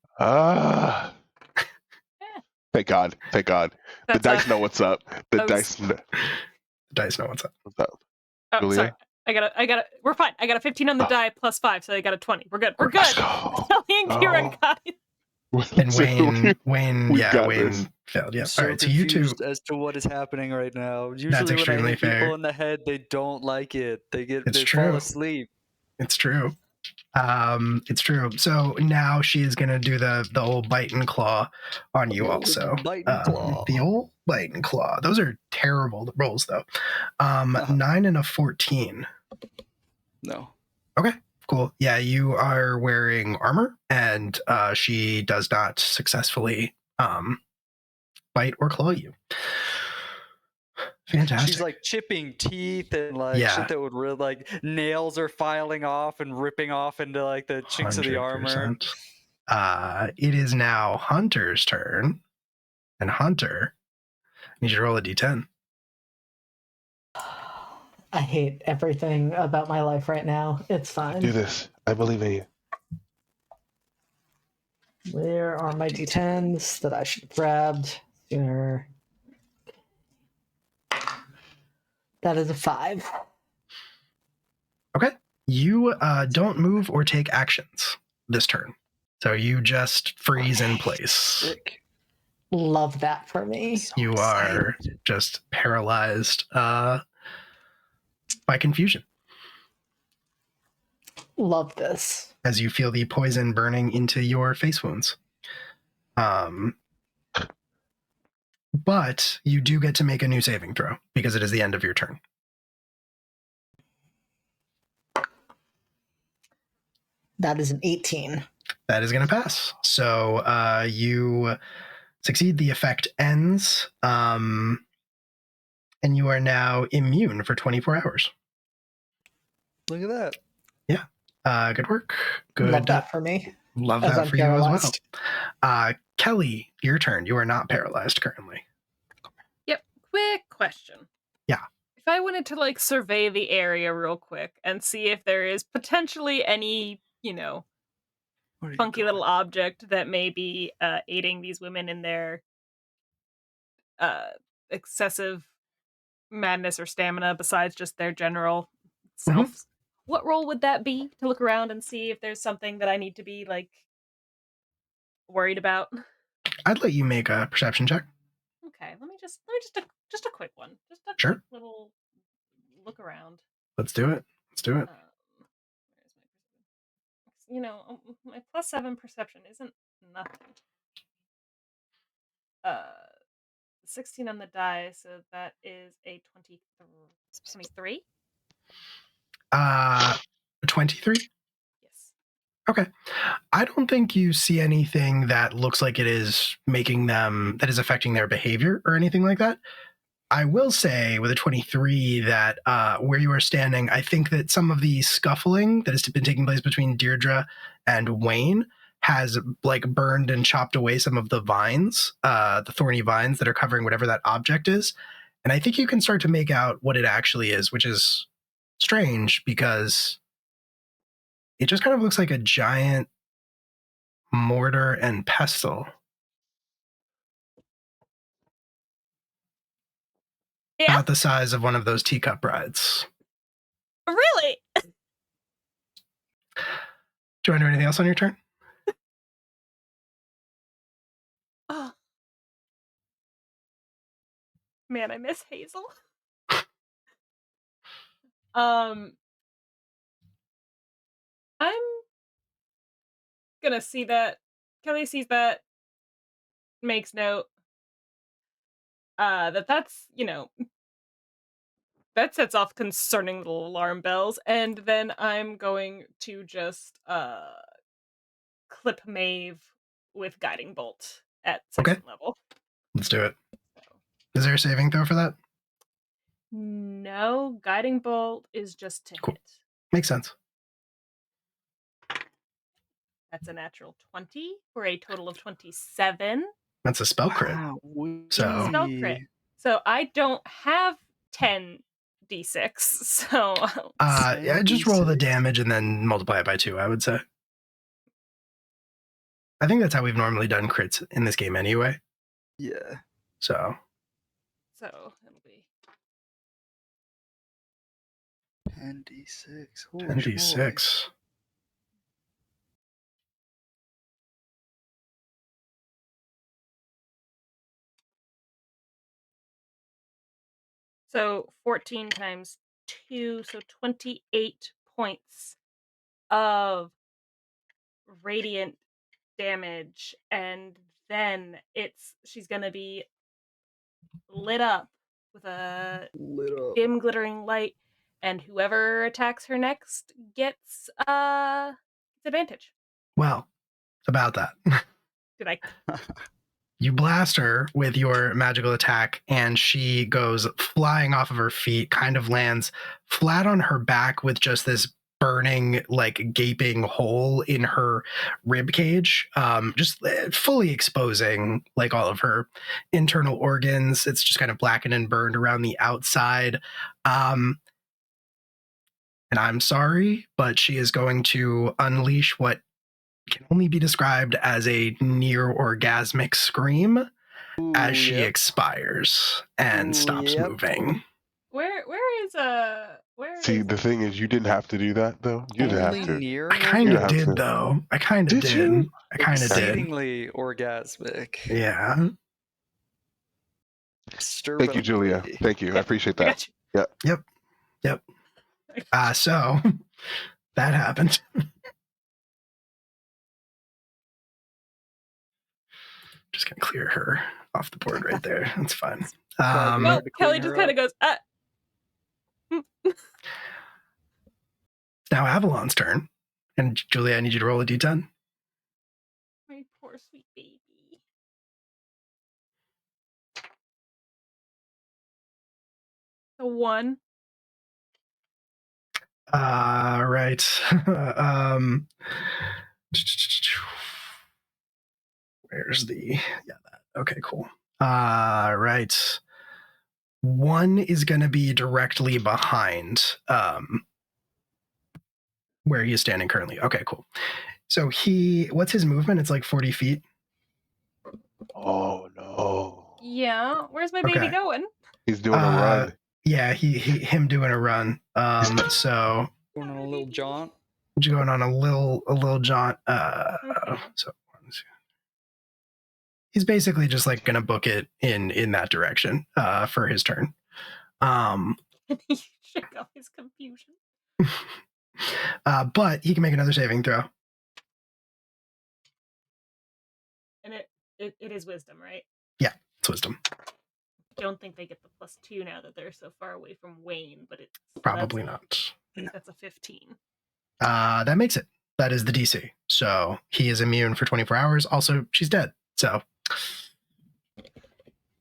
Thank God. The dice know what's up. The dice know what's up. What's up? Oh, Julia? sorry. I got it. We're fine. I got a 15 on the die +5, so I got a 20. We're good. We're good. Kelly and Kira got it. And Wayne failed. Yeah. So all right. So you two, as to what is happening right now. Usually that's when I extremely hit fair. people in the head, they don't like it. They true. fall asleep. It's true. It's true. So now she is gonna do the old bite and claw on you also. Bite and claw. The old bite and claw. Those are terrible rolls though. 9 and a 14. No. Okay, cool. Yeah, you are wearing armor, and she does not successfully bite or claw you. Fantastic. She's like chipping teeth and like shit that would really like nails are filing off and ripping off into like the chinks of the armor. It is now Hunter's turn, and Hunter, I need you to roll a d10. I hate everything about my life right now. It's fine. Do this. I believe in you. Where are my d10s that I should have grabbed sooner? That is a 5. Okay. You don't move or take actions this turn. So you just freeze in place. Sick. Love that for me. You are just paralyzed. by confusion Love this. as you feel the poison burning into your face wounds. But you do get to make a new saving throw because it is the end of your turn. That is an 18. That is going to pass. So you succeed. The effect ends, and you are now immune for 24 hours. Look at that. Good work. Good. Love that for me. Love As that I'm for paralyzed. you as well. Kelly, your turn. You are not paralyzed currently. Yep. Quick question. Yeah. If I wanted to like survey the area real quick and see if there is potentially any, Where are you funky going? little object that may be aiding these women in their excessive madness or stamina besides just their general self, what role would that be to look around and see if there's something that I need to be like worried about? I'd let you make a perception check. Okay, let me just a quick one, just a Sure. quick little look around. Let's do it. Where's my +7 perception isn't nothing. 16 on the die, so that is a 23. 23? Yes. Okay. I don't think you see anything that looks like it is that is affecting their behavior or anything like that. I will say with a 23 that where you are standing, I think that some of the scuffling that has been taking place between Deirdre and Wayne has like burned and chopped away some of the vines, the thorny vines that are covering whatever that object is. And I think you can start to make out what it actually is, which is strange because it just kind of looks like a giant mortar and pestle. Yeah. About the size of one of those teacup brides. Really? Do you want to do anything else on your turn? Oh. Man, I miss Hazel. I'm gonna see that. Kelly sees that, makes note. That's that sets off concerning little alarm bells, and then I'm going to just clip Maeve with guiding bolt at second level. Let's do it. Is there a saving throw for that? No, guiding bolt is just to hit. Makes sense. That's a natural 20 for a total of 27. That's a spell crit. Wow. So Spell crit. So I don't have 10 d6. So yeah, just roll the damage and then multiply it by 2, I would say. I think that's how we've normally done crits in this game anyway. Yeah. So it'll be 10d6. 10d6. so 14 times 2, so 28 points of radiant damage, and then she's gonna be lit up with a dim glittering light, and whoever attacks her next gets advantage. Well, about that. Did I? You blast her with your magical attack, and she goes flying off of her feet, kind of lands flat on her back with just this burning, like gaping hole in her rib cage, just fully exposing like all of her internal organs. It's just kind of blackened and burned around the outside. And I'm sorry, but she is going to unleash what can only be described as a near orgasmic scream as she expires and stops moving. Where is See, the thing is, you didn't have to do that, though. You didn't have to. Near I kind of have did, to. though. I kind of Did did. you? I kind of did. Exceedingly orgasmic. Yeah. Thank you, Julia. Disturbingly. Thank you. I appreciate I that. got you. Yep. So that happened. Just gonna clear her off the board right there. That's fine. Probably Well, hard to clean Kelly her just kind of up. goes, It's now Avalon's turn. And Julia, I need you to roll a d10. my poor sweet baby. A 1. Right. Where's the that. Okay, cool. Right. 1 is gonna be directly behind where he is standing currently. Okay, cool. So what's his movement? It's like 40 feet. Oh no. Yeah, where's my baby Okay. going? He's doing a run. Yeah, him doing a run. So Going on a little jaunt. going on a little jaunt. So he's basically just like gonna book it in that direction for his turn. He shake off his confusion. But he can make another saving throw. And it is wisdom, right? Yeah, it's wisdom. Don't think they get the +2 now that they're so far away from Wayne, but it's Probably not. That's a 15. That makes it. That is the DC. So he is immune for 24 hours. Also, she's dead. So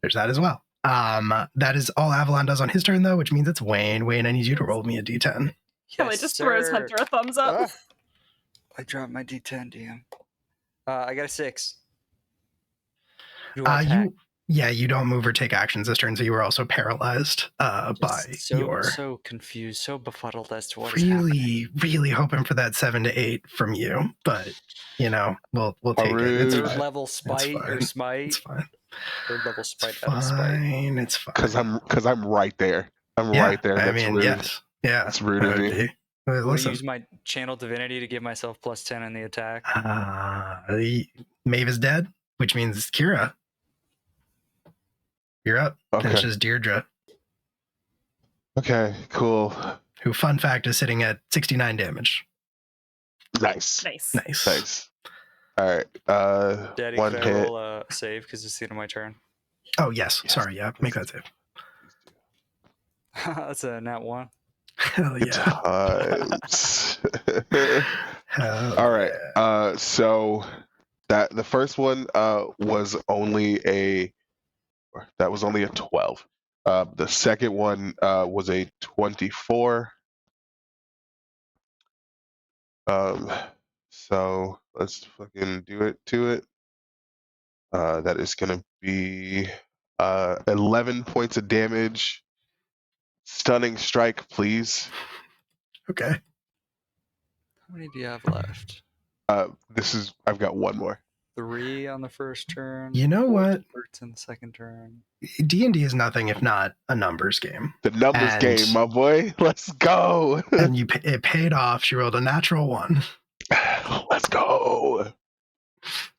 there's that as well. That is all Avalon does on his turn, though, which means it's Wayne. Wayne, I need you to roll me a d10. Kelly just throws Hunter a thumbs up. Ah. I dropped my d10, DM. I got a 6. Do I attack? You don't move or take actions this turn, so you were also paralyzed by your... So confused, so befuddled as to what is happening. Really hoping for that 7 to 8 from you, but we'll take it. It's Third fine. level spite or smite. It's fine. Third level spite It's out of spite. fine. It's fine. Because I'm right there. I'm right there. That's rude. Yes. Yeah. That's rude of me. I'm going to Listen. use my channel divinity to give myself +10 in the attack. Maeve is dead, which means Kira. You're up. Okay. And it's just Deirdre, Okay, cool. who, fun fact, is sitting at 69 damage. Nice. Nice. All right. Daddy, One could I hit. roll a save because it's the end of my turn? Oh, yes. Sorry. Yeah. Make that save. That's a nat 1. Hell Good yeah. times. Hell All right. yeah. So that the first one was only a 12. The second one was a 24. So let's fucking do it to it. That is gonna be 11 points of damage. Stunning strike, please. Okay. How many do you have left? I've got one more. 3 on the first turn. You know 4 what? supports in the second turn. D&D is nothing if not a numbers game. The numbers game, my boy. Let's go. And it paid off. She rolled a natural 1. Let's go.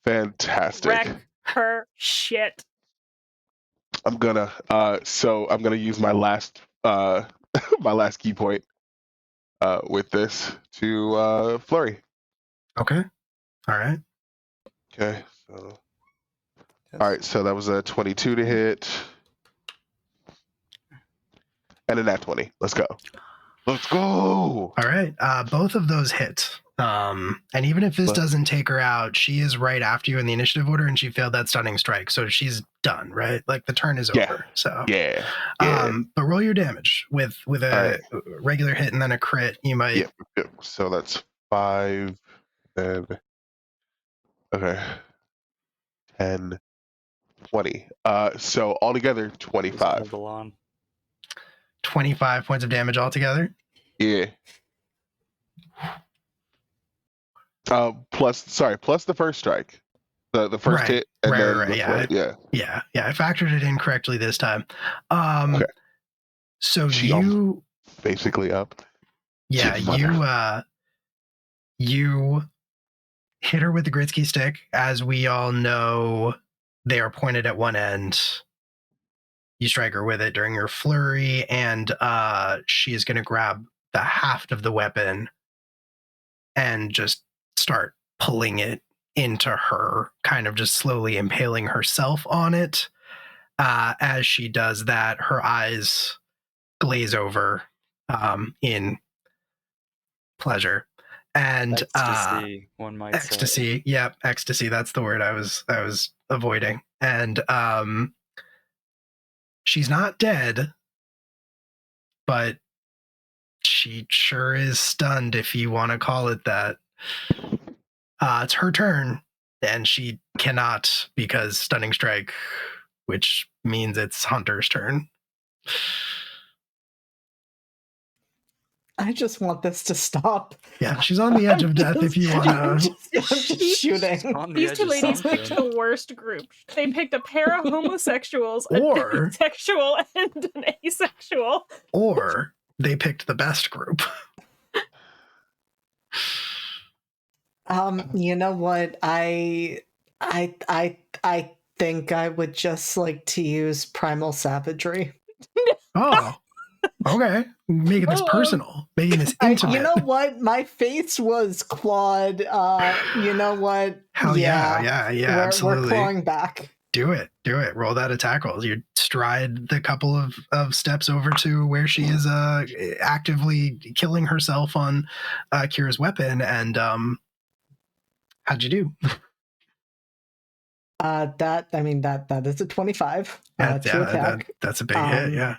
Fantastic. Wreck her shit. I'm gonna use my last my last key point with this to flurry. Okay. All right. Okay, so Yes. all right, so that was a 22 to hit. And a nat 20. Let's go. Let's go. All right. Both of those hit. And even if this doesn't take her out, she is right after you in the initiative order, and she failed that stunning strike, so she's done. Right, like the turn is over. So yeah. But roll your damage with a regular hit and then a crit. You might. Yep. So that's 5. And okay, 10, 20. So altogether 25. Hold on. 25 points of damage altogether. Yeah. Plus the first strike, the first hit, and then yeah. I factored it in correctly this time. Okay. So you basically up. Yeah, you hit her with the Gritsky stick. As we all know, they are pointed at one end. You strike her with it during your flurry, and she is going to grab the haft of the weapon and just start pulling it into her, kind of just slowly impaling herself on it. As she does that, her eyes glaze over in pleasure and Ecstasy, one might say. ecstasy. Yep, ecstasy. That's the word I was avoiding. And she's not dead, but she sure is stunned, if you want to call it that. It's her turn, and she cannot, because stunning strike, which means it's Hunter's turn. I just want this to stop. Yeah, she's on the edge of death. If you want I'm to, just shooting. On the These edge two of ladies something. picked the worst group. They picked a pair of homosexuals, a Or- demisexual, and an asexual. or they picked the best group. You know what? I think I would just like to use primal savagery. Oh, okay. Making this personal, making this intimate. You know what? My face was clawed. You know what? Hell yeah, We're absolutely. clawing back. Do it. Roll that attack roll. You stride the couple of steps over to where she is actively killing herself on Kira's weapon. And how'd you do? That is a 25 to attack. That's a big hit, yeah.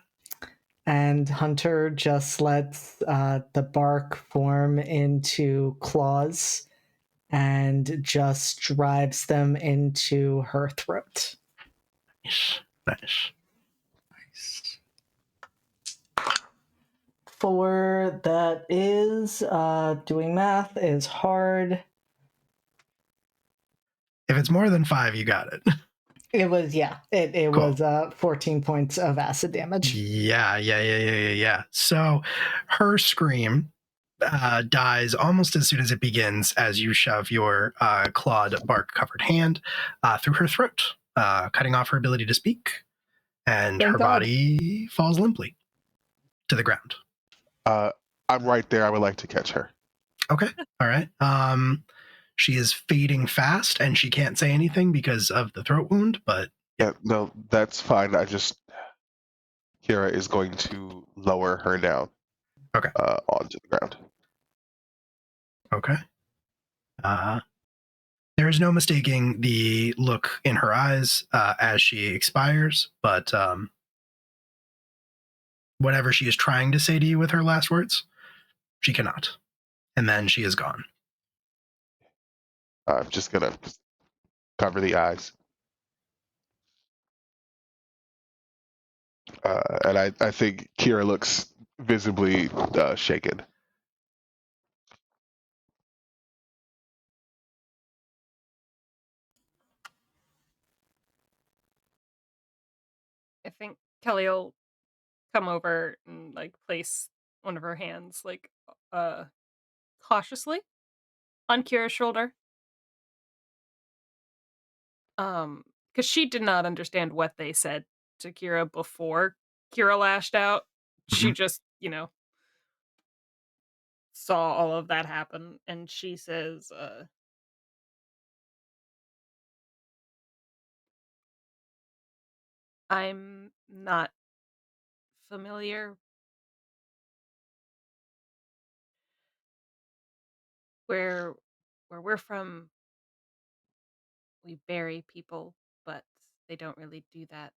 And Hunter just lets the bark form into claws and just drives them into her throat. Nice. For that is doing math is hard. If it's more than 5, you got it. It was it Cool. was 14 points of acid damage. Yeah. So her scream dies almost as soon as it begins, as you shove your clawed bark covered hand through her throat, cutting off her ability to speak, and Thank her God. body falls limply to the ground. I'm right there. I would like to catch her. Okay. All right. She is fading fast, and she can't say anything because of the throat wound, but Yeah, no, that's fine. Kira is going to lower her down. Okay. Onto the ground. okay. There is no mistaking the look in her eyes as she expires, but whatever she is trying to say to you with her last words, she cannot. And then she is gone. I'm just gonna cover the eyes. And I think Kira looks visibly shaken. I think Kelly will come over and place one of her hands cautiously on Kira's shoulder. Because she did not understand what they said to Kira before Kira lashed out. She just, saw all of that happen, and she says, I'm not familiar. Where we're from, we bury people, but they don't really do that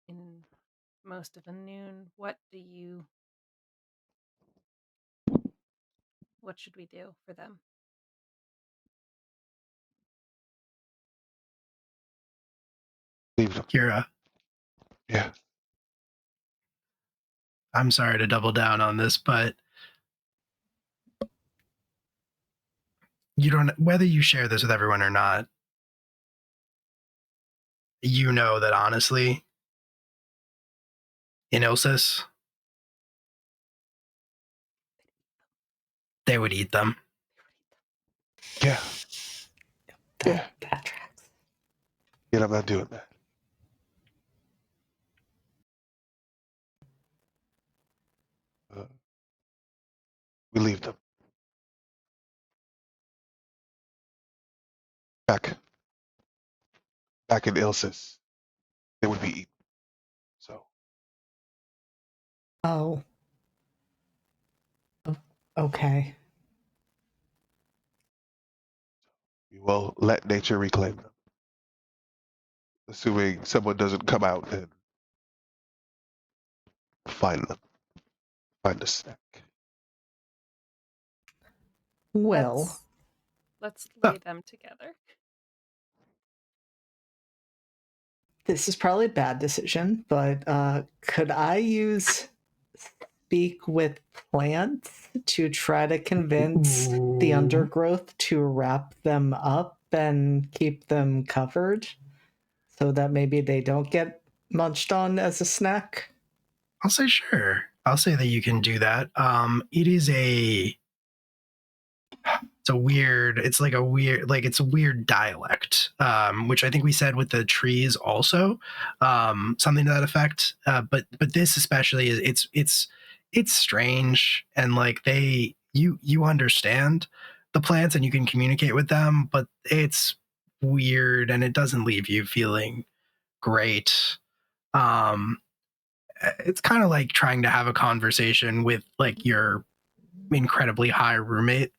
in most of the noon. What should we do for them? Leave them. Kira, Yeah. I'm sorry to double down on this, but you don't, whether you share this with everyone or not, you know that honestly, in Ilsis, they would eat them. Yeah. Yeah. That tracks. Yet I'm not doing that. We leave them. Back in Ilsis. They would be eaten. So Oh. Okay. we will let nature reclaim them. Assuming someone doesn't come out and find them. Find a snack. Well, Let's lay them together. this is probably a bad decision, but could I use speak with plants to try to convince the undergrowth to wrap them up and keep them covered so that maybe they don't get munched on as a snack? I'll say sure. I'll say that you can do that. It's a weird dialect, which I think we said with the trees also, something to that effect. But this especially it's strange, and like you understand the plants and you can communicate with them, but it's weird and it doesn't leave you feeling great. It's kind of like trying to have a conversation with like your incredibly high roommate.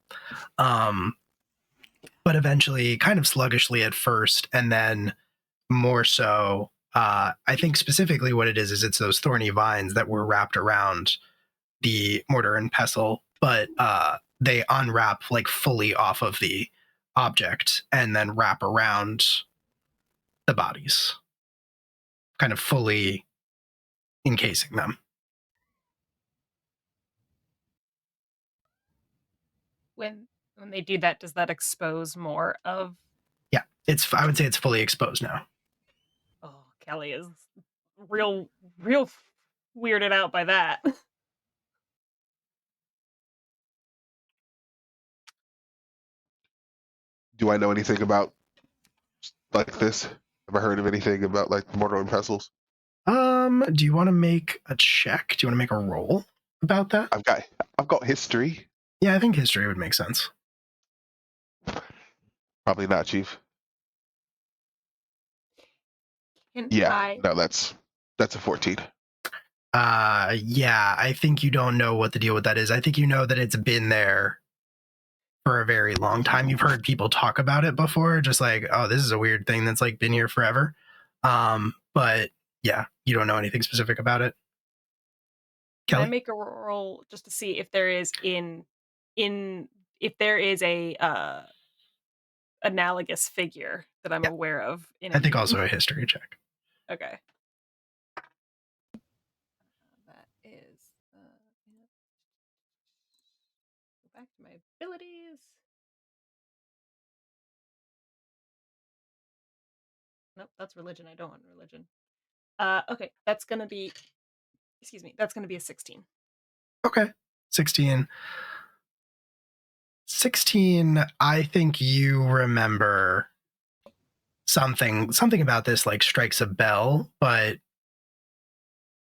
But eventually kind of sluggishly at first, and then more so. I think specifically what it is it's those thorny vines that were wrapped around the mortar and pestle, but they unwrap like fully off of the object and then wrap around the bodies, kind of fully encasing them. When they do that, does that expose more of? Yeah, I would say it's fully exposed now. Oh, Kelly is real weirded out by that. Do I know anything about like this? Have I heard of anything about like mortar and pestles? Do you want to make a check? Do you want to make a roll about that? I've got history. Yeah, I think history would make sense. Probably not, Chief. Can Yeah, no, that's a 14. Yeah, I think you don't know what the deal with that is. I think you know that it's been there for a very long time. You've heard people talk about it before, just like, oh, this is a weird thing that's like been here forever. But yeah, you don't know anything specific about it. Can I Kelly? make a roll just to see if there is if there is a analogous figure that I'm aware of in a I think game? also a history check. Okay. That is go back to my abilities. Nope, that's religion. I don't want religion. Okay, that's gonna be that's gonna be a 16. Okay. 16. 16, I think you remember something about this like strikes a bell, but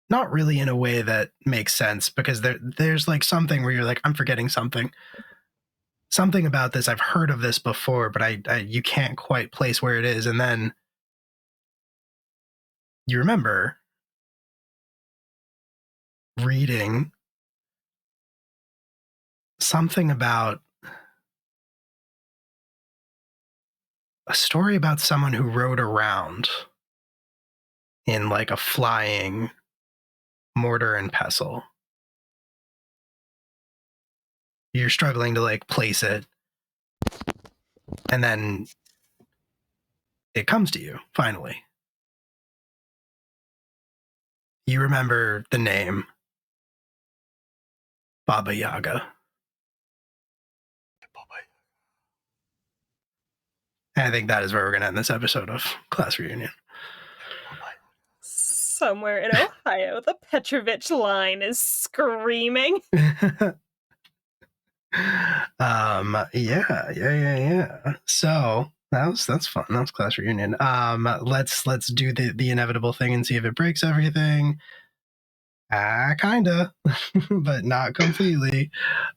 not really in a way that makes sense, because there's like something where you're like, I'm forgetting something about this. I've heard of this before, but I you can't quite place where it is. And then you remember reading something about a story about someone who rode around in like a flying mortar and pestle. You're struggling to like place it, and then it comes to you finally. You remember the name Baba Yaga. And I think that is where we're going to end this episode of Class Reunion. Somewhere in Ohio, the Petrovich line is screaming. Yeah. So that's fun. That was Class Reunion. Let's do the inevitable thing and see if it breaks everything. Kinda, but not completely.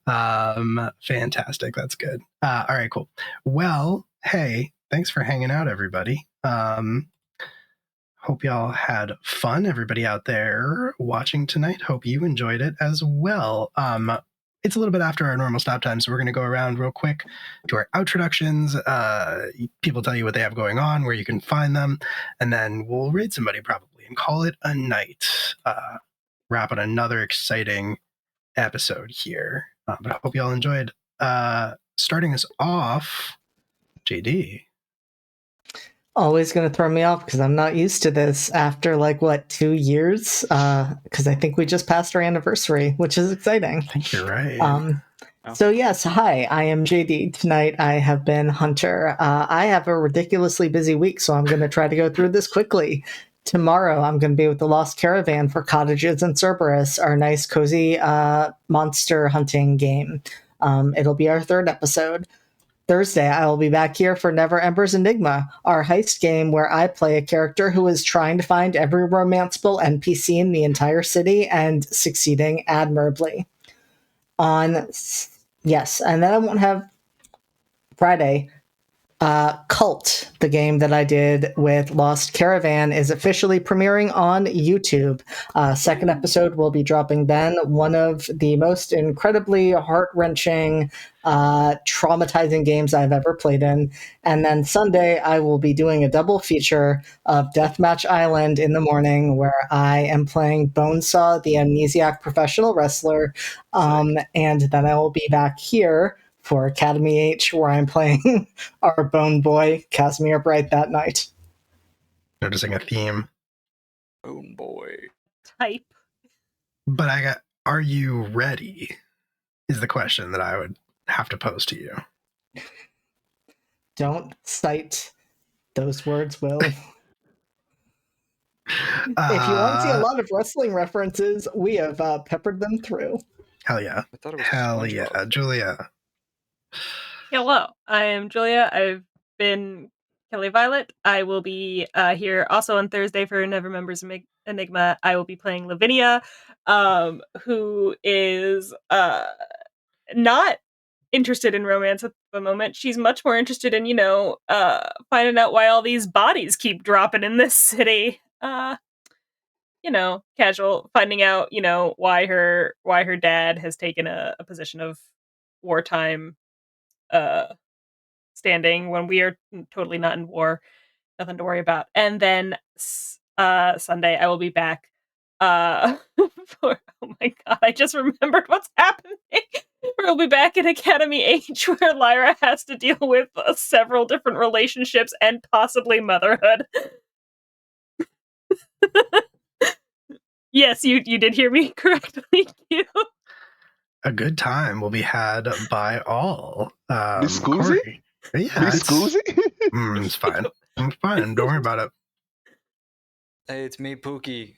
Fantastic. That's good. All right, cool. Well, hey, thanks for hanging out, everybody. Hope y'all had fun. Everybody out there watching tonight, hope you enjoyed it as well. It's a little bit after our normal stop time, so we're going to go around real quick to our introductions. People tell you what they have going on, where you can find them, and then we'll raid somebody probably and call it a night. Wrap on another exciting episode here. But I hope y'all enjoyed. Starting us off, JD. Always going to throw me off because I'm not used to this after 2 years? Because I think we just passed our anniversary, which is exciting. I think you're right. So yes, hi, I am JD. Tonight I have been Hunter. I have a ridiculously busy week, so I'm going to try to go through this quickly. Tomorrow I'm going to be with the Lost Caravan for Cottages in Cerberus, our nice cozy monster hunting game. It'll be our 3rd episode. Thursday, I will be back here for Never Ember's Enigma, our heist game where I play a character who is trying to find every romanceable NPC in the entire city and succeeding admirably. Yes, and then I won't have Friday. Cult, the game that I did with Lost Caravan, is officially premiering on YouTube. 2nd episode will be dropping then. One of the most incredibly heart-wrenching, traumatizing games I've ever played in. And then Sunday, I will be doing a double feature of Deathmatch Island in the morning, where I am playing Bonesaw, the amnesiac professional wrestler. And then I will be back here for Academy H, where I'm playing our bone boy, Casimir Bright, that night. Noticing a theme. Bone boy. Type. But are you ready? Is the question that I would have to pose to you. Don't cite those words, Will. If you want to see a lot of wrestling references, we have peppered them through. Hell yeah. I thought it was Hell yeah. Julia. Hello, I am Julia. I've been Kelly Violet. I will be here also on Thursday for Never Members Enigma. I will be playing Lavinia, who is not interested in romance at the moment. She's much more interested in, finding out why all these bodies keep dropping in this city. Casual, finding out, why her dad has taken a position of wartime standing when we are totally not in war. Nothing to worry about. And then Sunday I will be back for, oh my god, I just remembered what's happening. We'll be back in Academy H, where Lyra has to deal with several different relationships and possibly motherhood. Yes, you did hear me correctly. A good time will be had by all. Miss Scusi? Corey. Yeah, Miss Scusi? it's fine. It's fine. Don't worry about it. Hey, it's me, Pookie.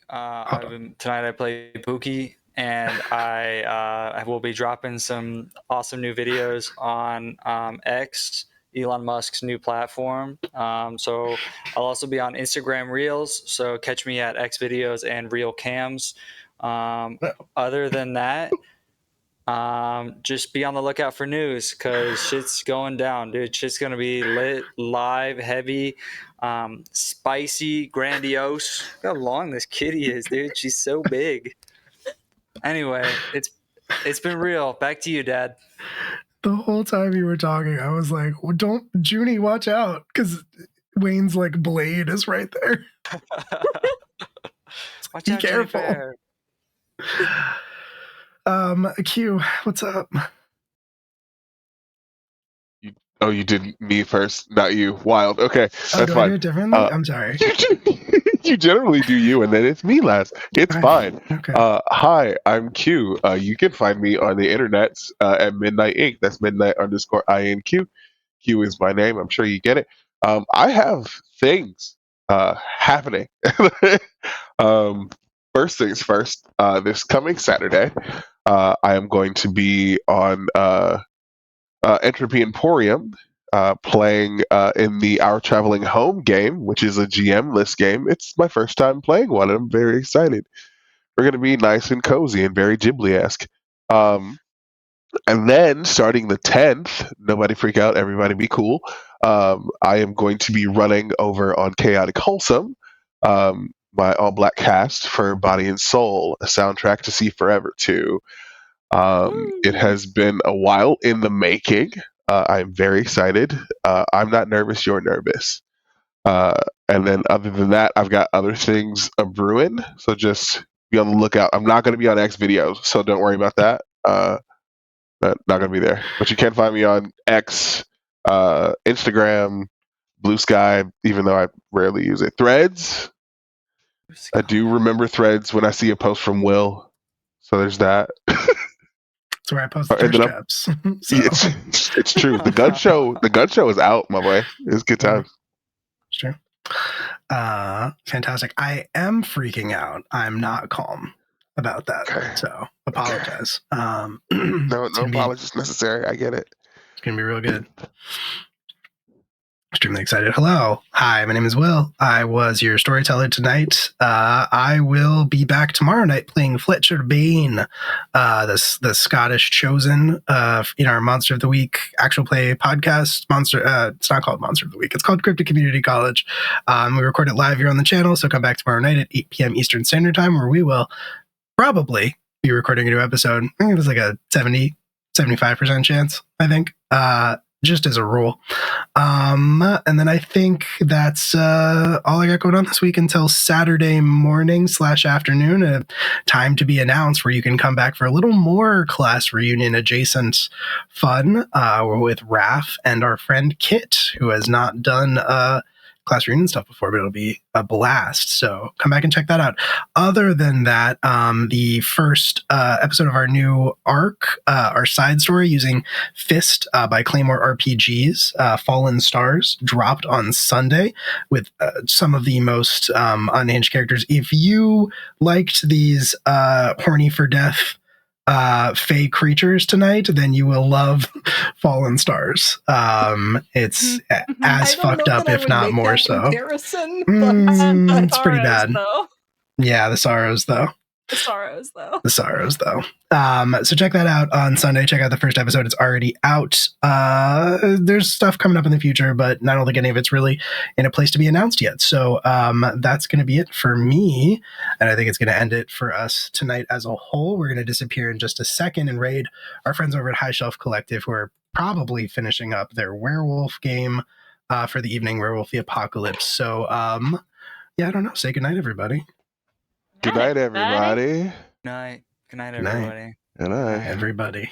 Tonight I play Pookie, and I will be dropping some awesome new videos on X, Elon Musk's new platform. So I'll also be on Instagram Reels, so catch me at X Videos and Reel Cams. Other than that, just be on the lookout for news, because shit's going down, dude. Shit's gonna be lit, live, heavy, spicy, grandiose. Look how long this kitty is, dude. She's so big. Anyway, it's been real. Back to you, Dad. The whole time you were talking, I was like, well, don't, Junie, watch out, because Wayne's blade is right there. Watch Be out, careful. Jennifer. Q, what's up? You did me first, not you. Wild. Okay, that's do fine. I do it differently? I'm sorry. You generally do you, and then it's me last. It's fine. Okay. Hi, I'm Q. You can find me on the internet at Midnight Inc. That's Midnight_INQ. Q is my name. I'm sure you get it. I have things happening. First things first. This coming Saturday, I am going to be on Entropy Emporium, playing in the Our Traveling Home game, which is a GM list game. It's my first time playing one, and I'm very excited. We're gonna be nice and cozy and very Ghibli-esque. And then starting the 10th, nobody freak out, everybody be cool. I am going to be running over on Chaotic Wholesome, my all black cast for Body and Soul, a soundtrack to see forever too. It has been a while in the making. I'm very excited. I'm not nervous, you're nervous. And then other than that, I've got other things a brewing. So just be on the lookout. I'm not going to be on X videos, so don't worry about that. Not gonna be there. But you can find me on X, Instagram, Blue Sky, even though I rarely use it. Threads. I do remember Threads when I see a post from Will. So there's that. That's where I post the And thirst then traps. So, it's true. The gun show is out, my boy. It's good time. it's true. Fantastic. I am freaking out. I'm not calm about that. Okay. So apologize. No It's gonna apologies necessary. I get it. It's gonna be real good. Extremely excited. Hello. Hi, my name is Will. I was your storyteller tonight. I will be back tomorrow night playing Fletcher Bane, the Scottish chosen in our Monster of the Week actual play podcast. It's not called Monster of the Week. It's called Cryptic Community College. We record it live here on the channel, so come back tomorrow night at 8 p.m. Eastern Standard Time, where we will probably be recording a new episode. I think it was like a 75% chance, I think. Just as a rule. And then I think that's all I got going on this week until Saturday morning / afternoon, a time to be announced, where you can come back for a little more class reunion adjacent fun with Raph and our friend Kit, who has not done class reunion stuff before, but it'll be a blast. So come back and check that out. Other than that, the first episode of our new arc, our side story using Fist by Claymore RPGs, Fallen Stars, dropped on Sunday with some of the most unhinged characters. If you liked these horny for death fey creatures tonight, then you will love Fallen Stars. It's as fucked up, if not more so. It's pretty bad. Though. Yeah, the sorrows though. The sorrows though. The sorrows though. So check that out on Sunday. Check out the first episode. It's already out. There's stuff coming up in the future, but I don't think any of it's really in a place to be announced yet. So that's going to be it for me. And I think it's going to end it for us tonight as a whole. We're going to disappear in just a second and raid our friends over at High Shelf Collective, who are probably finishing up their werewolf game for the evening, Werewolf the Apocalypse. So yeah, I don't know. Say goodnight, everybody. Good night, everybody. Night. Good night, Good night. everybody. Good night. Everybody.